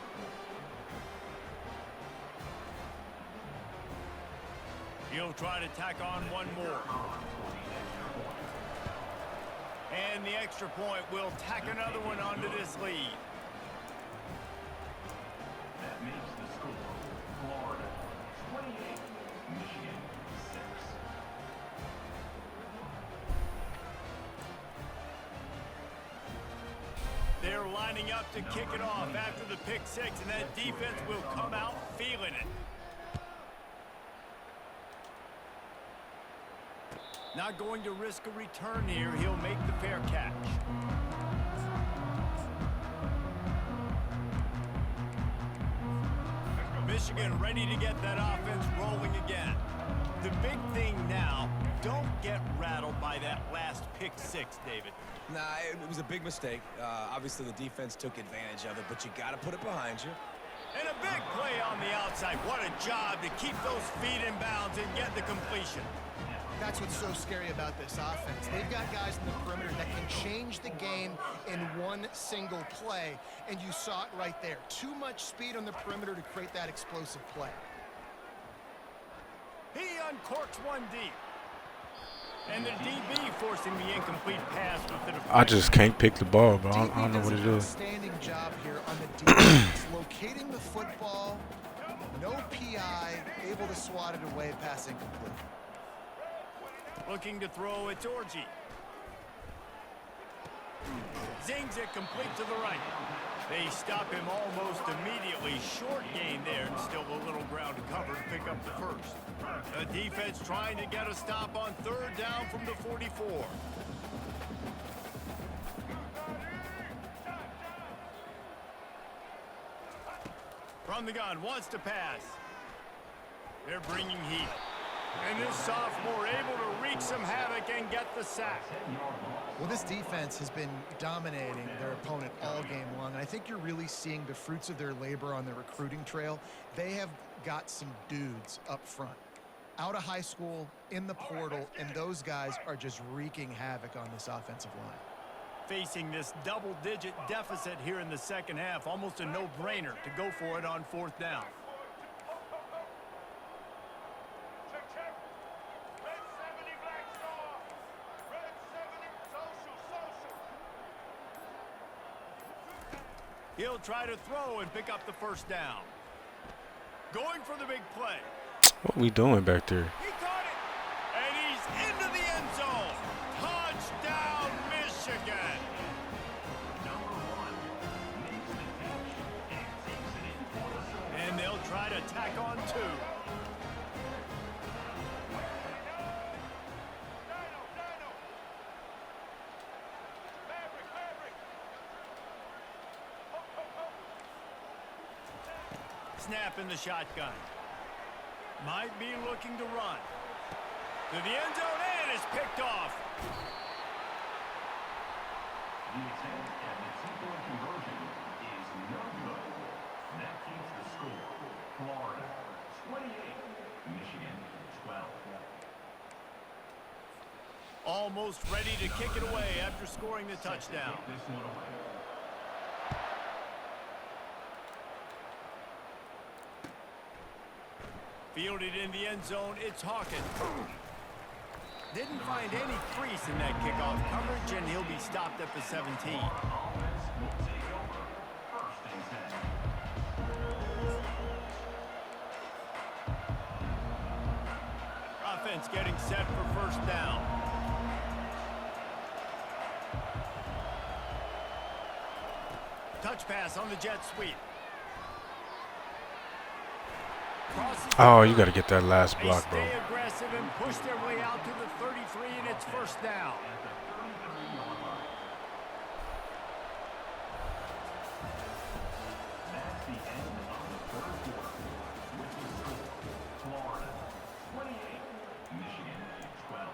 He'll try to tack on one more. And the extra point will tack another one onto this lead. That makes the score Florida 28, Michigan 6. They're lining up to kick it off after the pick six, and that defense will come out feeling it. Not going to risk a return here. He'll make the fair catch. Michigan ready to get that offense rolling again. The big thing now, don't get rattled by that last pick six, David. Nah, it was a big mistake. Obviously, the defense took advantage of it, but you got to put it behind you. And a big play on the outside. What a job to keep those feet in bounds and get the completion. That's what's so scary about this offense. They've got guys in the perimeter that can change the game in one single play, and you saw it right there. Too much speed on the perimeter to create that explosive play. He uncorks one deep. And the DB forcing the incomplete pass with the deflection. I just can't pick the ball, bro. I don't know what it is. Outstanding job here on the defense, locating the football, no PI, able to swat it away, pass incomplete. Looking to throw, it's Orji. Zings it complete to the right. They stop him almost immediately. Short gain there, and still a little ground to cover to pick up the first. The defense trying to get a stop on third down from the 44. From the gun, wants to pass. They're bringing heat. And this sophomore able to wreak some havoc and get the sack. Well, this defense has been dominating their opponent all game long, and I think you're really seeing the fruits of their labor on the recruiting trail. They have got some dudes up front, out of high school, in the portal, and those guys are just wreaking havoc on this offensive line. Facing this double-digit deficit here in the second half, almost a no-brainer to go for it on fourth down. He'll try to throw and pick up the first down. Going for the big play. What we doing back there? He caught it, and he's into the end zone. Touchdown, Michigan. And they'll try to tack on two. Snap in the shotgun. Might be looking to run. To the end zone and is picked off. The attempt at the two-point conversion is no good. That keeps the score. Florida 28, Michigan 12. Almost ready to kick it away after scoring the touchdown. Take this one away. Fielded in the end zone, it's Hawkins. Didn't find any crease in that kickoff coverage, and he'll be stopped at the 17. Offense will take over. First and 10. Offense getting set for first down. Touch pass on the jet sweep. Oh, you got to get that last block, bro. They stay aggressive and push their way out to the 33, and it's first down. That's the end of the third quarter. With the score, Florida 28, Michigan 12.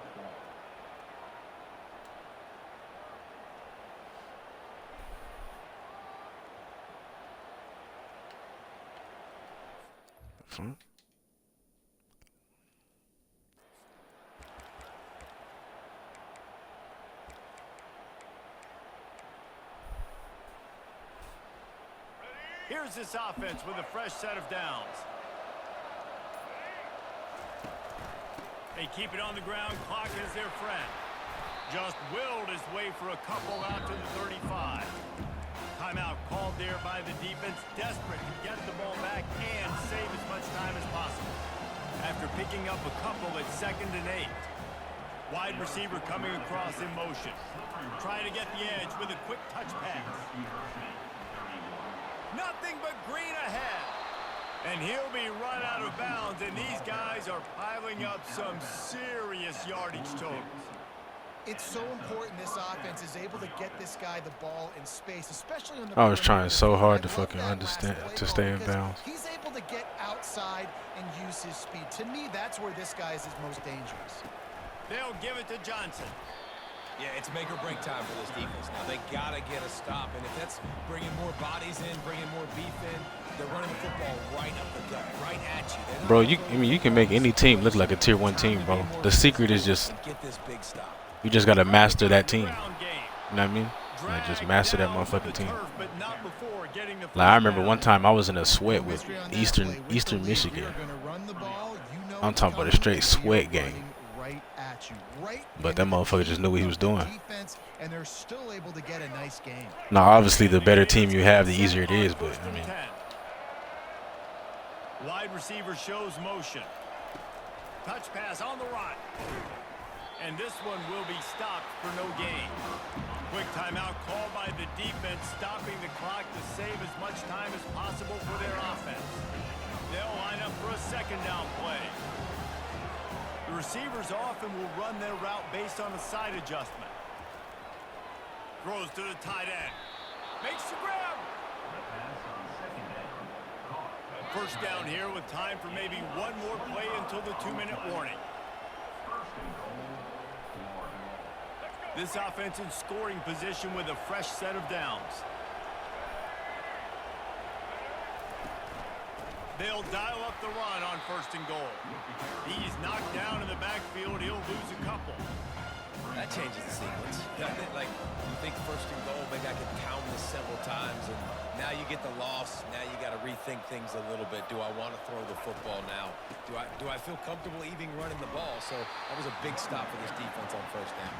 Here's this offense with a fresh set of downs. They keep it on the ground. Clock is their friend. Just willed his way for a couple out to the 35. Timeout called there by the defense, desperate to get the ball back and save as much time as possible. After picking up a couple at 2nd and 8. Wide receiver coming across in motion. Trying to get the edge with a quick touch pass. Nothing but green ahead. And he'll be run out of bounds, and these guys are piling up some serious yardage totals. It's so important this offense is able to get this guy the ball in space, especially on the I was trying so hard to I love fucking that understand last play to call stay in because bounds. He's able to get outside and use his speed. To me, that's where this guy is his most dangerous. They'll give it to Johnson. Yeah, it's make or break time for this defense. Now, they got to get a stop, and if that's bringing more bodies in, bringing more beef in, they're running the football right up the gut, right at you. Bro, I mean, you can make any team look like a tier 1 team, bro. The secret is just get this big stop. you just got to master that team. Ground game. You know what I mean? Like, just master that Down to the motherfucking team. turf, but not before getting the Like, I first remember down. one time I was in a sweat with History on that Eastern play. With the lead, Michigan. you're gonna run the ball, you know I'm it's talking about a coming, straight and sweat they're game. running right at you, right But that into the motherfucker just knew what he was doing. defense, and they're still able to get a nice game. Now, obviously, the better team you have, the easier it is. But I mean, Wide receiver shows motion. Touch pass on the right. And this one will be stopped for no gain. Quick timeout called by the defense, stopping the clock to save as much time as possible for their offense. They'll line up for a second down play. The receivers often will run their route based on a side adjustment. Throws to the tight end. Makes the grab. First down here with time for maybe one more play until the 2-minute warning. This offense in scoring position with a fresh set of downs. They'll dial up the run on 1st and goal. He's knocked down in the backfield. He'll lose a couple. That changes the sequence, doesn't it? Like, you think 1st and goal, maybe I can pound this several times, and now you get the loss. Now you got to rethink things a little bit. Do I want to throw the football now? Do I feel comfortable even running the ball? So that was a big stop for this defense on 1st down.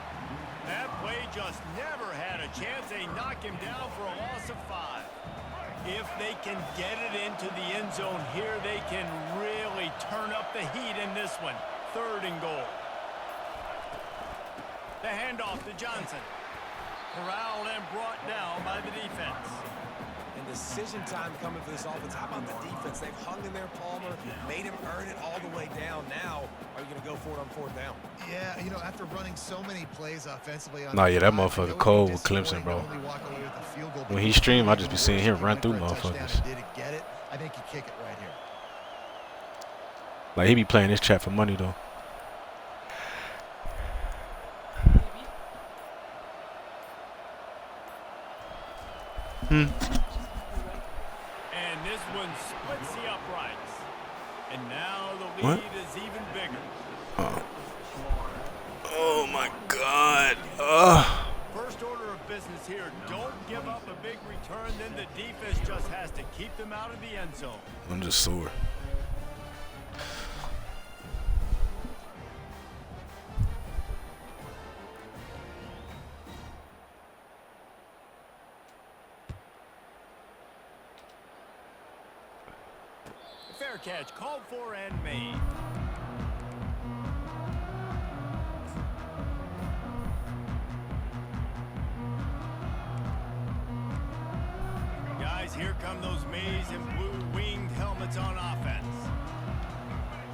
That play just never had a chance. They knock him down for a loss of 5. If they can get it into the end zone here, they can really turn up the heat in this one. 3rd and goal. The handoff to Johnson. Corralled and brought down by the defense. And decision time coming for this offense. How about the defense? They've hung in there, Palmer, made him earn it all the way down. Now, are you going to go for it on 4th down? Yeah, you know, after running so many plays offensively on nah, yeah, that the drive, motherfucker it would cold be with Clemson, disappointing bro. to only walk away with a field goal, When but he if stream, I went just be for seeing it, him if run he through went for a touchdown motherfuckers. and didn't get it, I think you kick it right here. Like, he be playing this chat for money though. And this one splits the uprights. And now the lead is even bigger. Oh my God. First order of business here, don't give up a big return, then the defense just has to keep them out of the end zone. I'm just sore. Fair catch called for and made. Guys, here come those maize and blue winged helmets on offense.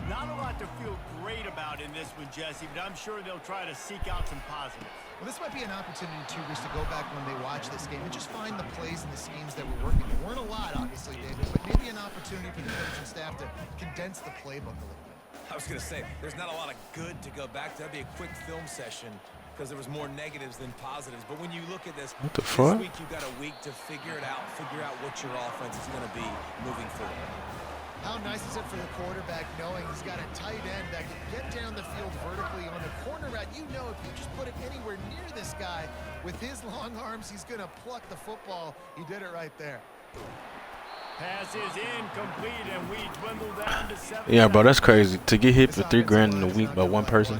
Not a lot to feel great about in this one, Jesse, but I'm sure they'll try to seek out some positives. Well, this might be an opportunity, too, Rich, to go back when they watch this game and just find the plays and the schemes that were working. There weren't a lot, obviously, David, but maybe an opportunity for the coaching staff to condense the playbook a little bit. I was going to say, there's not a lot of good to go back to. That'd be a quick film session because there was more negatives than positives. But when you look at this, What the this fuck? week you've got a week to figure it out, figure out what your offense is going to be moving forward. How nice is it for the quarterback knowing he's got a tight end that can get down the field vertically on the corner route? You know if you just put it anywhere near this guy with his long arms, he's going to pluck the football. He did it right there. Pass is incomplete, and we dwindle down to 7. Yeah, bro, that's crazy. To get hit for $3 grand in a week by one person,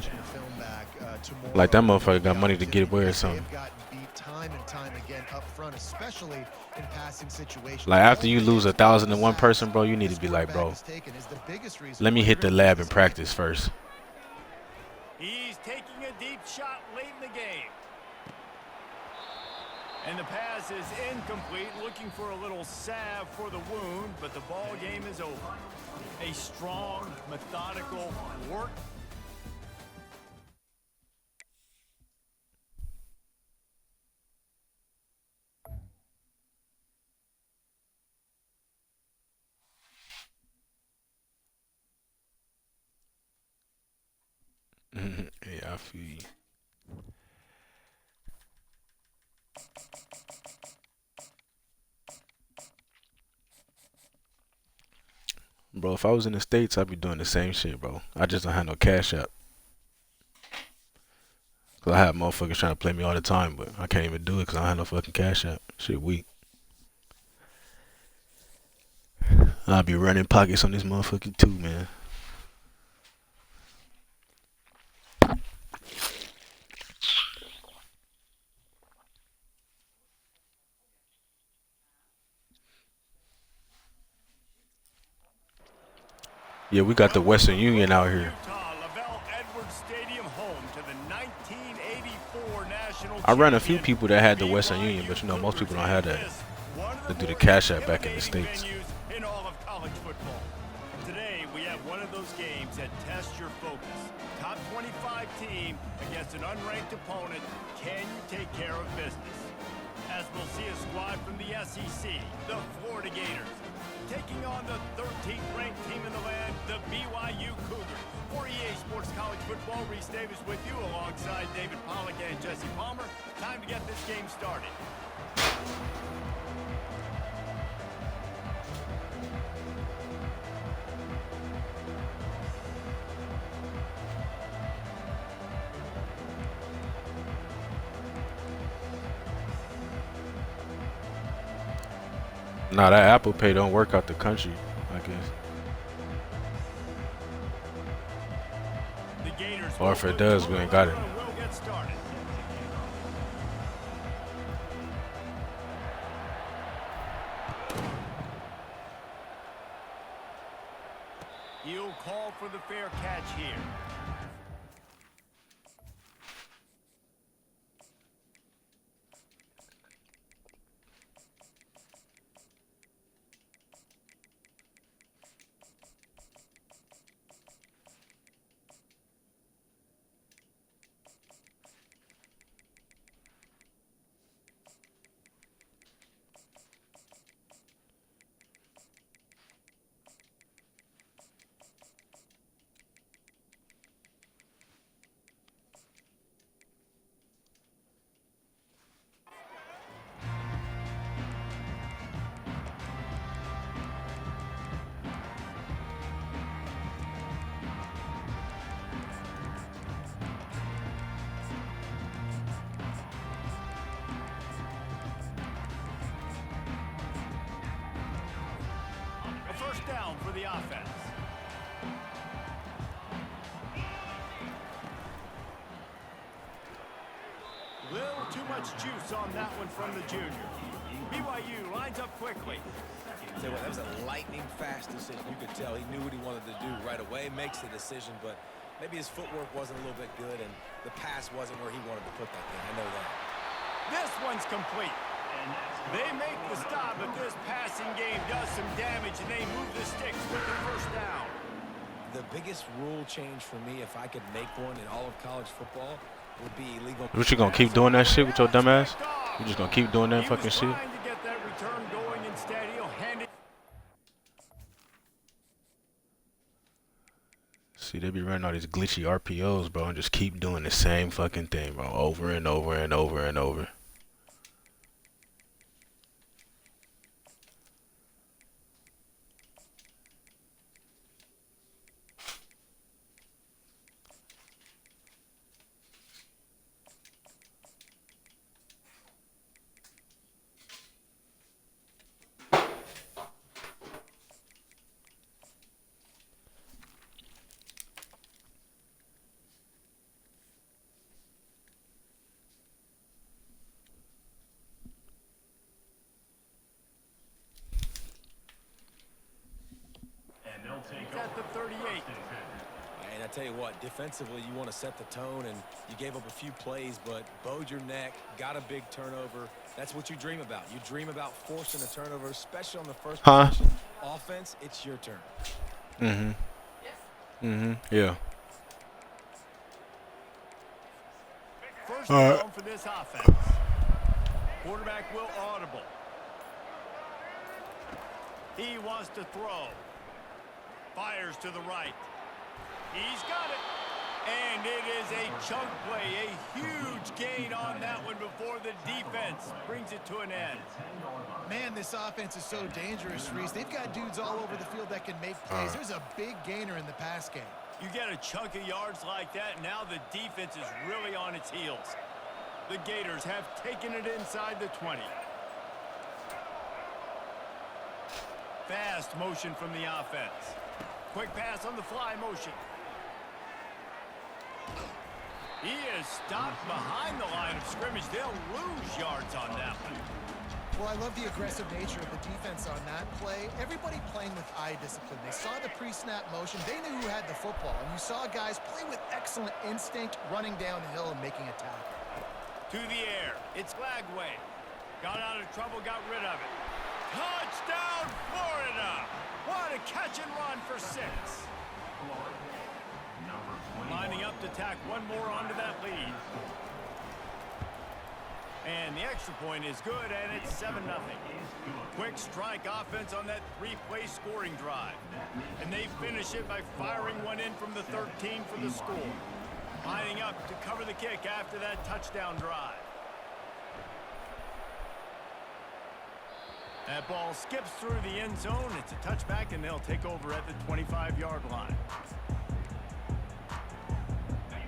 like that motherfucker got money to get away or something. They've gotten beat time and time again up front, especially in passing situations. Like after you lose 1,000 to one person, bro, you need to be like, bro, let me hit the lab and practice first. He's taking a deep shot late in the game. And the pass is incomplete, looking for a little salve for the wound, but the ball game is over. A strong, methodical work. Yeah, I feel you. Bro, if I was in the States, I'd be doing the same shit, bro. I just don't have no cash app. Cause I have motherfuckers trying to play me all the time, but I can't even do it cause I don't have no fucking cash app. Shit weak. I'll be running pockets on this motherfucker too, man. Yeah, we got the Western Union out here. I ran a few people that had the Western Union, but you know, most people don't have that. They do the cash app back in the States. In all of college football. Today, we have one of those games that tests your focus. Top 25 team against an unranked opponent. Can you take care of business? As we'll see a squad from the SEC, the Florida Gators, taking on the 13th ranked team in the land, the BYU Cougars. For EA Sports College Football, Reese Davis with you alongside David Pollack and Jesse Palmer. Time to get this game started. Nah, that Apple Pay don't work out the country, I guess. The Gators Or if it does, we ain't got it. will get started. He'll call for the fair catch here. A first down for the offense. Little too much juice on that one from the junior. BYU lines up quickly. Tell you what, that was a lightning fast decision. You could tell he knew what he wanted to do right away, makes the decision, but maybe his footwork wasn't a little bit good and the pass wasn't where he wanted to put that thing. I know that. This one's complete. They make the stop, but this passing game does some damage, and they move the sticks with the first down. The biggest rule change for me, if I could make one in all of college football, would be illegal. What, you gonna keep doing that shit with your dumb ass? You just gonna keep doing that fucking shit? Trying to get that return going instead. He'll hand it. See, they be running all these glitchy RPOs, bro, and just keep doing the same fucking thing, bro, over and over and over and over. At the 38. And I tell you what, defensively, you want to set the tone, and you gave up a few plays, but bowed your neck, got a big turnover. That's what you dream about. You dream about forcing a turnover, especially on the first possession. Offense, it's your turn. Yeah. First down for this offense. Quarterback will audible. He wants to throw. Fires to the right. He's got it. And it is a chunk play, a huge gain on that one before the defense brings it to an end. Man, this offense is so dangerous, Reese. They've got dudes all over the field that can make plays. There's a big gainer in the pass game. You get a chunk of yards like that, now the defense is really on its heels. The Gators have taken it inside the 20. Fast motion from the offense. Quick pass on the fly motion. He is stopped behind the line of scrimmage. They'll lose yards on that one. Well, I love the aggressive nature of the defense on that play. Everybody playing with eye discipline. They saw the pre-snap motion. They knew who had the football. And you saw guys play with excellent instinct, running downhill and making a tackle. To the air. It's Lagway. Got out of trouble, got rid of it. Touchdown, Florida! What a catch and run for 6. Lining up to tack one more onto that lead. And the extra point is good, and it's 7-0. Quick strike offense on that 3-play scoring drive. And they finish it by firing one in from the 13 for the score. Lining up to cover the kick after that touchdown drive. That ball skips through the end zone. It's a touchback, and they'll take over at the 25-yard line.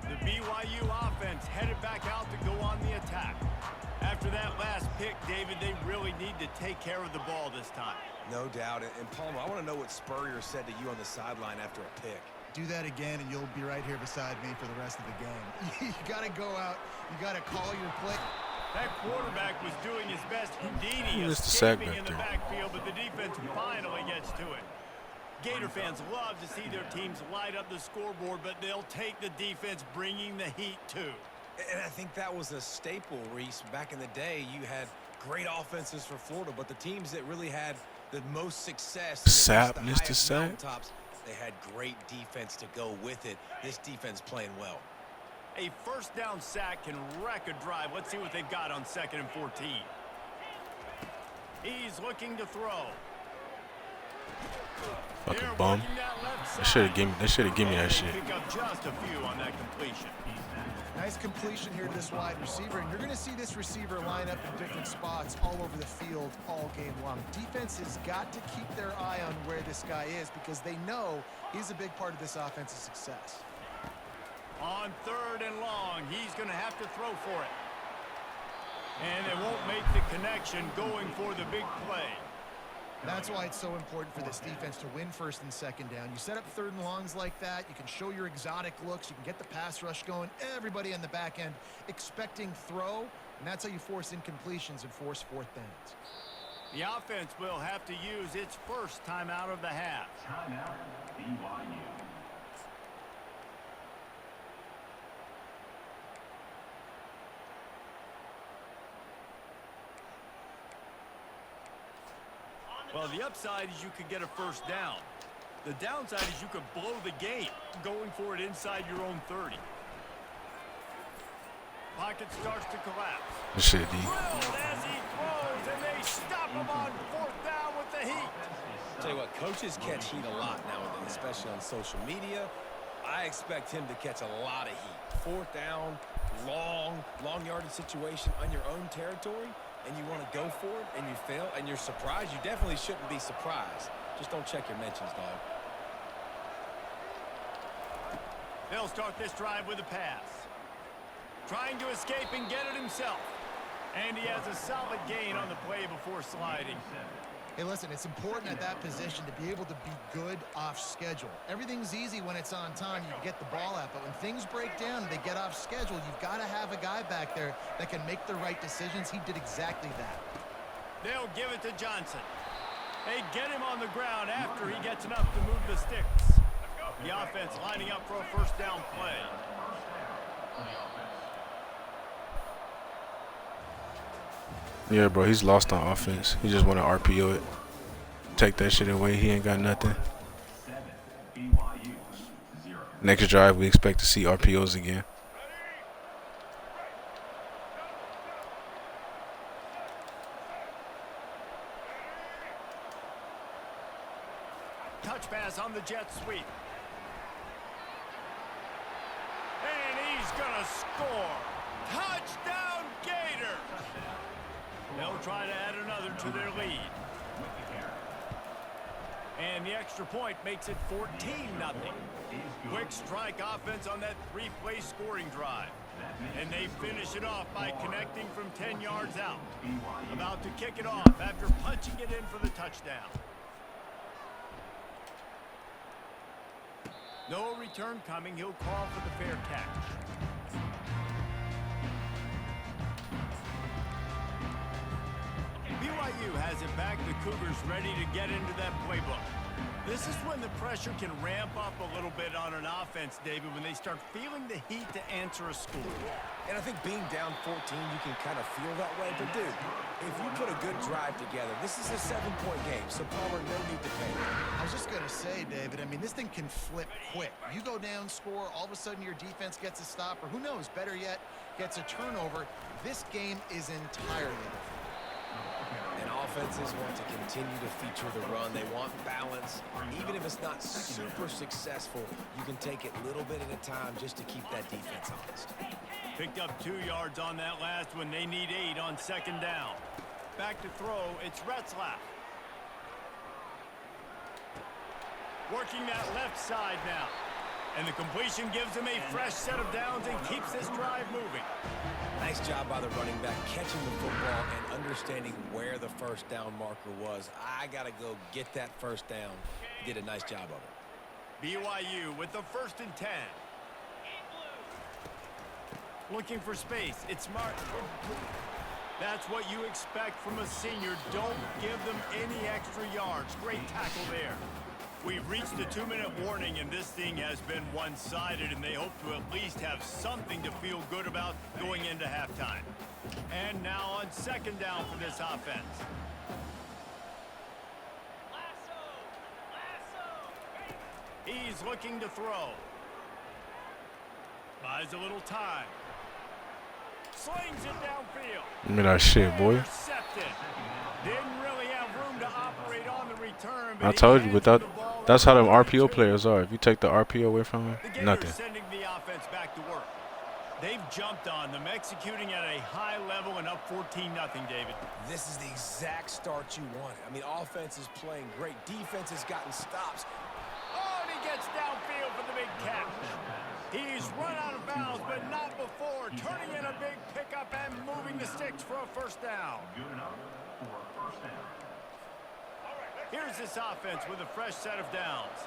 The BYU offense headed back out to go on the attack. After that last pick, David, they really need to take care of the ball this time. No doubt. And Palmer, I want to know what Spurrier said to you on the sideline after a pick. Do that again, and you'll be right here beside me for the rest of the game. You got to go out. You got to call your play. That quarterback was doing his best Houdini Missed the escaping sack in the there. backfield, but the defense finally gets to it. Gator fans love to see their teams light up the scoreboard, but they'll take the defense bringing the heat too. And I think that was a staple, Reese. Back in the day, you had great offenses for Florida, but the teams that really had the most success, Sap the missed the highest sack. mountaintops, they had great defense to go with it. This defense playing well. A first down sack can wreck a drive. Let's see what they've got on 2nd and 14. He's looking to throw. Fucking They're bum. working that left They should have side. given. They should have given me that shit. Pick up just a few on that completion. Nice completion here to this wide receiver, and you're going to see this receiver line up in different spots all over the field all game long. Defense has got to keep their eye on where this guy is because they know he's a big part of this offense's success. On 3rd and long, he's going to have to throw for it. And they won't make the connection going for the big play. That's why it's so important for this defense to win 1st and 2nd down. You set up 3rd and longs like that. You can show your exotic looks. You can get the pass rush going. Everybody on the back end expecting throw, and that's how you force incompletions and force 4th downs. The offense will have to use its first timeout of the half. Timeout, BYU. Well, the upside is you could get a first down. The downside is you could blow the game going for it inside your own 30. Pocket starts to collapse. This shit deep. Drilled as he throws, and they stop him on 4th down with the heat. Tell you what, coaches catch heat a lot nowadays, especially on social media. I expect him to catch a lot of heat. 4th down, long yardage situation on your own territory, and you want to go for it, and you fail, and you're surprised. You definitely shouldn't be surprised. Just don't check your mentions, dog. They'll start this drive with a pass. Trying to escape and get it himself. And he has a solid gain on the play before sliding. Hey, listen, it's important at that position to be able to be good off schedule. Everything's easy when it's on time, you get the ball out, but when things break down and they get off schedule, you've got to have a guy back there that can make the right decisions. He did exactly that. They'll give it to Johnson. They get him on the ground after he gets enough to move the sticks. The offense lining up for a first down play. Yeah, bro, he's lost on offense. He just want to RPO it. Take that shit away. He ain't got nothing. Next drive, we expect to see RPOs again. Touch pass on the jet sweep. And he's going to score. Touchdown, Gators! They'll try to add another to their lead. And the extra point makes it 14-0. Quick strike offense on that three-play scoring drive. And they finish it off by connecting from 10 yards out. About to kick it off after punching it in for the touchdown. No return coming. He'll call for the fair catch. BYU has it back. The Cougars ready to get into that playbook. This is when the pressure can ramp up a little bit on an offense, David, when they start feeling the heat to answer a score. And I think being down 14, you can kind of feel that way. But, dude, if you put a good drive together, this is a 7-point game, so Palmer, no need to panic. I was just going to say, David, I mean, this thing can flip quick. You go down, score, all of a sudden your defense gets a stop, or who knows, better yet, gets a turnover. This game is entirely different. And offenses want to continue to feature the run. They want balance. Even if it's not super successful, you can take it little bit at a time just to keep that defense honest. Picked up 2 yards on that last one. They need 8 on second down. Back to throw. It's Retzlaff. Working that left side now. And the completion gives him a fresh set of downs and keeps this drive moving. Nice job by the running back catching the football and understanding where the first down marker was. I got to go get that first down. He did a nice job of it. BYU with the 1st and 10. Looking for space. It's Martin. That's what you expect from a senior. Don't give them any extra yards. Great tackle there. We've reached the 2-minute warning, and this thing has been one-sided, and they hope to at least have something to feel good about going into halftime. And now on second down for this offense. He's looking to throw. Buys a little time. Slings it downfield. Look at that shit, boy. Intercepted. Didn't really have room to operate on the return. I told you, that's how them RPO players are. If you take the RPO away from them, nothing. Sending the offense back to work. They've jumped on them, executing at a high level and up 14-0, David. This is the exact start you wanted. I mean, offense is playing great. Defense has gotten stops. Oh, and he gets downfield for the big catch. He's run out of bounds, but not before. Turning in a big pickup and moving the sticks for a first down. Good enough for a first down. Here's this offense with a fresh set of downs.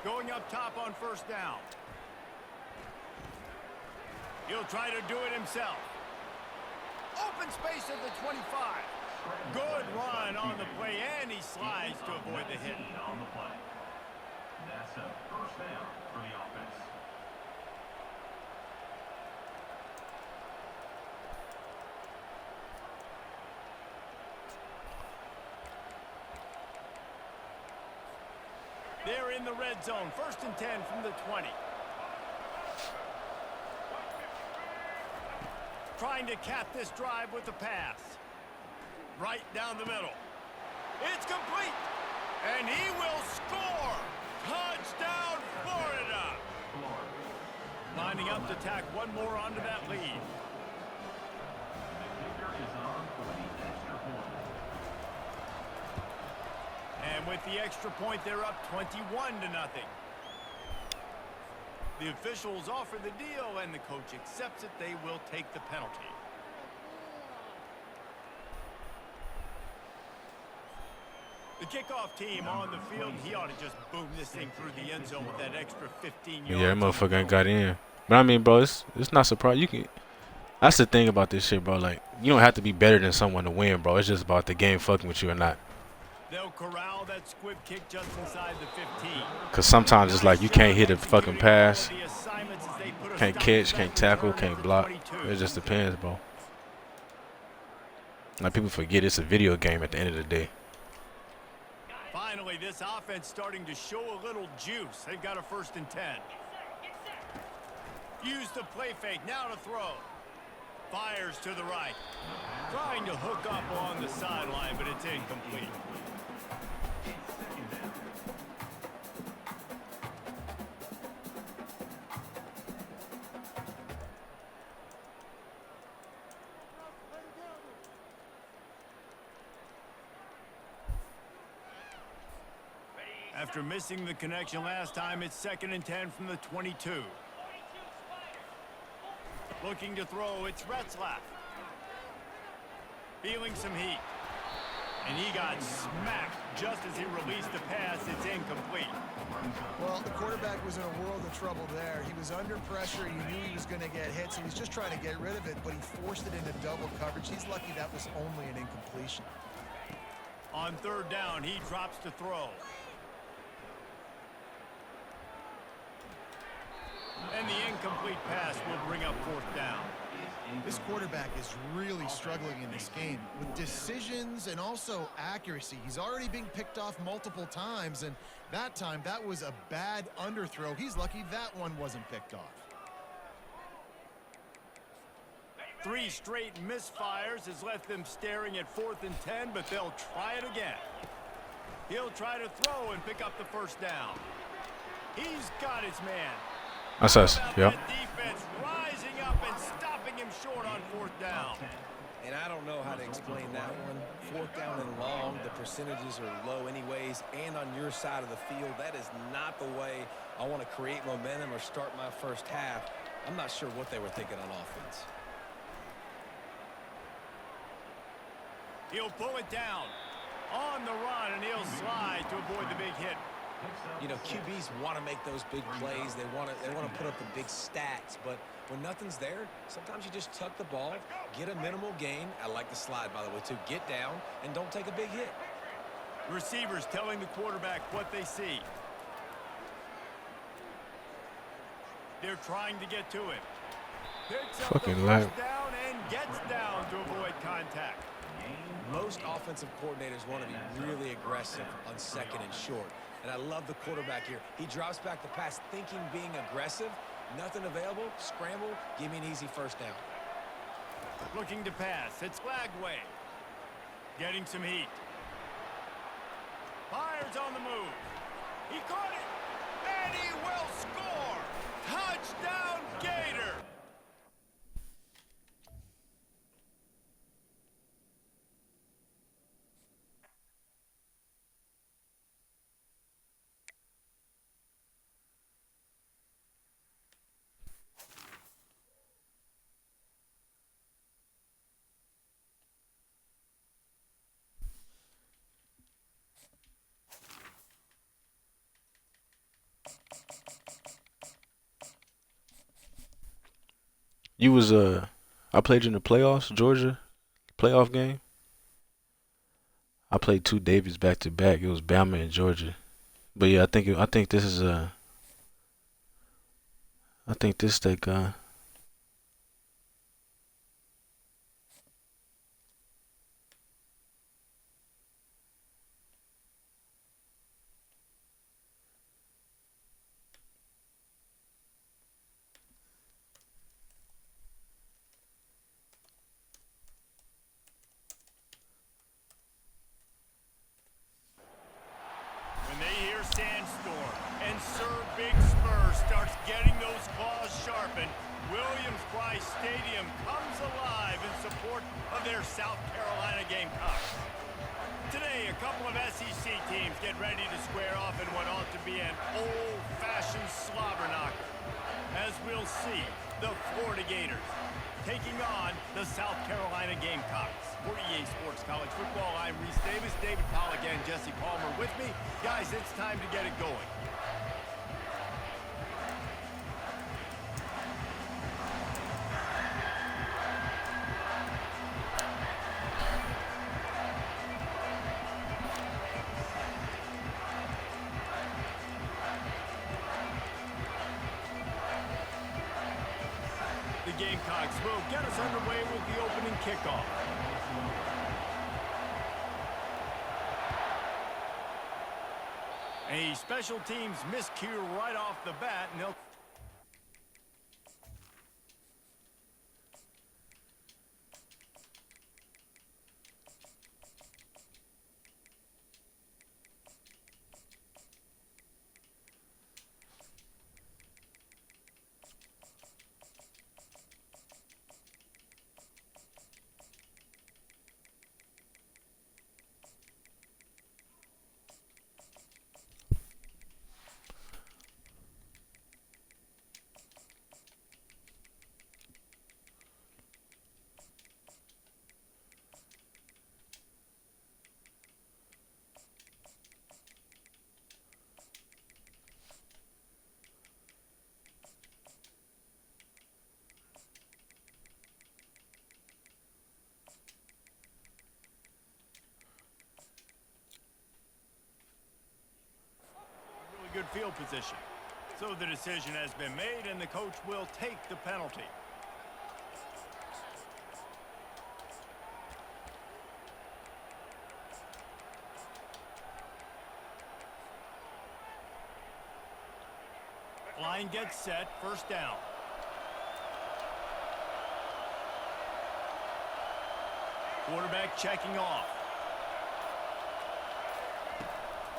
Going up top on first down. He'll try to do it himself. Open space at the 25. Good run on the play, and he slides to avoid the hit. On the play. That's a first down for the offense. They're in the red zone. 1st and 10 from the 20. Trying to cap this drive with the pass. Right down the middle. It's complete. And he will score. Touchdown, Florida. Lining up to tack one more onto that lead. The kicker is on for the extra point. And with the extra point, they're up 21-0. The officials offer the deal, and the coach accepts it. They will take the penalty. The kickoff team on the field, he ought to just boom this thing through the end zone with that extra 15 yards. Yeah, that motherfucker ain't got in. But I mean, bro, it's not surprising. You can. That's the thing about this shit, bro. Like, you don't have to be better than someone to win, bro. It's just about the game fucking with you or not. They'll corral that squib kick just inside the 15. Cause sometimes it's like you can't hit a fucking pass, can't catch, can't tackle, can't block. It just depends, bro. Like, people forget it's a video game at the end of the day. Finally, this offense starting to show a little juice. They've got a 1st and 10. Use the play fake, now to throw. Fires to the right. Trying to hook up along the sideline, but it's incomplete. After missing the connection last time, it's 2nd and 10 from the 22. Looking to throw, it's Retzlaff. Feeling some heat. And he got smacked just as he released the pass. It's incomplete. Well, the quarterback was in a world of trouble there. He was under pressure. He knew he was going to get hit, so he was just trying to get rid of it, but he forced it into double coverage. He's lucky that was only an incompletion. On 3rd down, he drops to throw. And the incomplete pass will bring up 4th down. This quarterback is really struggling in this game with decisions and also accuracy. He's already being picked off multiple times, and that time, that was a bad underthrow. He's lucky that one wasn't picked off. 3 straight misfires has left them staring at 4th and 10, but they'll try it again. He'll try to throw and pick up the 1st down. He's got his man. That's us, yeah. Defense rising up and stopping him short on 4th down. And I don't know how to explain that one. 4th down and long, the percentages are low anyways, and on your side of the field, that is not the way I want to create momentum or start my first half. I'm not sure what they were thinking on offense. He'll pull it down on the run, and he'll slide to avoid the big hit. You know, QBs want to make those big plays. They want to put up the big stats, but when nothing's there, sometimes you just tuck the ball, get a minimal gain. I like the slide, by the way, too. Get down and don't take a big hit. Receivers telling the quarterback what they see. They're trying to get to it. Picks up the first down and gets down to avoid contact. Most offensive coordinators want to be really aggressive on 2nd and short. And I love the quarterback here. He drops back the pass thinking being aggressive. Nothing available. Scramble. Give me an easy 1st down. Looking to pass. It's Lagway. Getting some heat. Fires on the move. He caught it. And he will score. Touchdown, Gator. You was I played you in the playoffs, Georgia playoff game. I played 2 Davids back to back. It was Bama and Georgia. But yeah, I think this is I think this that guy. Sandstorm and Sir Big Spur starts getting those claws sharpened, Williams-Brice Stadium comes alive in support of their South Carolina Gamecocks. Today, a couple of SEC teams get ready to square off in what ought to be an old-fashioned slobber knocker. As we'll see, the Florida Gators taking on the South Carolina Gamecocks. For EA Sports College Football, I'm Reese Davis, David Pollack, and Jesse Palmer with me. Guys, it's time to get it going. Gamecocks will get us underway with the opening kickoff. A special teams miscue right off the bat, and they'll... Good field position. So the decision has been made, and the coach will take the penalty. Line gets set, first down. Quarterback checking off.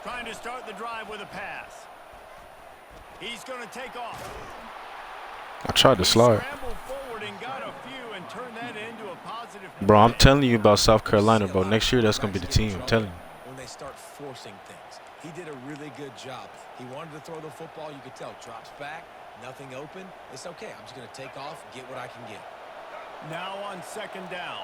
Trying to start the drive with a pass. He's going to take off. I tried to slide. Bro, I'm telling you about South Carolina, bro. Next year, that's going to be the team. I'm telling you. When they start forcing things, he did a really good job. He wanted to throw the football. You could tell. Drops back, nothing open. It's okay. I'm just going to take off, get what I can get. Now on second down.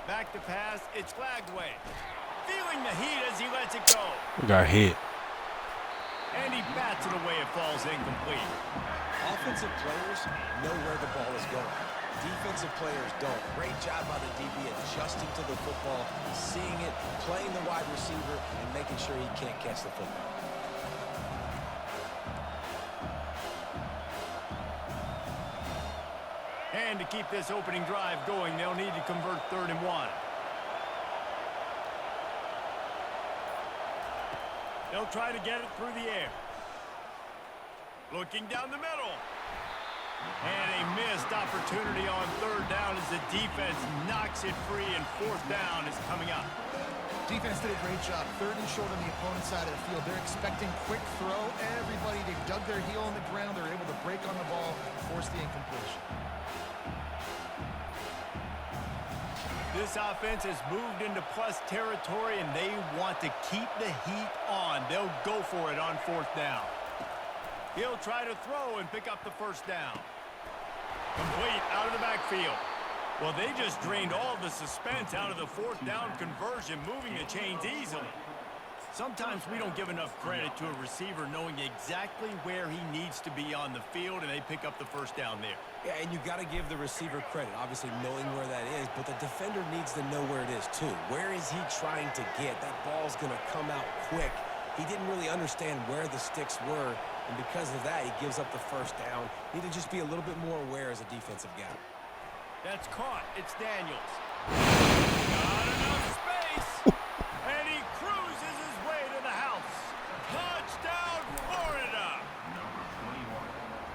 Back to pass, it's Flagway. Feeling the heat as he lets it go. We got hit. And he bats it away, it falls incomplete. Offensive players know where the ball is going. Defensive players don't. Great job by the DB adjusting to the football, seeing it, playing the wide receiver, and making sure he can't catch the football. And to keep this opening drive going, they'll need to convert 3rd and 1. They'll try to get it through the air. Looking down the middle. And a missed opportunity on 3rd down as the defense knocks it free, and 4th down is coming up. Defense did a great job. 3rd and short on the opponent's side of the field. They're expecting quick throw. Everybody, they dug their heel on the ground. They're able to break on the ball, force the incompletion. This offense has moved into plus territory, and they want to keep the heat on. They'll go for it on 4th down. He'll try to throw and pick up the 1st down. Complete out of the backfield. Well, they just drained all the suspense out of the 4th down conversion, moving the chains easily. Sometimes we don't give enough credit to a receiver knowing exactly where he needs to be on the field, and they pick up the 1st down there. Yeah, and you got to give the receiver credit, obviously knowing where that is, but the defender needs to know where it is too. Where is he trying to get? That ball's going to come out quick. He didn't really understand where the sticks were, and because of that, he gives up the 1st down. Need to just be a little bit more aware as a defensive guy. That's caught. It's Daniels. Not enough space. And he cruises his way to the house. Touchdown, Florida.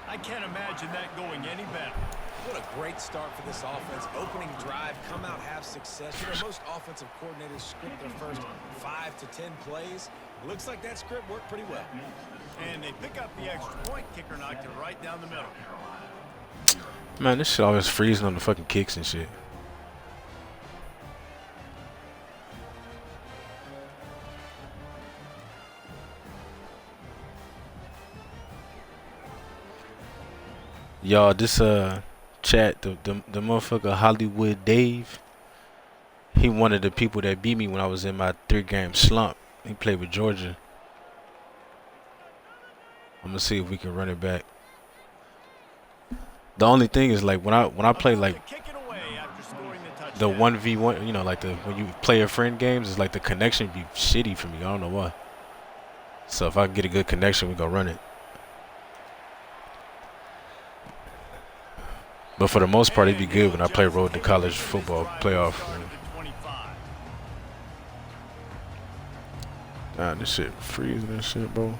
I can't imagine that going any better. What a great start for this offense. Opening drive, come out, have success. You know, most offensive coordinators script their first 5 to 10 plays. Looks like that script worked pretty well. And they pick up the extra point. Kicker knocked it right down the middle. Man, this shit always freezing on the fucking kicks and shit. Y'all, this chat, the motherfucker Hollywood Dave, he one of the people that beat me when I was in my 3-game slump. He played with Georgia. I'm gonna see if we can run it back. The only thing is, like, when I play, like, Kick it away after scoring the touchdown. the 1v1, you know, like when you play a friend games, it's like the connection be shitty for me. I don't know why. So if I can get a good connection, we go run it. But for the most part, it'd be good when I play road to college football playoff. Nah, this shit freezing and shit, bro.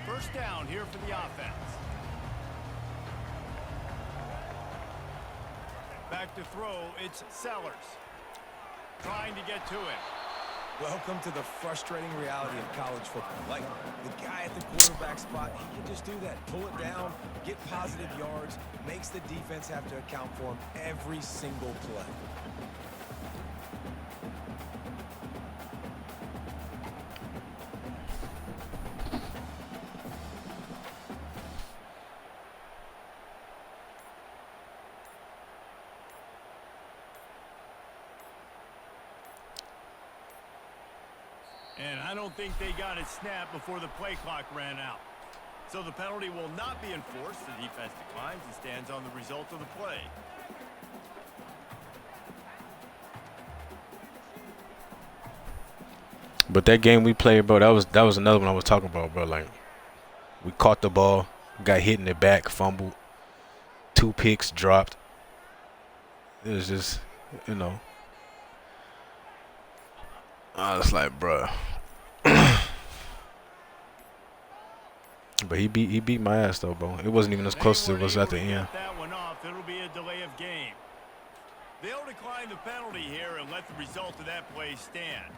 First down here for the offense. Back to throw, it's Sellers. Trying to get to it. Welcome to the frustrating reality of college football. Like, the guy at the quarterback spot, he can just do that. Pull it down, get positive yards, makes the defense have to account for him every single play. And I don't think they got it snapped before the play clock ran out. So the penalty will not be enforced. The defense declines and stands on the result of the play. But that game we played, bro, that was another one I was talking about, bro. Like, we caught the ball, got hit in the back, fumbled, 2 picks dropped. It was just, you know, I was like, bro. But he beat my ass though, bro. It wasn't even as close as it was at the end. That one off. It'll be a delay of game. They'll decline the penalty here and let the result of that play stand.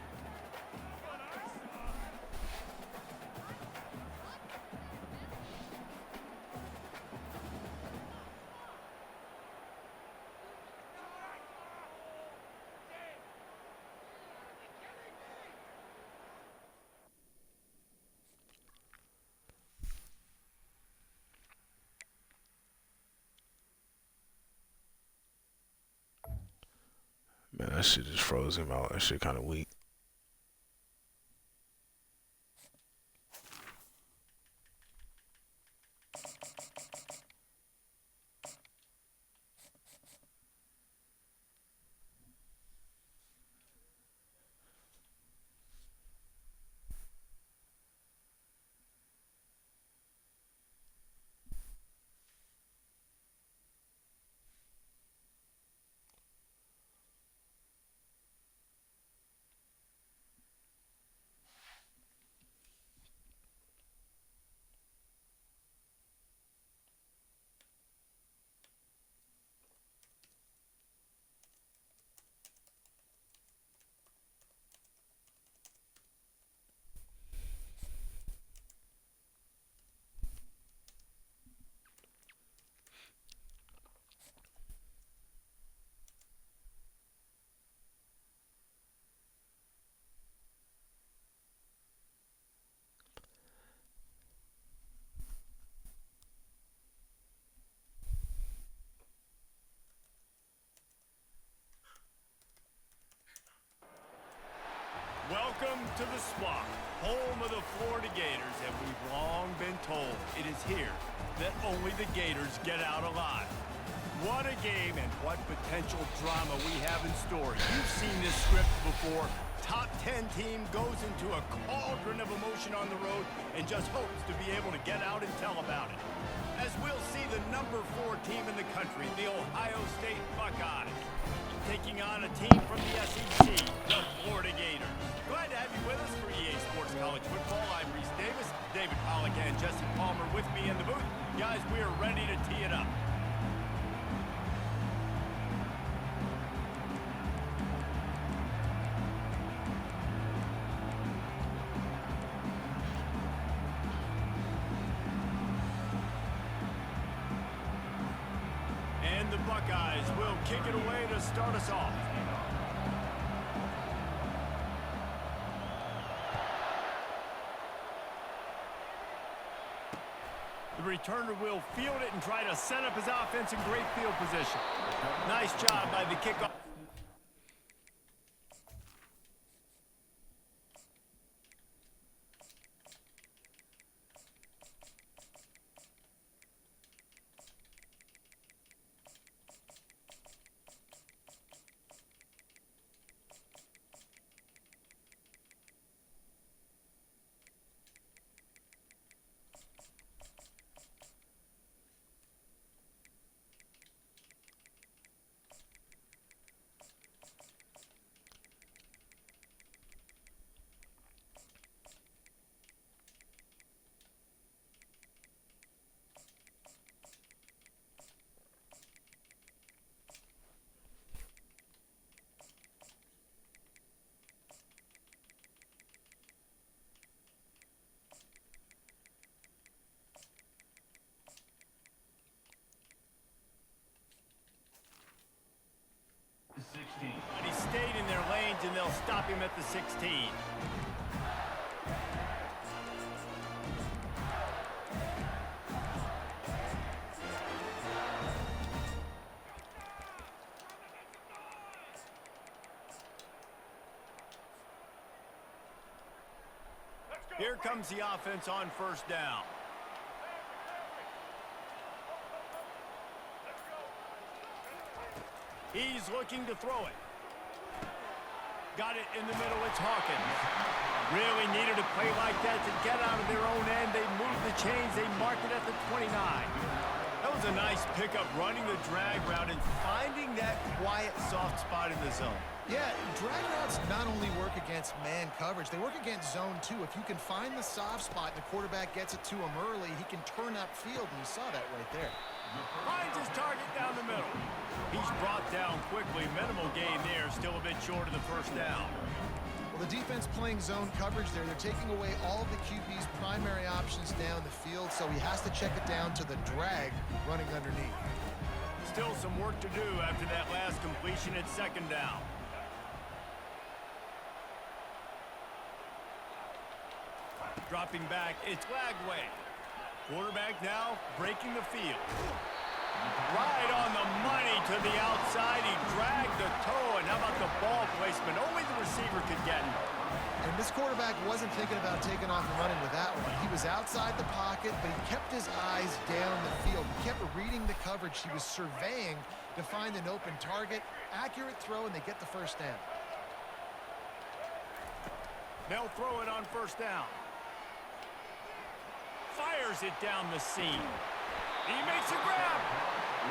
Man, that shit just froze him out. That shit kind of weak. Welcome to the Swamp, home of the Florida Gators, and we've long been told it is here that only the Gators get out alive. What a game and what potential drama we have in store. You've seen this script before. Top 10 team goes into a cauldron of emotion on the road and just hopes to be able to get out and tell about it. As we'll see the number 4 team in the country, the Ohio State Buckeyes, taking on a team from the SEC, the Florida Gators. Glad to have you with us for EA Sports College Football. I'm Reese Davis, David Pollack and Jesse Palmer with me in the booth. Guys, we are ready to tee it up. And the Buckeyes will kick it away to start us off. The returner will field it and try to set up his offense in great field position. Nice job by the kickoff. He stayed in their lanes, and they'll stop him at the 16. Here comes the offense on first down. He's looking to throw it. Got it in the middle. It's Hawkins. Really needed a play like that to get out of their own end. They moved the chains. They marked it at the 29. That was a nice pickup, running the drag route and finding that quiet, soft spot in the zone. Yeah, drag routes not only work against man coverage, they work against zone too. If you can find the soft spot and the quarterback gets it to him early, he can turn upfield, and you saw that right there. Finds his target down the middle. He's brought down quickly. Minimal gain there, still a bit short of the first down. Well, the defense playing zone coverage there. They're taking away all of the QB's primary options down the field, so he has to check it down to the drag running underneath. Still some work to do after that last completion at second down. Dropping back, it's Lagway. Quarterback now breaking the field. Right on the money to the outside. He dragged the toe, and how about the ball placement? Only the receiver could get him. And this quarterback wasn't thinking about taking off and running with that one. He was outside the pocket, but he kept his eyes down the field. He kept reading the coverage. He was surveying to find an open target. Accurate throw, and they get the first down. They'll throw it on first down. Fires it down the seam. He makes a grab.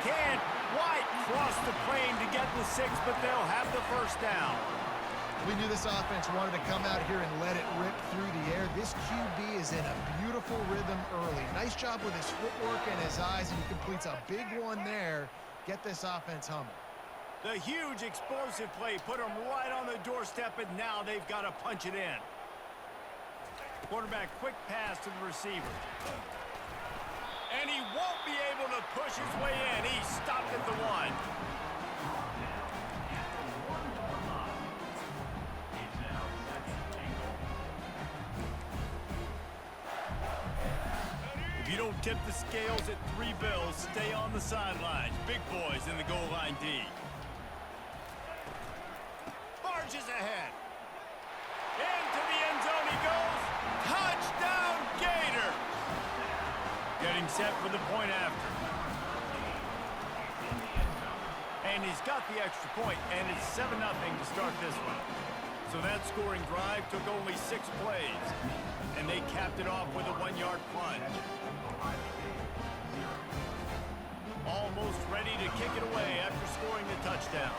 Can't quite cross the plane to get the 6, but they'll have the first down. We knew this offense wanted to come out here and let it rip through the air. This QB is in a beautiful rhythm early. Nice job with his footwork and his eyes, and he completes a big one there. Get this offense humming. The huge explosive play put him right on the doorstep, and now they've got to punch it in. Quarterback, quick pass to the receiver. And he won't be able to push his way in. He stopped at the 1. If you don't tip the scales at 3 bills, stay on the sidelines. Big boys in the goal line D. Barges ahead. Into the end zone he goes. Touchdown, Gators! Getting set for the point after. And he's got the extra point, and it's 7-0 to start this one. So that scoring drive took only 6 plays, and they capped it off with a 1-yard plunge. Almost ready to kick it away after scoring the touchdown.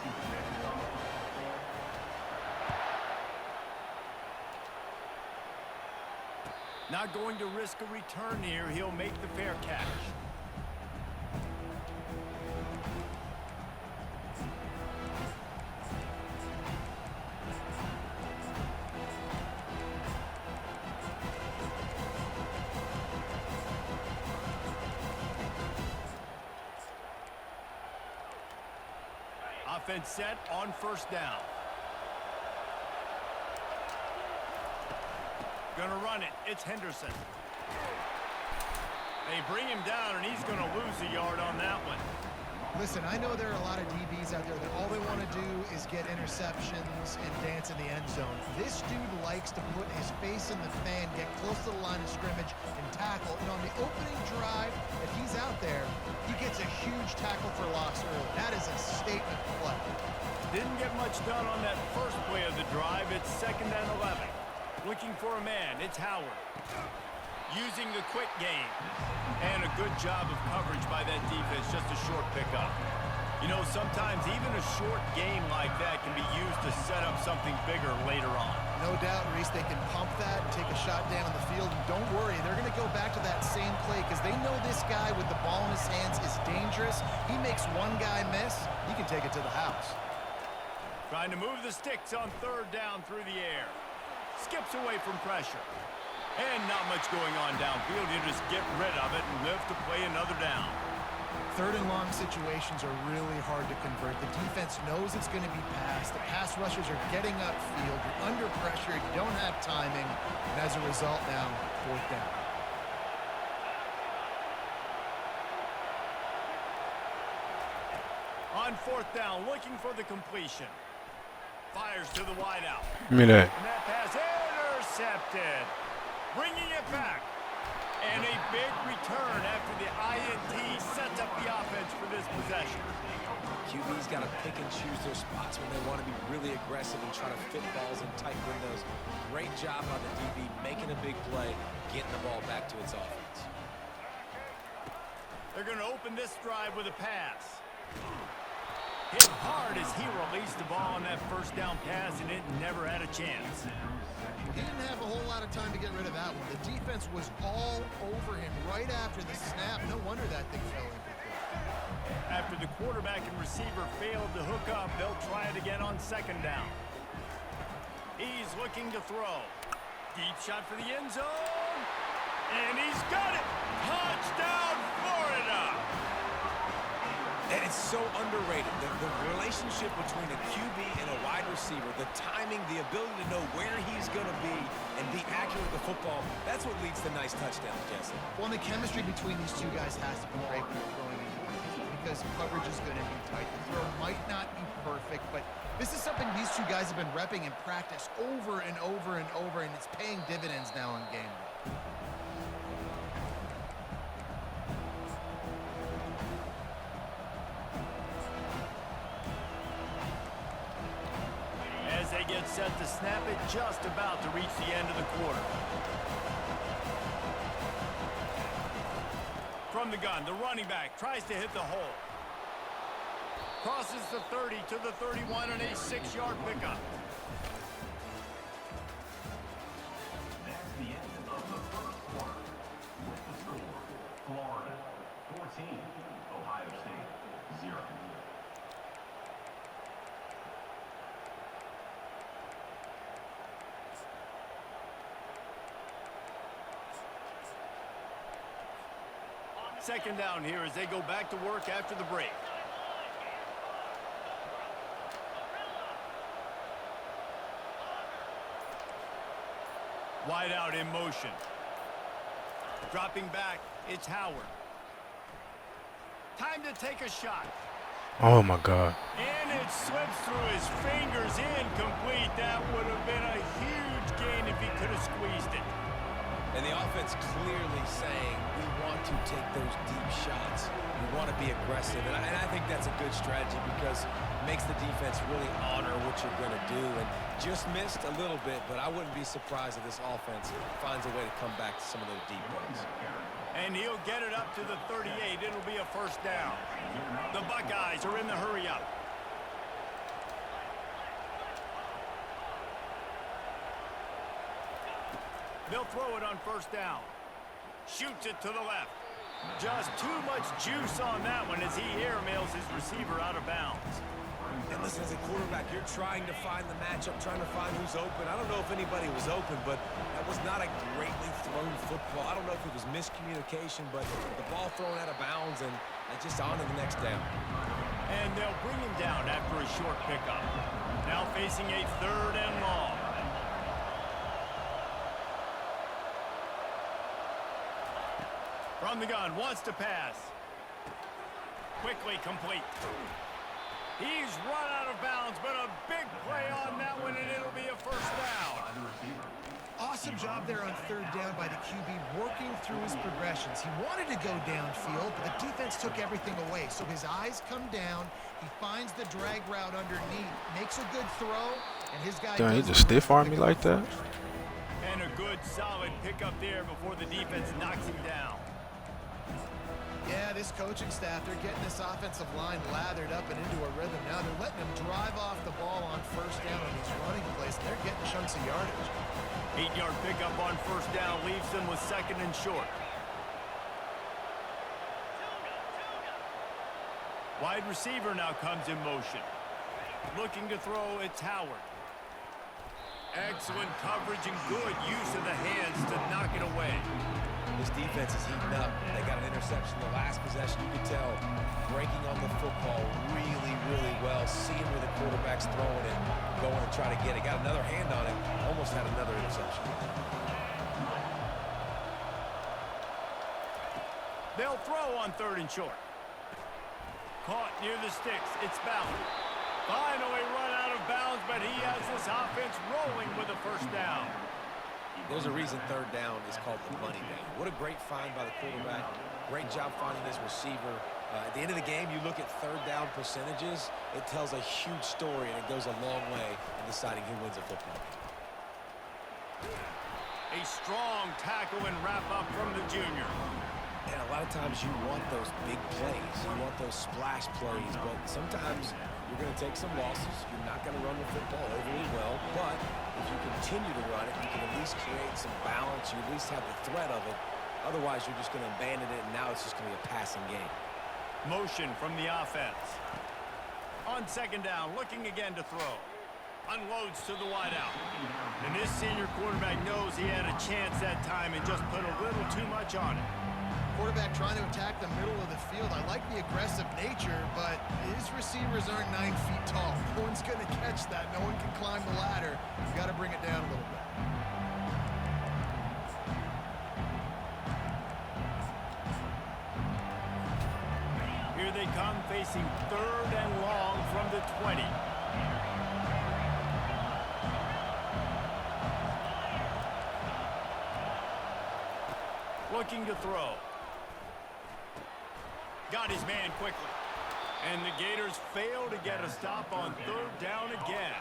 Not going to risk a return here. He'll make the fair catch. Offense set on first down. Gonna run it. It's Henderson. They bring him down, and he's going to lose a yard on that one. Listen, I know there are a lot of DBs out there that all they want to do is get interceptions and dance in the end zone. This dude likes to put his face in the fan, get close to the line of scrimmage, and tackle. And on the opening drive, if he's out there, he gets a huge tackle for loss early. That is a statement play. Didn't get much done on that first play of the drive. It's 2nd and 11. Looking for a man. It's Howard. Using the quick game. And a good job of coverage by that defense. Just a short pickup. You know, sometimes even a short game like that can be used to set up something bigger later on. No doubt, Reese, they can pump that and take a shot down the field. And don't worry, they're going to go back to that same play because they know this guy with the ball in his hands is dangerous. He makes one guy miss, he can take it to the house. Trying to move the sticks on 3rd down through the air. Skips away from pressure. And not much going on downfield. You just get rid of it and live to play another down. 3rd and long situations are really hard to convert. The defense knows it's going to be passed. The pass rushers are getting upfield. You're under pressure. You don't have timing. And as a result now, 4th down. On 4th down, looking for the completion. Fires to the wideout. Give me that. And that pass intercepted. Bringing it back. And a big return after the INT sets up the offense for this possession. QB's got to pick and choose their spots when they want to be really aggressive and try to fit balls in tight windows. Great job by the DB making a big play, getting the ball back to its offense. They're going to open this drive with a pass. Hit hard as he released the ball on that 1st down pass, and it never had a chance. He didn't have a whole lot of time to get rid of that one. The defense was all over him right after the snap. No wonder that thing fell incomplete. After the quarterback and receiver failed to hook up, they'll try it again on 2nd down. He's looking to throw. Deep shot for the end zone. And he's got it. Touchdown, Florida. And it's so underrated. The relationship between a QB and a wide receiver, the timing, the ability to know where he's going to be and be accurate with the football, that's what leads to nice touchdowns, Jesse. Well, and the chemistry between these two guys has to be great when you're throwing into the because coverage is going to be tight. The throw might not be perfect, but this is something these two guys have been repping in practice over and over and over, and it's paying dividends now in game day. As they get set to snap it, just about to reach the end of the quarter. From the gun, the running back tries to hit the hole. Crosses the 30 to the 31 and a 6-yard pickup. That's the end of the 1st quarter. With the score, Florida 14, Ohio State 0. Second down here as they go back to work after the break. Wide out in motion. Dropping back, it's Howard. Time to take a shot. Oh my God. And it slips through his fingers, incomplete. That would have been a huge gain if he could have squeezed it. And the offense clearly saying, we want to take those deep shots. We want to be aggressive. And I think that's a good strategy because it makes the defense really honor what you're going to do. And just missed a little bit, but I wouldn't be surprised if this offense finds a way to come back to some of those deep ones. And he'll get it up to the 38. It'll be a 1st down. The Buckeyes are in the hurry-up. They'll throw it on 1st down. Shoots it to the left. Just too much juice on that one as he airmails his receiver out of bounds. And listen, as a quarterback, you're trying to find the matchup, trying to find who's open. I don't know if anybody was open, but that was not a greatly thrown football. I don't know if it was miscommunication, but the ball thrown out of bounds and just on to the next down. And they'll bring him down after a short pickup. Now facing a 3rd and long. From the gun, wants to pass. Quickly complete. He's run out of bounds, but a big play on that one, and it'll be a first down. Awesome job there on third down by the QB, working through his progressions. He wanted to go downfield, but the defense took everything away. So his eyes come down. He finds the drag route underneath, makes a good throw, and his guy... Damn, he just stiff-armed me like that? And a good, solid pickup there before the defense knocks him down. Yeah, this coaching staff, they're getting this offensive line lathered up and into a rhythm now. They're letting them drive off the ball on first down on these running plays, and they're getting chunks of yardage. 8-yard pickup on first down leaves them with second and short. Wide receiver now comes in motion. Looking to throw, it's Howard. Excellent coverage and good use of the hands to knock it away. This defense is heating up. They got an interception the last possession. You can tell breaking on the football really, really well. Seeing where the quarterback's throwing it, going to try to get it. Got another hand on it. Almost had another interception. They'll throw on third and short. Caught near the sticks. It's Ballard. Finally run out of bounds, but he has this offense rolling with a first down. There's a reason third down is called the money down. What a great find by the quarterback. Great job finding this receiver. At the end of the game, you look at third down percentages. It tells a huge story, and it goes a long way in deciding who wins a football game. A strong tackle and wrap up from the junior. And a lot of times you want those big plays. You want those splash plays, but sometimes you're going to take some losses. You're not going to run the football overly well, but if you continue to run it, you can at least create some balance. You at least have the threat of it. Otherwise, you're just going to abandon it, and now it's just going to be a passing game. Motion from the offense. On second down, looking again to throw. Unloads to the wideout. And this senior quarterback knows he had a chance that time and just put a little too much on it. Quarterback trying to attack the middle of the field. I like the aggressive nature, but his receivers aren't 9 feet tall. No one's going to catch that. No one can climb the ladder. You got to bring it down a little bit. Here they come, facing third and long from the 20. Looking to throw. Got his man quickly. And the Gators fail to get a stop on third down again.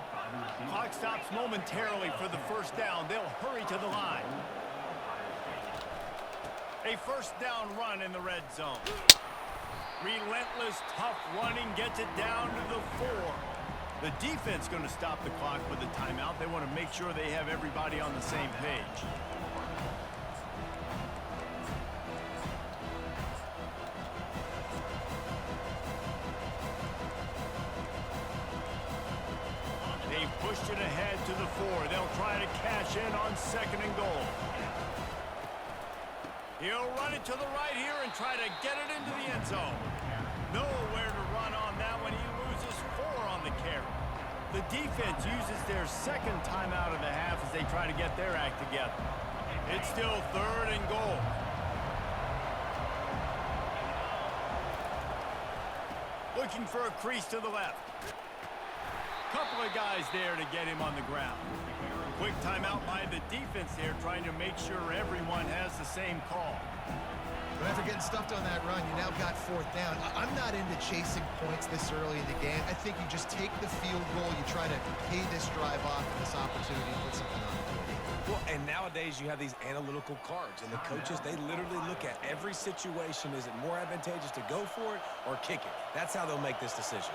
Clock stops momentarily for the first down. They'll hurry to the line. A first down run in the red zone. Relentless, tough running gets it down to the 4. The defense going to stop the clock with a timeout. They want to make sure they have everybody on the same page. They've pushed it ahead to the 4. They'll try to cash in on second and goal. He'll run it to the right here and try to get it into the end zone. Nowhere to run on that one. He loses 4 on the carry. The defense uses their second timeout of the half as they try to get their act together. It's still third and goal. Looking for a crease to the left. Couple of guys there to get him on the ground. Quick timeout by the defense there, trying to make sure everyone has the same call. But after getting stuffed on that run, you now got fourth down. I'm not into chasing points this early in the game. I think you just take the field goal. You try to pay this drive off and this opportunity to put something on it. Well, and nowadays you have these analytical cards, and the coaches, they literally look at every situation. Is it more advantageous to go for it or kick it? That's how they'll make this decision.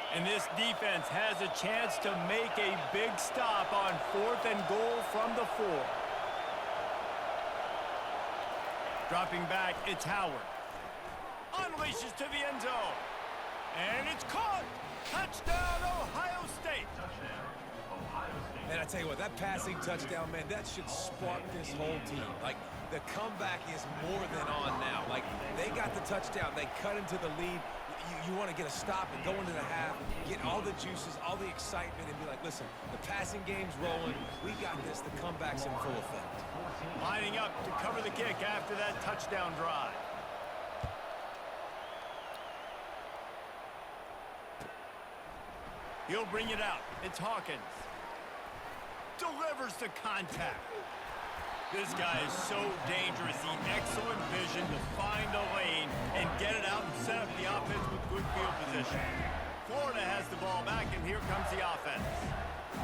And this defense has a chance to make a big stop on fourth and goal from the 4. Dropping back, it's Howard. Unleashes to the end zone. And it's caught. Touchdown, Ohio State. Man, I tell you what, that passing touchdown, man, that should spark this whole team. Like, the comeback is more than on now. Like, they got the touchdown. They cut into the lead. you want to get a stop and go into the half, get all the juices, all the excitement, and be like, listen, the passing game's rolling. We got this. The comeback's in full effect. Lining up to cover the kick after that touchdown drive. He'll bring it out. It's Hawkins. Delivers to contact. This guy is so dangerous. He excellent vision to find a lane and get it out and set up the offense with good field position. Florida has the ball back, and here comes the offense.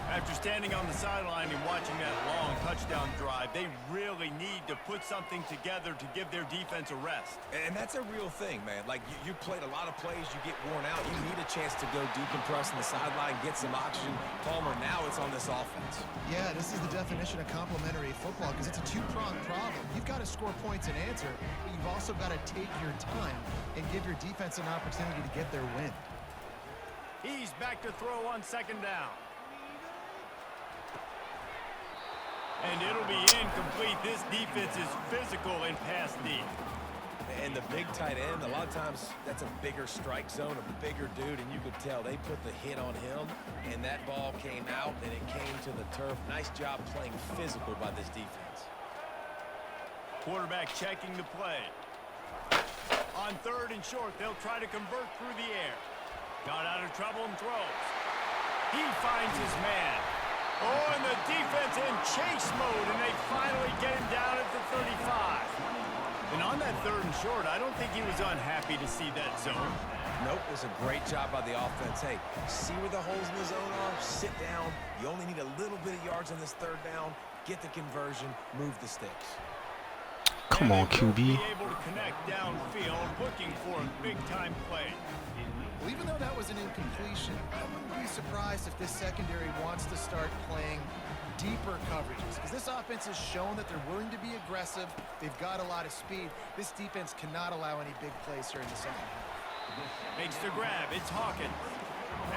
After standing on the sideline and watching that long touchdown drive, they really need to put something together to give their defense a rest. And that's a real thing, man. Like, you played a lot of plays, you get worn out. You need a chance to go decompress on the sideline, get some oxygen. Palmer, now it's on this offense. Yeah, this is the definition of complementary football because it's a two-pronged problem. You've got to score points and answer, but you've also got to take your time and give your defense an opportunity to get their wind. He's back to throw on second down. And it'll be incomplete. This defense is physical and pass deep. And the big tight end, a lot of times that's a bigger strike zone, a bigger dude, and you could tell they put the hit on him, and that ball came out, and it came to the turf. Nice job playing physical by this defense. Quarterback checking the play. On third and short, they'll try to convert through the air. Got out of trouble and throws. He finds his man. Oh, and the defense in chase mode, and they finally get him down at the 35. And on that third and short, I don't think he was unhappy to see that zone. Nope, it was a great job by the offense. Hey, see where the holes in the zone are? Sit down. You only need a little bit of yards on this third down. Get the conversion. Move the sticks. Come on, QB. Be able to connect downfield, looking for a big-time play. Well, even though that was an incompletion, I wouldn't be surprised if this secondary wants to start playing deeper coverages because this offense has shown that they're willing to be aggressive. They've got a lot of speed. This defense cannot allow any big plays here in the second half. Makes the grab. It's Hawkins.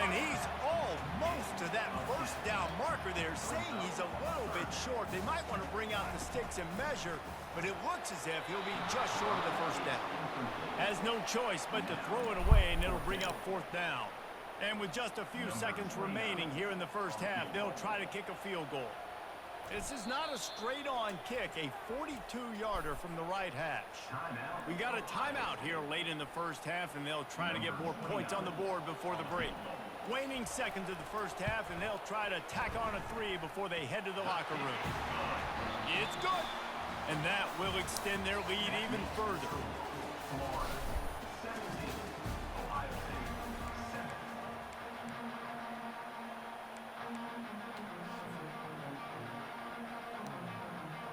And he's almost to that first down marker there, saying he's a little bit short. They might want to bring out the sticks and measure, but it looks as if he'll be just short of the first down. Has no choice but to throw it away, and it'll bring up fourth down. And with just a few seconds remaining here in the first half, they'll try to kick a field goal. This is not a straight-on kick, a 42-yarder from the right hash. We got a timeout here late in the first half, and they'll try to get more points on the board before the break. Waning seconds of the first half, and they'll try to tack on a 3 before they head to the locker room. It's good, and that will extend their lead even further.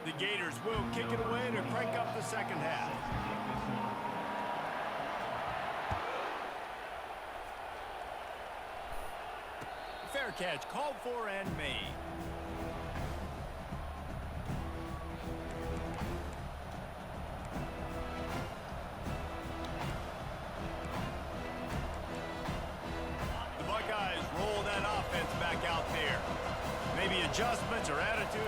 The Gators will kick it away to crank up the second half. Fair catch called for and made. The Buckeyes roll that offense back out there. Maybe adjustments or attitude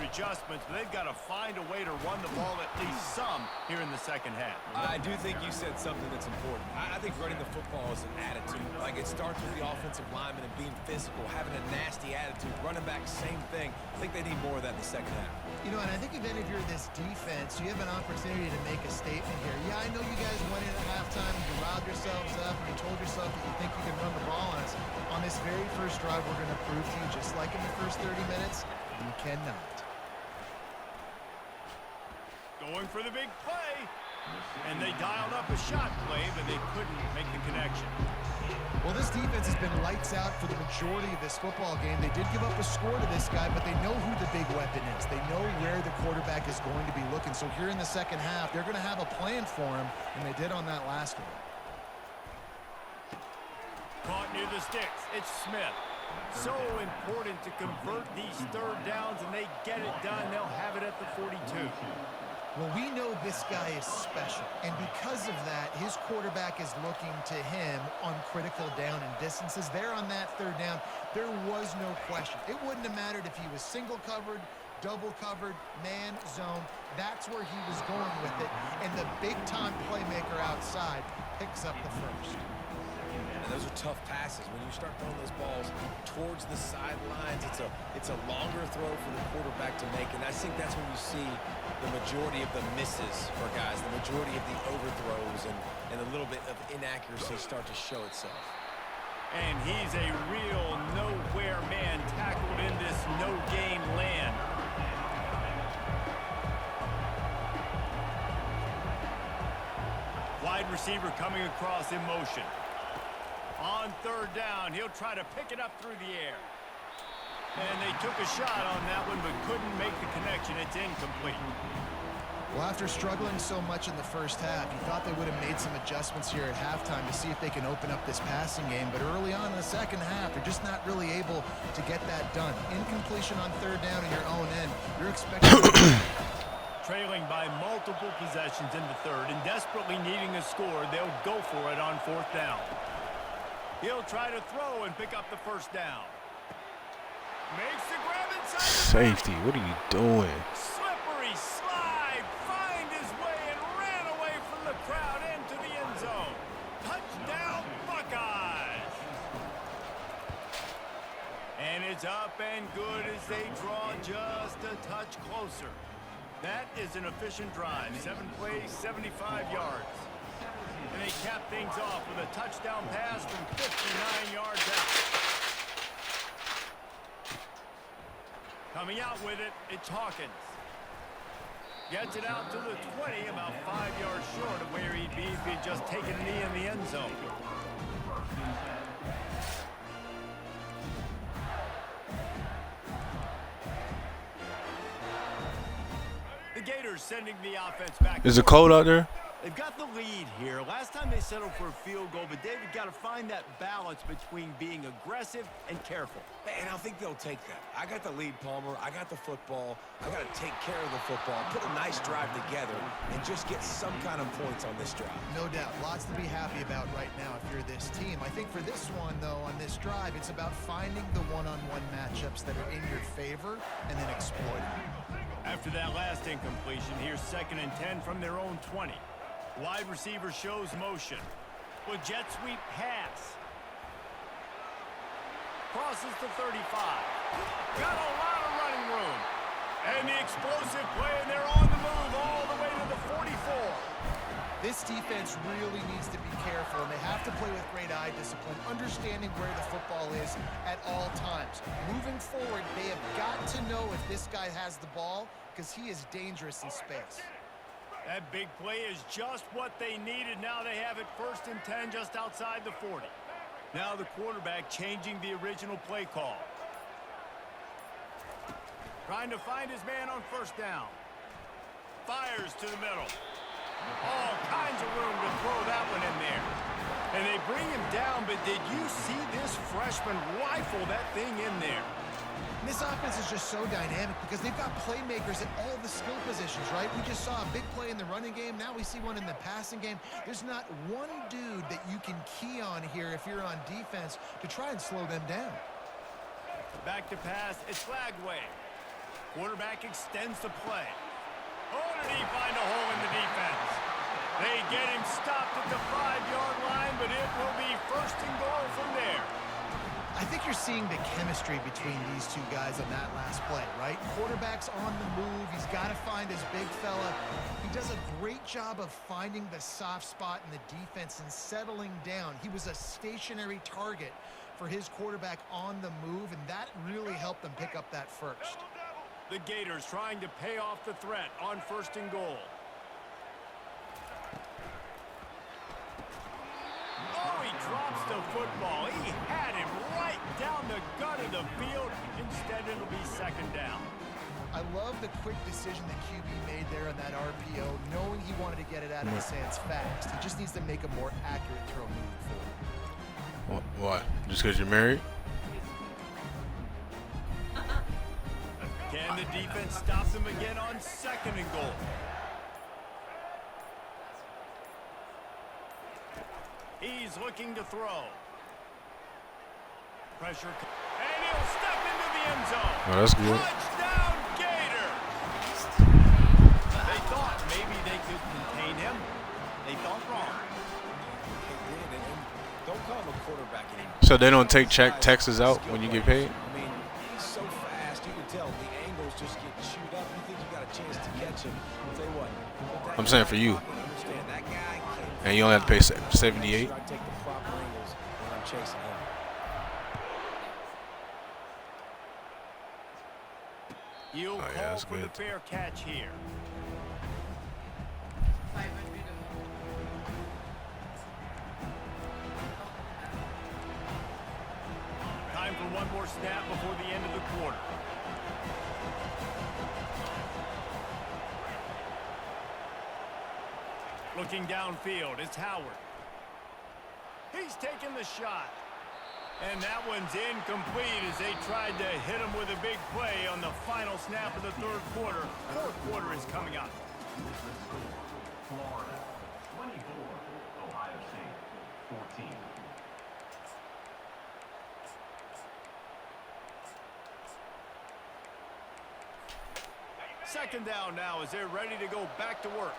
adjustments, but they've got to find a way to run the ball at least some here in the second half. I do think you said something that's important. I think running the football is an attitude. Like, it starts with the offensive lineman and being physical, having a nasty attitude. Running back, same thing. I think they need more of that in the second half. You know, and I think even if you're this defense, you have an opportunity to make a statement here. Yeah, I know you guys went in at halftime, you riled yourselves up, and you told yourself that you think you can run the ball on us. On this very first drive, we're going to prove to you, just like in the first 30 minutes, you cannot. Going for the big play. And they dialed up a shot play, but they couldn't make the connection. Well, this defense has been lights out for the majority of this football game. They did give up a score to this guy, but they know who the big weapon is. They know where the quarterback is going to be looking. So here in the second half, they're going to have a plan for him, and they did on that last one. Caught near the sticks. It's Smith. So important to convert these third downs, and they get it done. They'll have it at the 42. Well, we know this guy is special, and because of that, his quarterback is looking to him on critical down and distances. There on that third down, there was no question. It wouldn't have mattered if he was single covered, double covered, man, zone. That's where he was going with it, and the big-time playmaker outside picks up the first. And those are tough passes. When you start throwing those balls towards the sidelines, it's a longer throw for the quarterback to make. And I think that's when you see the majority of the misses for guys, the majority of the overthrows and a little bit of inaccuracy start to show itself. And he's a real nowhere man tackled in this no-gain land. Wide receiver coming across in motion. On third down, he'll try to pick it up through the air. And they took a shot on that one, but couldn't make the connection. It's incomplete. Well, after struggling so much in the first half, you thought they would have made some adjustments here at halftime to see if they can open up this passing game. But early on in the second half, they're just not really able to get that done. Incompletion on third down in your own end. You're expecting... Trailing by multiple possessions in the third and desperately needing a score, they'll go for it on fourth down. He'll try to throw and pick up the first down. Makes the grab inside. Safety, what are you doing? Slippery slide, find his way and ran away from the crowd into the end zone. Touchdown, Buckeyes. And it's up and good as they draw just a touch closer. That is an efficient drive. 7 plays, 75 yards. And they cap things off with a touchdown pass from 59 yards out. Coming out with it, it's Hawkins. Gets it out to the 20, about 5 yards short of where he'd be if he'd just taken a knee in the end zone. The Gators sending the offense back. Is it cold out there? They've got the lead here. Last time they settled for a field goal, but David got to find that balance between being aggressive and careful. And I think they'll take that. I got the lead, Palmer. I got the football. I got to take care of the football, put a nice drive together, and just get some kind of points on this drive. No doubt. Lots to be happy about right now if you're this team. I think for this one, though, on this drive, it's about finding the one-on-one matchups that are in your favor and then exploiting. After that last incompletion, here's 2nd and 10 from their own 20. Wide receiver shows motion. With jet sweep pass. Crosses the 35. Got a lot of running room. And the explosive play, and they're on the move all the way to the 44. This defense really needs to be careful, and they have to play with great eye discipline, understanding where the football is at all times. Moving forward, they have got to know if this guy has the ball, because he is dangerous in space. That big play is just what they needed. Now they have it 1st and 10 just outside the 40. Now the quarterback changing the original play call. Trying to find his man on 1st down. Fires to the middle. All kinds of room to throw that one in there. And they bring him down, but did you see this freshman rifle that thing in there? This offense is just so dynamic because they've got playmakers at all the skill positions, right? We just saw a big play in the running game. Now we see one in the passing game. There's not one dude that you can key on here if you're on defense to try and slow them down. Back to pass. It's Flagway. Quarterback extends the play. Oh, did he find a hole in the defense? They get him stopped at the 5-yard line, but it will be 1st and goal from there. I think you're seeing the chemistry between these two guys on that last play, right? Quarterback's on the move. He's got to find his big fella. He does a great job of finding the soft spot in the defense and settling down. He was a stationary target for his quarterback on the move, and that really helped them pick up that first. The Gators trying to pay off the threat on 1st and goal. Oh, he drops the football. He had him right down the gut of the field. Instead, it'll be 2nd down. I love the quick decision that QB made there on that RPO, knowing he wanted to get it out of his hands fast. He just needs to make a more accurate throw moving forward. What? Just because you're married? Can the defense stop them again on 2nd and goal? He's looking to throw. Pressure. And he'll step into the end zone. Oh, that's good. Touchdown, Gator. They thought maybe they could contain him. They thought wrong. quarterback anymore. So they don't take taxes out when you get paid? I mean, he's so fast, you can tell the angles just get chewed up. You think you got a chance to catch him. I'll tell you what. I'm saying for you. Understand, that guy can, And you only have to pay 78? I take the proper angles when I'm chasing him. You'll yeah, call that's for the good. fair catch here. Time for one more snap before the end of the quarter. Looking downfield, it's Howard. He's taking the shot. And that one's incomplete as they tried to hit him with a big play on the final snap of the third quarter. Fourth quarter is coming up. Florida 24, Ohio State 14. Second down now as they're ready to go back to work.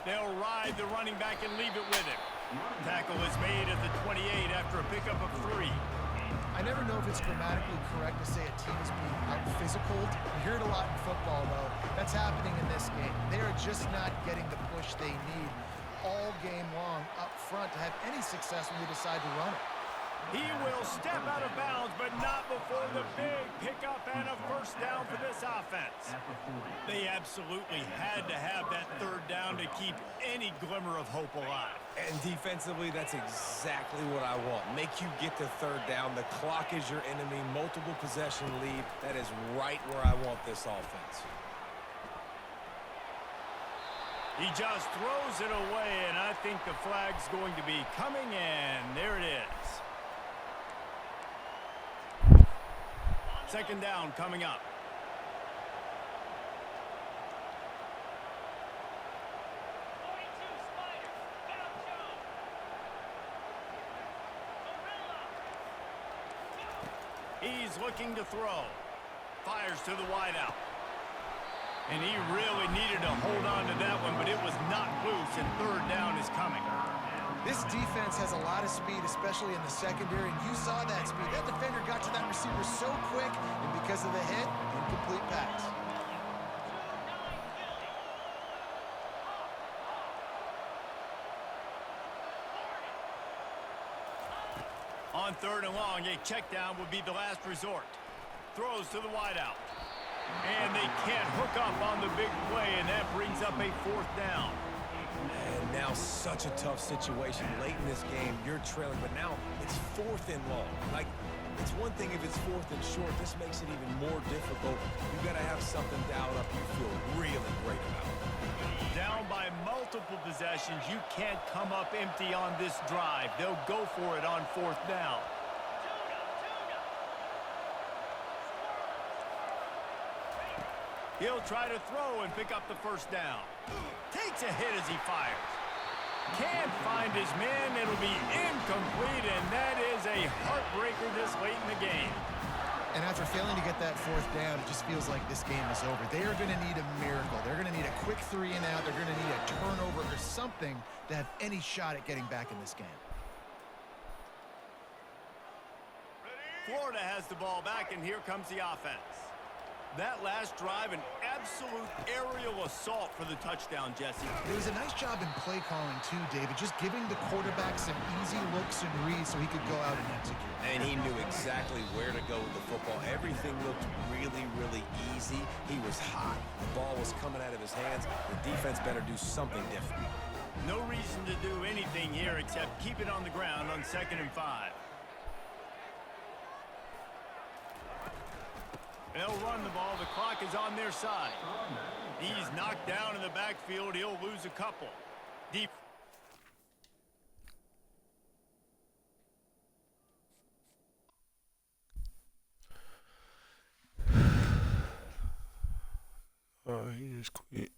They'll ride the running back and leave it with him. Tackle is made at the 28 after a pickup of 3. I never know if it's grammatically correct to say a team is being out-physicaled. You hear it a lot in football, though. That's happening in this game. They are just not getting the push they need all game long up front to have any success when they decide to run it. He will step out of bounds, but not before the big pickup and a first down for this offense. They absolutely had to have that third down to keep any glimmer of hope alive. And defensively, that's exactly what I want. Make you get to third down. The clock is your enemy. Multiple possession lead. That is right where I want this offense. He just throws it away, and I think the flag's going to be coming in. There it is. Second down coming up. He's looking to throw. Fires to the wideout. And he really needed to hold on to that one, but it was not loose, and third down is coming. This defense has a lot of speed, especially in the secondary, and you saw that speed. That defender got to that receiver so quick, and because of the hit, incomplete pass. On third and long, a check down would be the last resort. Throws to the wideout. And they can't hook up on the big play, and that brings up a fourth down. And now such a tough situation. Late in this game, you're trailing, but now it's fourth and long. Like, it's one thing if it's fourth and short. This makes it even more difficult. You've got to have something dialed up you feel really great about. Down by multiple possessions, you can't come up empty on this drive. They'll go for it on fourth down. He'll try to throw and pick up the first down. Takes a hit as he fires. Can't find his man. It'll be incomplete, and that is a heartbreaker this late in the game. And after failing to get that fourth down, it just feels like this game is over. They are going to need a miracle. They're going to need a quick 3 and out. They're going to need a turnover or something to have any shot at getting back in this game. Florida has the ball back, and here comes the offense. That last drive, an absolute aerial assault for the touchdown, Jesse. It was a nice job in play calling, too, David, just giving the quarterback some easy looks and reads so he could go out and execute. And he knew exactly where to go with the football. Everything looked really, really easy. He was hot. The ball was coming out of his hands. The defense better do something different. No reason to do anything here except keep it on the ground on 2nd and 5. They'll run the ball. The clock is on their side. He's knocked down in the backfield. He'll lose a couple. Deep. Oh, he just quit.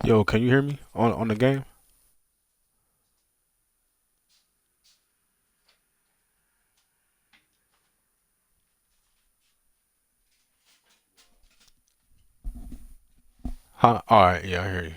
Yo, can you hear me on the game? Huh? All right, yeah, I hear you.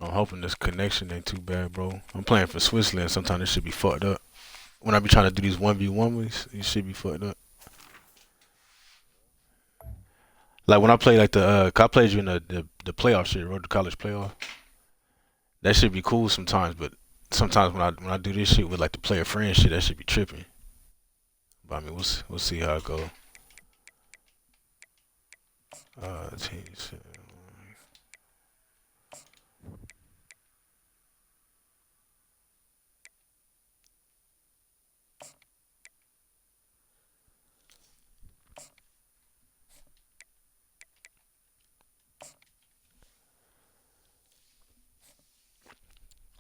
I'm hoping this connection ain't too bad, bro. I'm playing for Switzerland. Sometimes it should be fucked up. When I be trying to do these 1v1 ones, it should be fucked up. Like when I play like 'cause I played you in the playoff shit, Road to College playoff. That should be cool sometimes, but sometimes when I do this shit with like the player friend shit, that should be tripping. But I mean, we'll see how it go. Teams.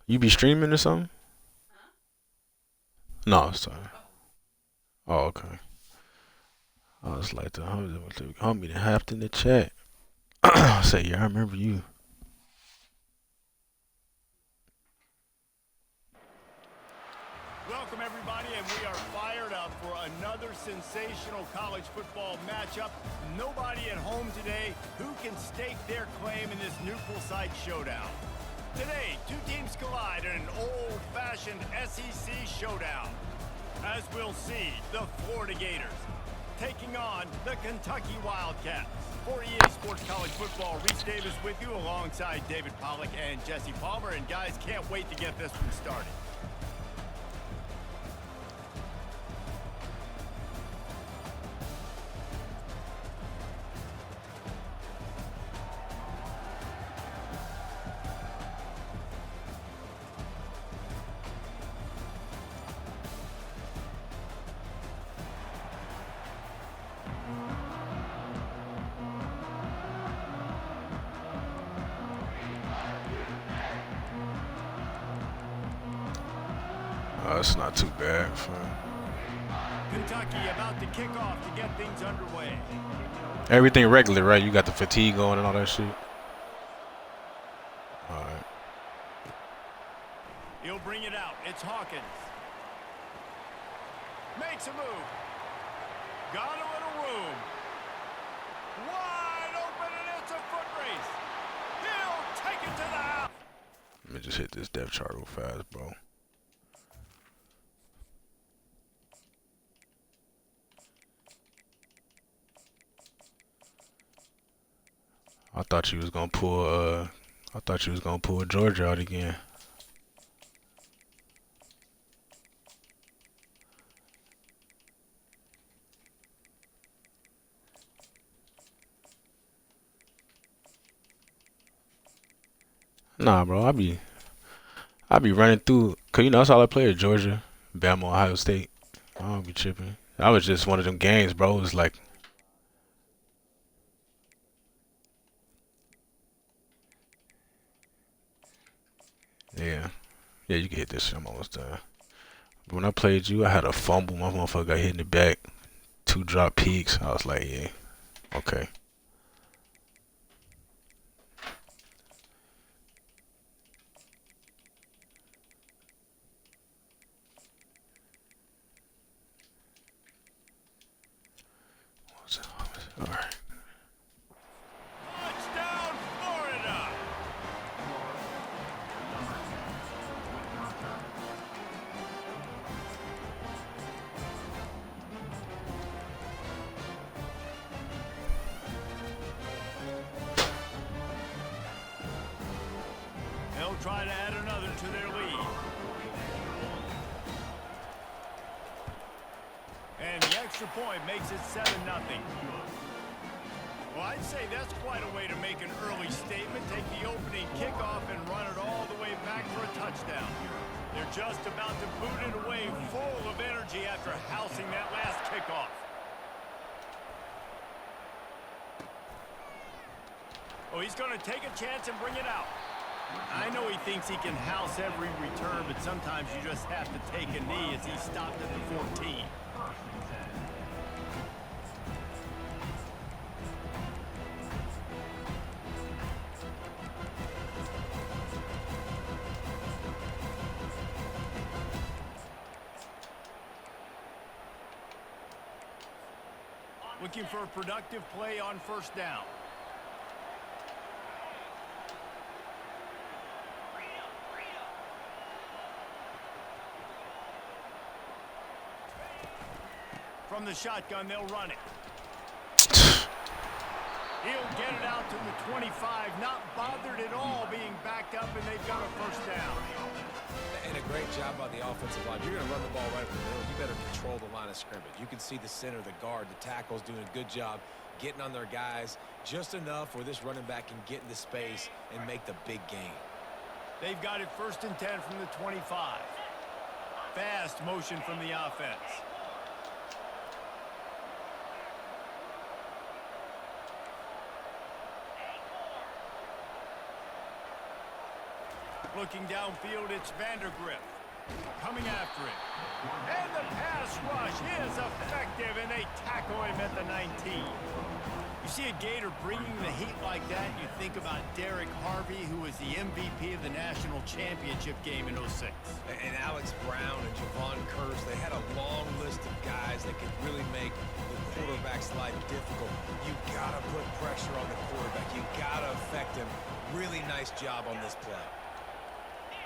You be streaming or something? No, sorry. Oh, okay. I was like the homie that hopped in the chat. I say, yeah, I remember you. Welcome, everybody, and we are fired up for another sensational college football matchup. Nobody at home today who can stake their claim in this neutral site showdown. Today, two teams collide in an old-fashioned SEC showdown. As we'll see, the Florida Gators taking on the Kentucky Wildcats. For EA Sports College Football, Reese Davis with you alongside David Pollack and Jesse Palmer. And guys, can't wait to get this one started. It's not too bad for Kentucky about to kick off to get things underway. everything regular, right? You got the fatigue going and all that shit. All right. He'll bring it out. It's Hawkins. Makes a move. Got a little room. Wide open, and it's a foot race. He'll take it to the house. Let me just hit this depth chart real fast, bro. I thought you was gonna pull Georgia out again. Nah, bro, I be running through, cause you know that's all I play at Georgia, Bama, Ohio State. I don't be tripping. I was just one of them games, bro. It was like, yeah, you can hit this shit. I'm almost done. But when I played you, I had a fumble. My motherfucker got hit in the back. 2 drop peaks. I was like, yeah, okay. All right. Touchdown, Florida. They'll try to add another to their lead. And the extra point makes it 7-0. Well, I'd say that's quite a way to make an early statement. Take the opening kickoff and run it all the way back for a touchdown. They're just about to boot it away full of energy after housing that last kickoff. Oh, he's going to take a chance and bring it out. I know he thinks he can house every return, but sometimes you just have to take a knee as he stopped at the 14. Looking for a productive play on first down. From the shotgun, they'll run it. He'll get it out to the 25, not bothered at all being backed up, and they've got a first down. And a great job by the offensive line. You're going to run the ball right up the middle. You better control the line of scrimmage. You can see the center, the guard, the tackles doing a good job getting on their guys just enough where this running back can get into space and make the big gain. They've got it 1st and 10 from the 25. Fast motion from the offense. Looking downfield, it's Vandergrift coming after it. And the pass rush is effective, and they tackle him at the 19. You see a Gator bringing the heat like that, you think about Derek Harvey, who was the MVP of the national championship game in 06. And Alex Brown and Javon Curse, they had a long list of guys that could really make the quarterback's life difficult. You got to put pressure on the quarterback. You got to affect him. Really nice job on this play.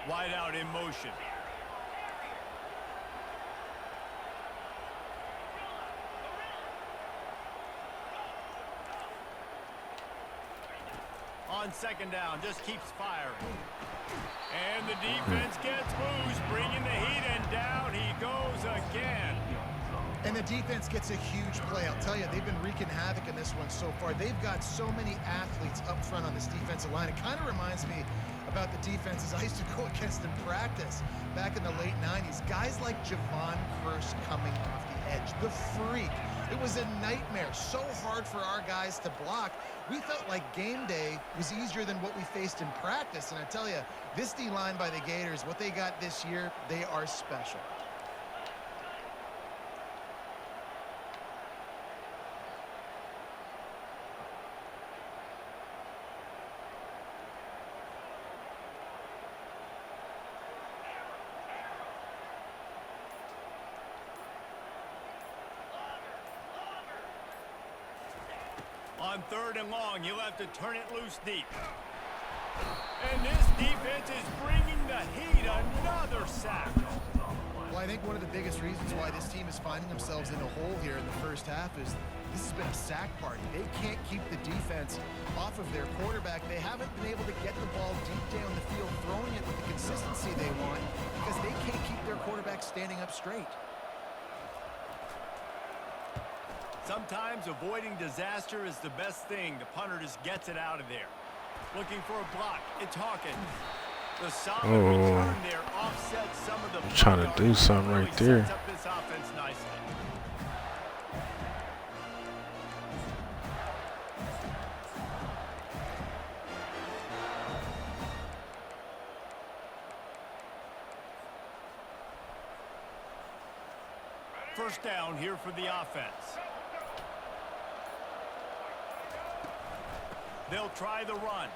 Wide out in motion. On second down, just keeps firing. And the defense gets loose, bringing the heat, and down he goes again. And the defense gets a huge play. I'll tell you, they've been wreaking havoc in this one so far. They've got so many athletes up front on this defensive line. It kind of reminds me about the defenses I used to go against in practice back in the late 90s. Guys like Javon Curse coming off the edge, the freak. It was a nightmare, so hard for our guys to block. We felt like game day was easier than what we faced in practice. And I tell you, this D-line by the Gators, what they got this year, they are special. On 3rd and long, you'll have to turn it loose deep. And this defense is bringing the heat. Another sack. Well, I think one of the biggest reasons why this team is finding themselves in a hole here in the first half is this has been a sack party. They can't keep the defense off of their quarterback. They haven't been able to get the ball deep down the field, throwing it with the consistency they want because they can't keep their quarterback standing up straight. Sometimes avoiding disaster is the best thing. The punter just gets it out of there. Looking for a block. It's Hawkins. The solid return there offsets some of the... Trying to do something right there. Sets up this offense nicely. First down here for the offense. They'll try the run.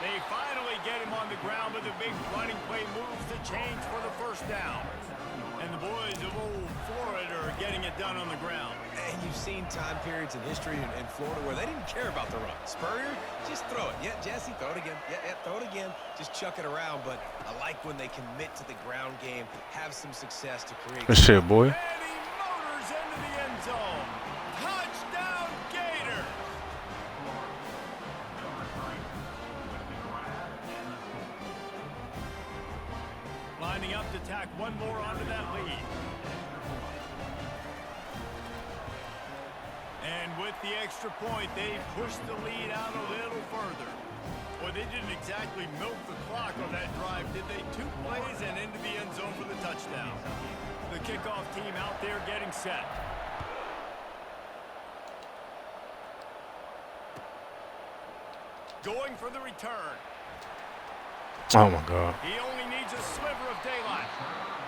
They finally get him on the ground, but the big running play moves the chains for the first down. And the boys of old Florida are getting it done on the ground. And you've seen time periods in history in Florida where they didn't care about the run. Spurrier, just throw it. Yeah, Jesse, throw it again. Yeah, throw it again. Just chuck it around. But I like when they commit to the ground game, have some success to create. Good shit, boy. And he motors into the end zone. Touchdown, Gator. Lining up to tack one more onto that lead. And with the extra point, they pushed the lead out a little further. Boy, they didn't exactly milk the clock on that drive, did they? 2 plays and into the end zone for the touchdown. The kickoff team out there getting set. Going for the return. Oh my God. He only needs a sliver of daylight.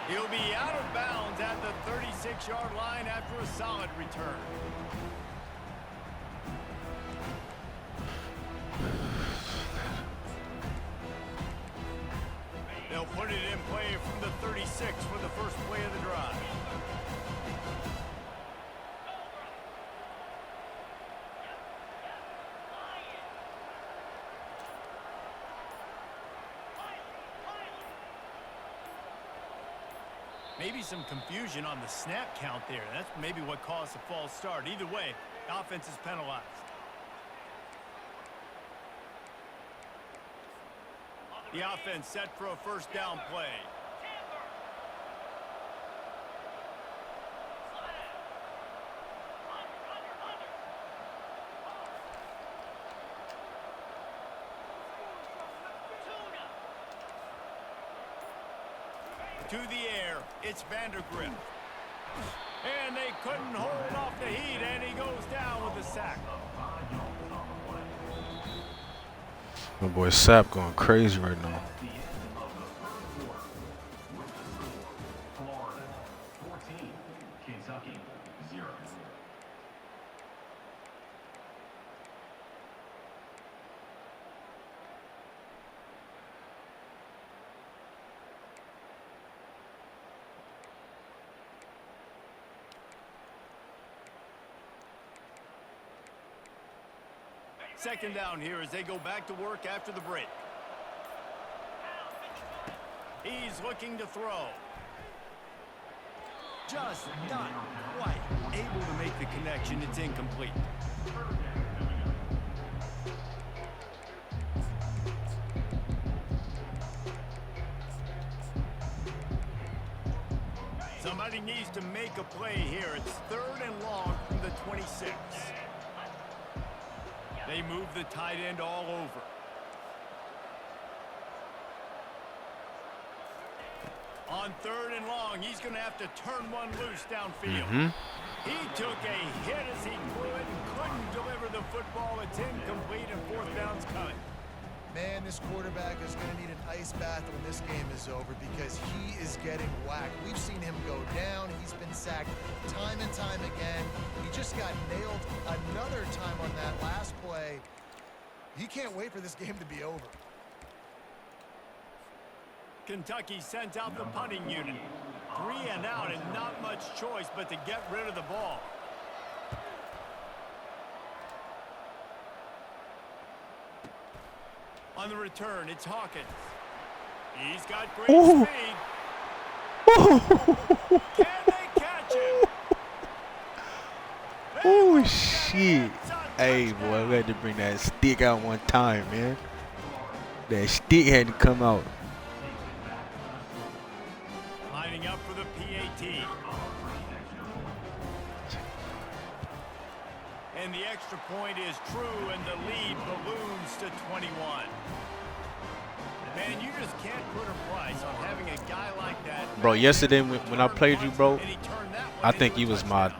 He'll be out of bounds at the 36-yard line after a solid return. They'll put it in play from the 36 for the first play of the drive. Maybe some confusion on the snap count there. That's maybe what caused the false start. Either way, the offense is penalized. The offense set for a first down play. To the air, it's Vandergrift. And they couldn't hold off the heat, and he goes down with a sack. My boy Sapp going crazy right now. Florida 14, Kentucky 0. Second down here as they go back to work after the break. He's looking to throw. Just not quite able to make the connection. It's incomplete. Somebody needs to make a play here. It's 3rd and long from the 26. They move the tight end all over. On 3rd and long, he's going to have to turn one loose downfield. He took a hit as he blew it and couldn't deliver the football. It's incomplete and 4th down's coming. Man, this quarterback is going to need an ice bath when this game is over because he is getting whacked. We've seen him go down. He's been sacked time and time again. He just got nailed another time on that last play. He can't wait for this game to be over. Kentucky sent out the punting unit. 3 and out and not much choice but to get rid of the ball. On the return, it's Hawkins. He's got great speed. Can they catch him? Oh shit. Hey boy, we had to bring that stick out one time, man. That stick had to come out. Lining up for the PAT. And the extra point is true, and the lead balloons to 21. Man, you just can't put a price on having a guy like that. Bro, yesterday when I played you, bro, I think you was my...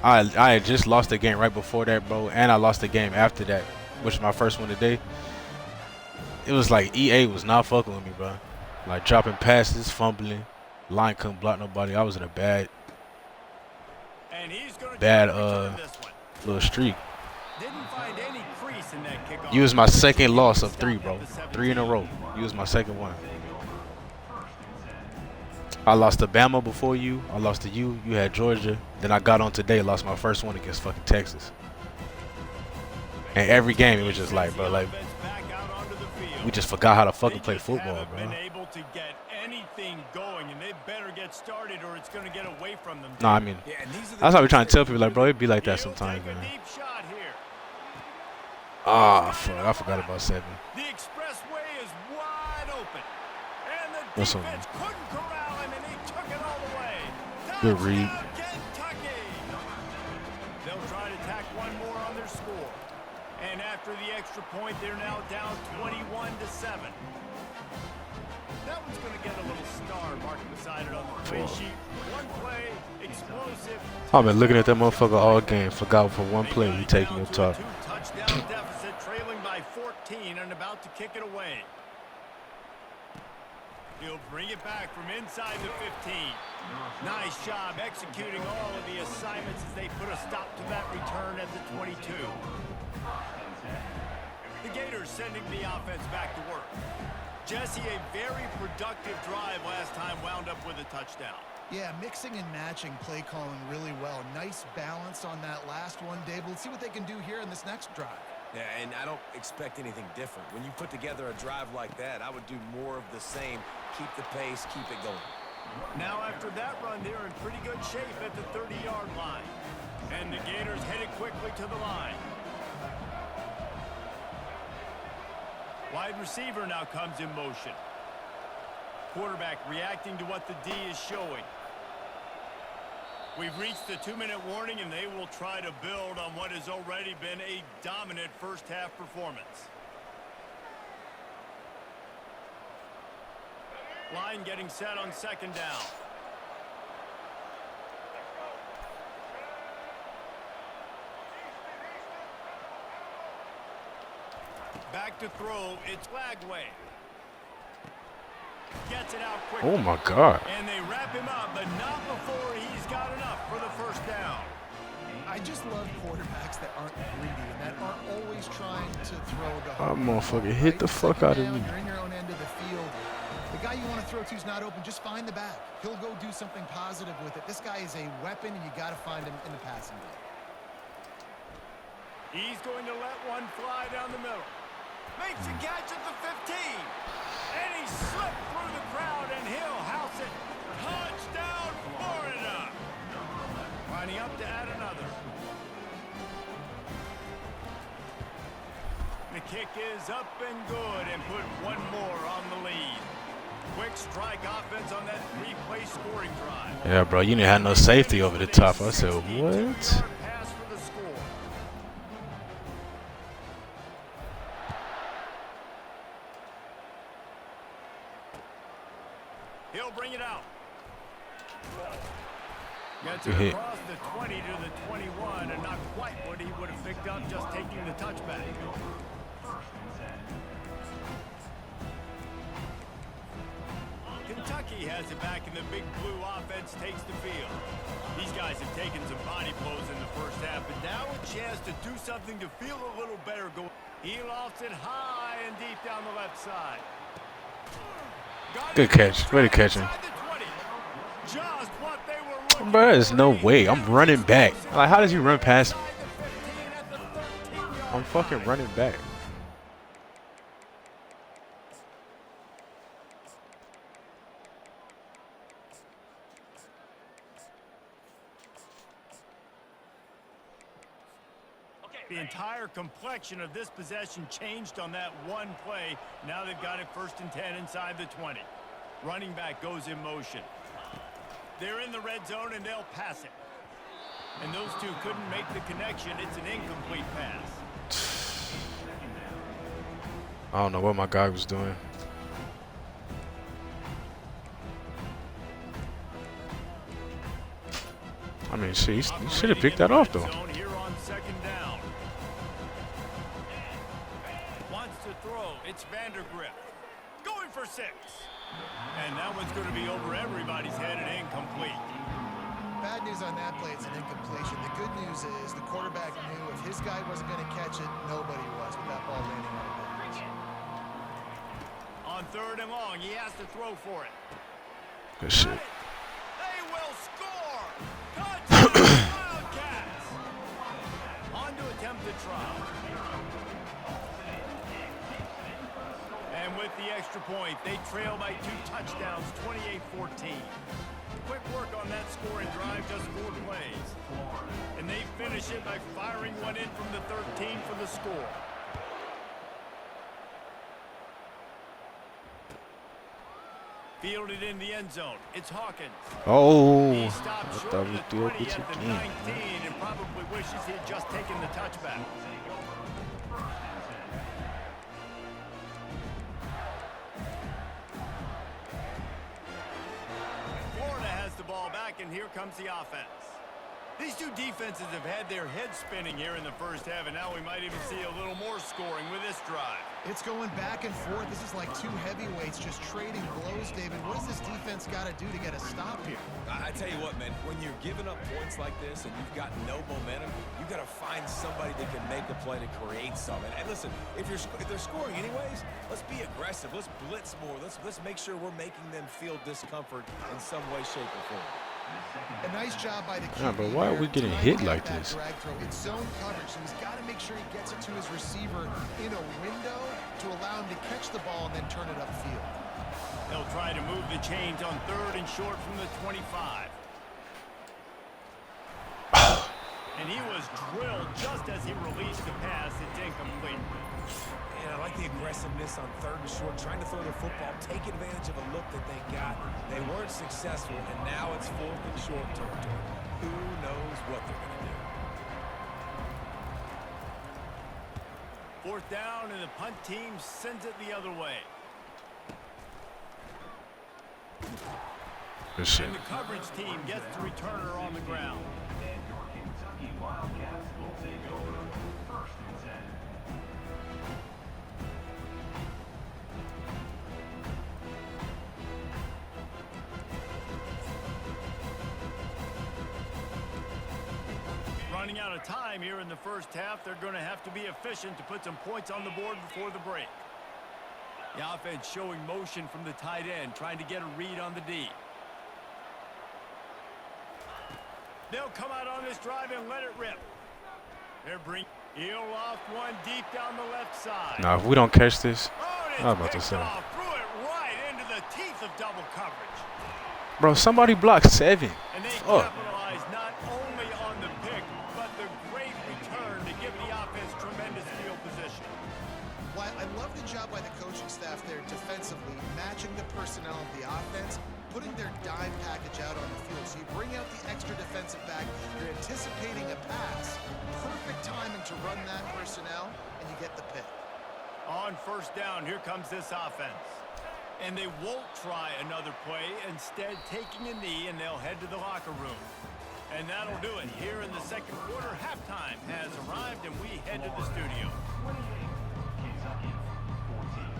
I had just lost the game right before that, bro, and I lost the game after that, which is my first one today. It was like EA was not fucking with me, bro. Like dropping passes, fumbling, line couldn't block nobody. I was in a bad little streak. Didn't find any crease in that kickoff. You was my second loss of 3, bro. 3 in a row. You was my second one. I lost to Bama before you. I lost to you. You had Georgia. Then I got on today. Lost my first one against fucking Texas. And every game it was just like, bro, like we just forgot how to fucking play football, bro. Been able to get anything going, and they better get started, or it's going to get away from them. No, I mean, that's how we're trying to tell people, like, bro, it'd be like that sometimes, man. Ah, fuck, I forgot about 7. The expressway is wide open, and the What's up, defense couldn't corral him, and he took it all the way. Good read. Touchdown, Kentucky. They'll try to tack one more on their score, and after the extra point, they're now down 21-7. That one's going to get a little star marked beside it on the play sheet. One play, explosive. I've been looking at that motherfucker all game. Forgot for one play he taking your top. 2-touchdown deficit, trailing by 14. out to kick it away. He'll bring it back from inside the 15. Nice job executing all of the assignments as they put a stop to that return at the 22. The Gators sending the offense back to work. Jesse, a very productive drive last time, wound up with a touchdown. Yeah, mixing and matching play calling really well. Nice balance on that last one, Dave. Let's see what they can do here in this next drive. Yeah, and I don't expect anything different. When you put together a drive like that, I would do more of the same. Keep the pace, keep it going. Now after that run, they're in pretty good shape at the 30-yard line. And the Gators headed quickly to the line. Wide receiver now comes in motion. Quarterback reacting to what the D is showing. We've reached the 2-minute warning, and they will try to build on what has already been a dominant first-half performance. Line getting set on second down. Back to throw. It's Lagway. Gets it out quickly. Oh my God. And they wrap him up, but not before he's got enough for the first down. I just love quarterbacks that aren't greedy and that aren't always trying to throw the That motherfucker hit the fuck out of me. You're in your own end of the field. The guy you want to throw to is not open. Just find the back. He'll go do something positive with it. This guy is a weapon, and you got to find him in the passing game. He's going to let one fly down the middle. Makes a catch at the 15. And he slipped through the crowd, and he'll house it. Touchdown, Florida. Lining up to add another. The kick is up and good, and put one more on the lead. Quick strike offense on that 3-play scoring drive. Yeah, bro, you didn't have no safety over the top. I said, what? Pass for the score. He'll bring it out. Gets it hit. across the 20 to the 21, and not quite what he would have picked up just taking the touchback. Kentucky has it back, and the big blue offense takes the field. These guys have taken some body blows in the first half, but now a chance to do something to feel a little better going. He lofts it high and deep down the left side. Good catch. Way to catch him. Just what they were looking Bro, there's no for. way. I'm running back. Like, how does he run past me? I'm fucking running back. The entire complexion of this possession changed on that one play. Now they've got it 1st and 10 inside the 20. Running back goes in motion. They're in the red zone, and they'll pass it. And those two couldn't make the connection. It's an incomplete pass. I don't know what my guy was doing. I mean, shit, he should have picked that off, though. Here on second down. Wants to throw. It's Vandergrift. Going for 6. And that one's going to be over everybody's head and incomplete. Bad news on that play, it's an incompletion. The good news is the quarterback knew if his guy wasn't going to catch it, nobody was with that ball landing on the bench. On 3rd and long, he has to throw for it. Good shit. They will score! Touchdown, Wildcats! On to attempt the try. And with the extra point, they trail by 2 touchdowns, 28-14. Quick work on that scoring drive, just 4 plays. And they finish it by firing one in from the 13 for the score. Fielded in the end zone. It's Hawkins. Oh, He I stopped short thought of we the did 20 it at the again. 19 and probably wishes he had just taken the touchback. Florida has the ball back, and here comes the offense. These two defenses have had their heads spinning here in the first half, and now we might even see a little more scoring with this drive. It's going back and forth. This is like two heavyweights just trading blows, David. What does this defense got to do to get a stop here? I tell you what, man, when you're giving up points like this and you've got no momentum, you've got to find somebody that can make a play to create something. And listen, if they're scoring anyways, let's be aggressive. Let's blitz more. Let's make sure we're making them feel discomfort in some way, shape, or form. A nice job by the QB. Yeah, but why are we getting hit like this? It's zone coverage, so he's got to make sure he gets it to his receiver in a window to allow him to catch the ball and then turn it upfield. They'll try to move the chains on 3rd and short from the 25. And he was drilled just as he released the pass. It's incomplete. And I like the aggressiveness on 3rd and short, trying to throw the football, take advantage of a look that they got. They weren't successful, and now it's 4th and short territory. Who knows what they're going to do? 4th down, and the punt team sends it the other way. Good shit. And the coverage team gets the returner on the ground. And your Kentucky Wildcats will take over 1st and 10. Running out of time here in the first half, they're going to have to be efficient to put some points on the board before the break. The offense showing motion from the tight end, trying to get a read on the D. They'll come out on this drive and let it rip. He'll off one deep down the left side. Now, if we don't catch this, Oh, I'm about to picked say. off, threw it right into the teeth of double coverage. Bro, somebody blocked 7. And they Oh. capitalize not only on the pick, but the great return to give the offense tremendous field position. Well, I love the job by the coaching staff there defensively, matching the personnel of the offense, putting their dime package out on the field. So you bring out the extra defensive back, you're anticipating a pass, perfect timing to run that personnel, and you get the pick. On 1st down, here comes this offense. And they won't try another play, instead taking a knee, and they'll head to the locker room. And that'll do it here in the second quarter. Halftime has arrived, and we head to the studio. 28, Kentucky 14.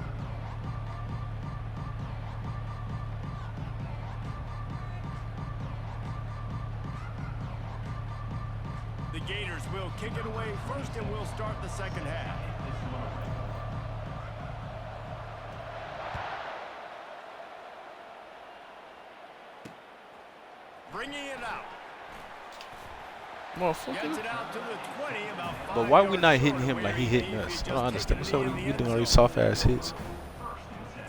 The Gators will kick it away first, and we'll start the second half. Bringing it out. Gets Motherfucker. it out to the 20, about 5 But why we yards not short hitting of him where like he he hitting needs. us? He's I don't just understand. taking What's it up? in We the doing all end these zone. soft ass hits. 1st and 10.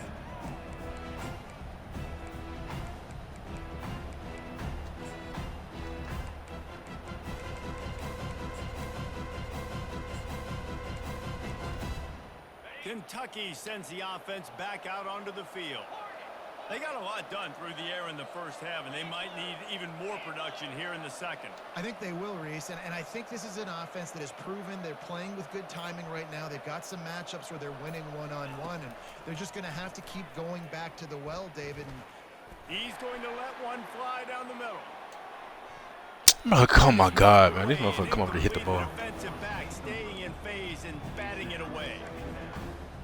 Kentucky sends the offense back out onto the field. They got a lot done through the air in the first half, and they might need even more production here in the second. I think they will, Reese, and I think this is an offense that has proven they're playing with good timing right now. They've got some matchups where they're winning one-on-one, and they're just going to have to keep going back to the well, David. He's going to let one fly down the middle. Oh my God, man! This motherfucker come over to hit the ball. Defensive back staying in phase and batting it away.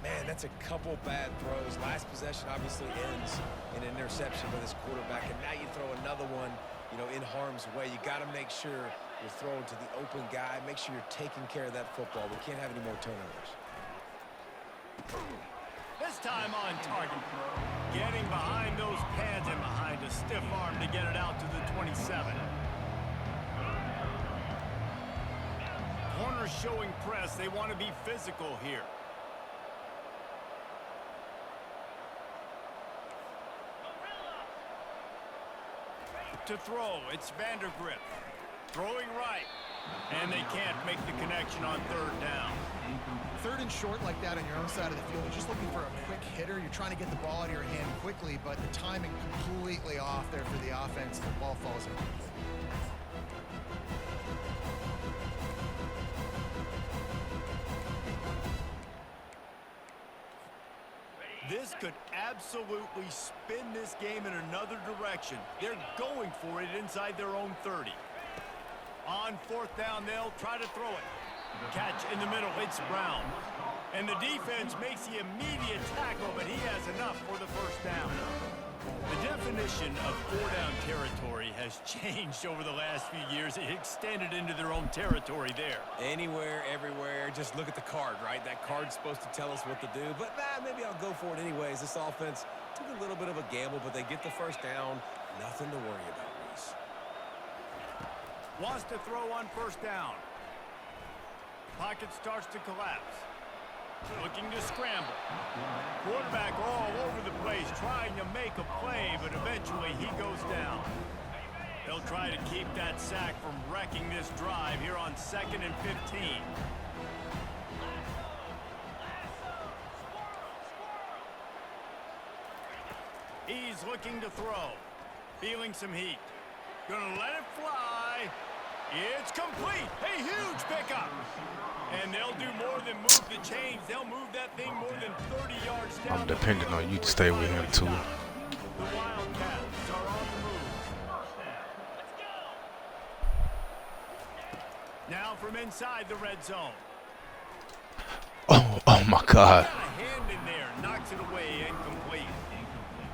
Man, that's a couple bad throws. Last possession obviously ends in an interception by this quarterback, and now you throw another one, you know, in harm's way. You got to make sure you're throwing to the open guy. Make sure you're taking care of that football. We can't have any more turnovers. This time on target. Getting behind those pads and behind a stiff arm to get it out to the 27. Corners showing press. They want to be physical here. To throw, it's Vandergrift. Throwing right. And they can't make the connection on 3rd down. 3rd and short like that on your own side of the field, you're just looking for a quick hitter. You're trying to get the ball out of your hand quickly, but the timing completely off there for the offense. The ball falls in. This could absolutely spin this game in another direction. They're going for it inside their own 30. On fourth down, they'll try to throw it. Catch in the middle, it's Brown. And the defense makes the immediate tackle, but he has enough for the first down. The definition of four-down territory has changed over the last few years. It extended into their own territory there. Anywhere, everywhere. Just look at the card, right? That card's supposed to tell us what to do. But maybe I'll go for it anyways. This offense took a little bit of a gamble, but they get the first down. Nothing to worry about, Reese. Wants to throw on first down. Pocket starts to collapse. Looking to scramble. Quarterback all over the place, trying to make a play, but eventually he goes down. They'll try to keep that sack from wrecking this drive here on 2nd and 15. He's looking to throw. Feeling some heat. Gonna let it fly. It's complete. A huge pickup. And they'll do more than move the chains. They'll move that thing more than 30 yards down. I'm depending on you to stay with him too. The Wildcats are on the move. Now from inside the red zone. Oh my God. Got a hand in there, knocks it away, incomplete.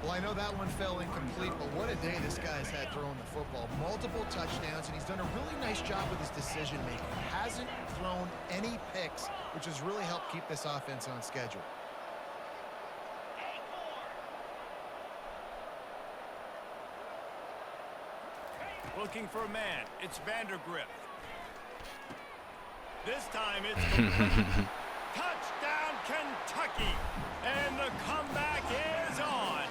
Well, I know that one fell incomplete, but what a day this guy's had throwing the football. Multiple touchdowns, and he's done a really nice job with his decision-making. Hasn't thrown any picks, which has really helped keep this offense on schedule. Looking for a man. It's Vandergrift. This time it's complete. Touchdown, Kentucky. And the comeback is on.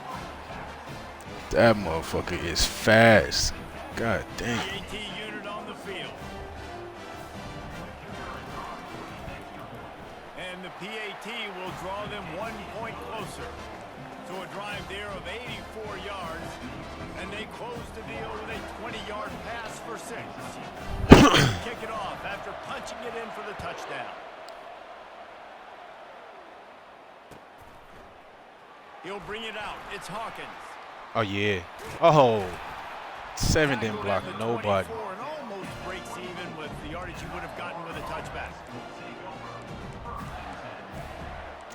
That motherfucker is fast. God damn. PAT unit on the field. And the PAT will draw them 1 point closer. So a drive there of 84 yards. And they close the deal with a 20-yard pass for 6. Kick it off after punching it in for the touchdown. He'll bring it out. It's Hawkins. Oh yeah. Oh. 7 didn't block nobody. And almost breaks even with the yardage he would have gotten with a touchback.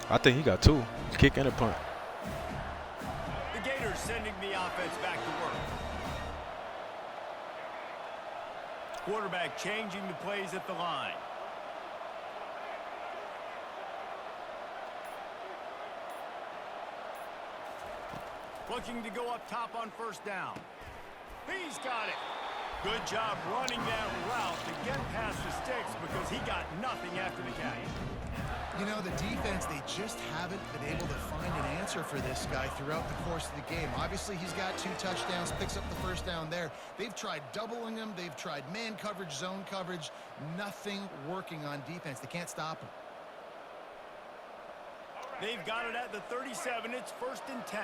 I think he got 2. Kick and a punt. The Gators sending the offense back to work. Quarterback changing the plays at the line. Looking to go up top on first down. He's got it. Good job running that route to get past the sticks because he got nothing after the catch. You know, the defense, they just haven't been able to find an answer for this guy throughout the course of the game. Obviously, he's got 2 touchdowns, picks up the first down there. They've tried doubling him. They've tried man coverage, zone coverage. Nothing working on defense. They can't stop him. They've got it at the 37. It's 1st and 10.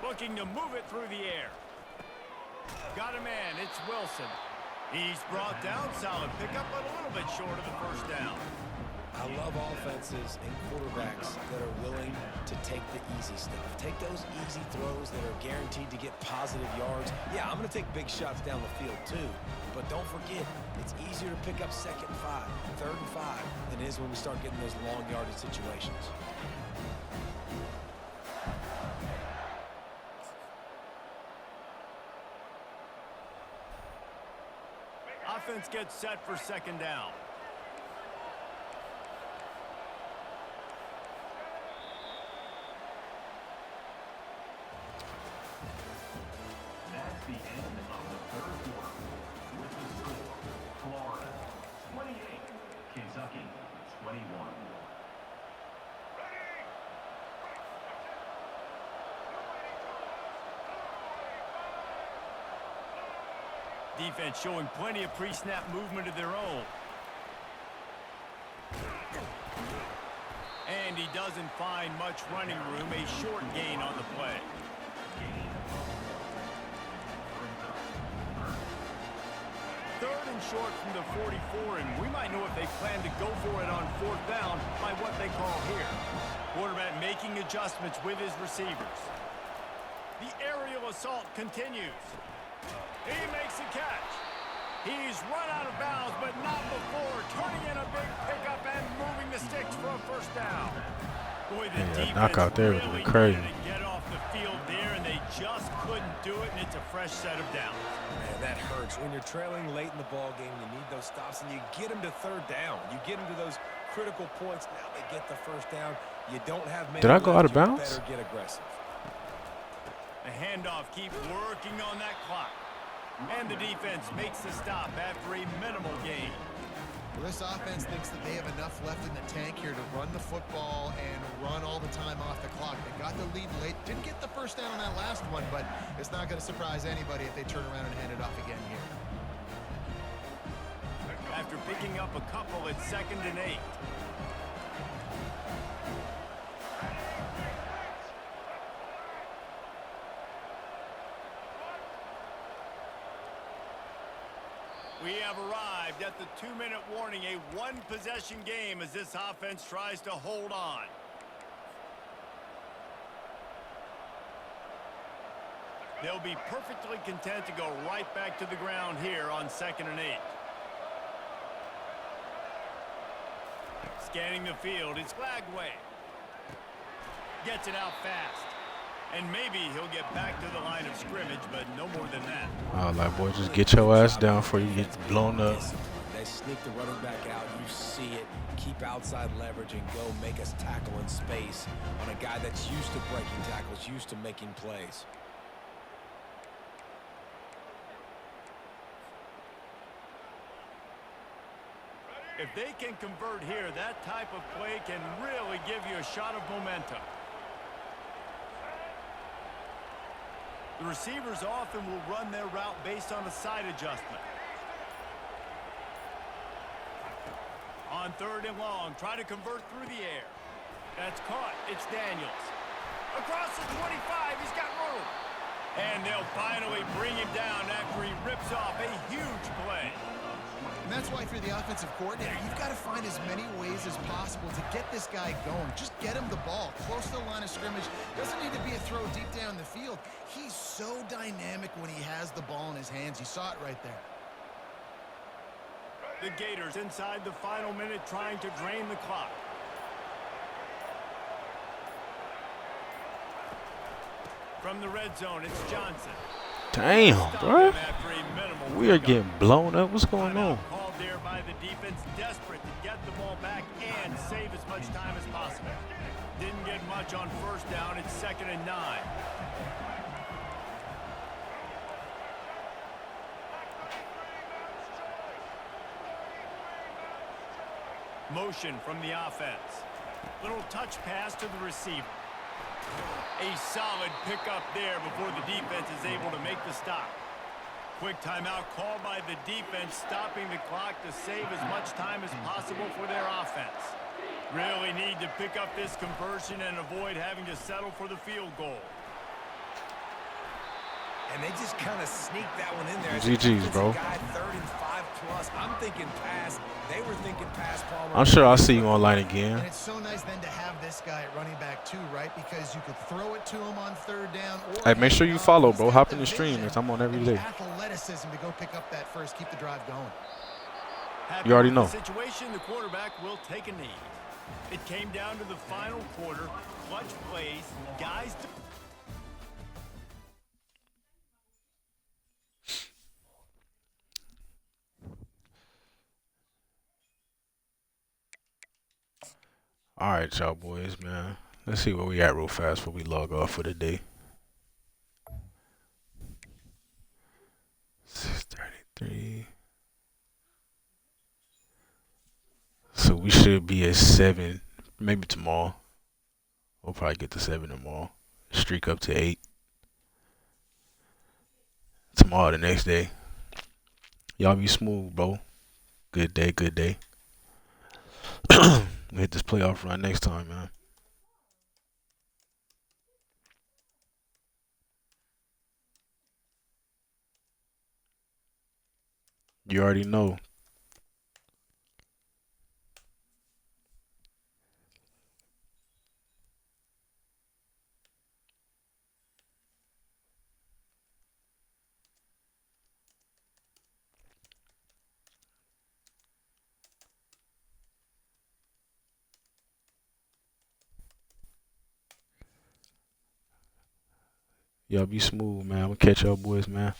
Looking to move it through the air. Got a man. It's Wilson. He's brought down. Solid pickup, but a little bit short of the first down. I love offenses and quarterbacks that are willing to take the easy stuff. Take those easy throws that are guaranteed to get positive yards. Yeah, I'm going to take big shots down the field too. But don't forget, it's easier to pick up 2nd and 5, 3rd and 5 than it is when we start getting those long yardage situations. Offense gets set for 2nd down. That's the end of the 3rd quarter. With the score, Florida 28, Kentucky 21. Defense showing plenty of pre-snap movement of their own. And he doesn't find much running room. A short gain on the play. Third and short from the 44, and we might know if they plan to go for it on fourth down by what they call here. Quarterback making adjustments with his receivers. The aerial assault continues. He makes a catch. He's run out of bounds, but not before turning in a big pickup and moving the sticks for a first down. Boy, the defense knockout there really was crazy. needed to get off the field there, and they just couldn't do it, and it's a fresh set of downs. Man, that hurts. When you're trailing late in the ball game, you need those stops, and you get them to third down. You get them to those critical points. Now they get the first down. You don't have many. Did I go out of left. You bounds? better get aggressive. The handoff keeps working on that clock. And the defense makes the stop after a minimal gain. Well, this offense thinks that they have enough left in the tank here to run the football and run all the time off the clock. They got the lead late. Didn't get the first down on that last one, but it's not going to surprise anybody if they turn around and hand it off again here. After picking up a couple at 2nd and 8. We have arrived at the 2-minute warning, a one-possession game as this offense tries to hold on. They'll be perfectly content to go right back to the ground here on 2nd and 8. Scanning the field, it's Glagway. Gets it out fast. And maybe he'll get back to the line of scrimmage, but no more than that. I was like, boy, just get your ass down before you get blown up. They sneak the running back out. You see it. Keep outside leverage and go make us tackle in space on a guy that's used to breaking tackles, used to making plays. If they can convert here, that type of play can really give you a shot of momentum. The receivers often will run their route based on a side adjustment. On 3rd and long, try to convert through the air. That's caught. It's Daniels. Across the 25, he's got room. And they'll finally bring him down after he rips off a huge play. And that's why, if you're the offensive coordinator, you've got to find as many ways as possible to get this guy going. Just get him the ball close to the line of scrimmage. Doesn't need to be a throw deep down the field. He's so dynamic when he has the ball in his hands. You saw it right there. The Gators inside the final minute trying to drain the clock. From the red zone, it's Johnson. Damn, bro. We are getting blown up. What's going on? Called there by the defense, desperate to get the ball back and save as much time as possible. Didn't get much on first down. It's 2nd and 9. Motion from the offense. Little touch pass to the receiver. A solid pickup there before the defense is able to make the stop. Quick timeout called by the defense, stopping the clock to save as much time as possible for their offense. Really need to pick up this conversion and avoid having to settle for the field goal. And they just kind of sneaked that one in there. GG's, bro. Guy, 3rd and 5+. I'm thinking pass. They were thinking pass, Palmer. I'm sure I'll see you online again. And it's so nice then to have this guy at running back too, right? Because you could throw it to him on 3rd down. Or Hey, make sure you follow, bro. Hop in the stream, because I'm on every day. Athleticism to go pick up that first, keep the drive going. Happy You already with know. the situation, the quarterback will take a knee. It came down to the final quarter. Clutch plays, guys. All right, y'all boys, man. Let's see where we at real fast before we log off for the day. 6:33. So we should be at 7, maybe tomorrow. We'll probably get to 7 tomorrow. Streak up to 8. Tomorrow, the next day. Y'all be smooth, bro. Good day, good day. We hit this playoff run next time, man. You already know. Y'all be smooth, man. I'm gonna catch y'all boys, man.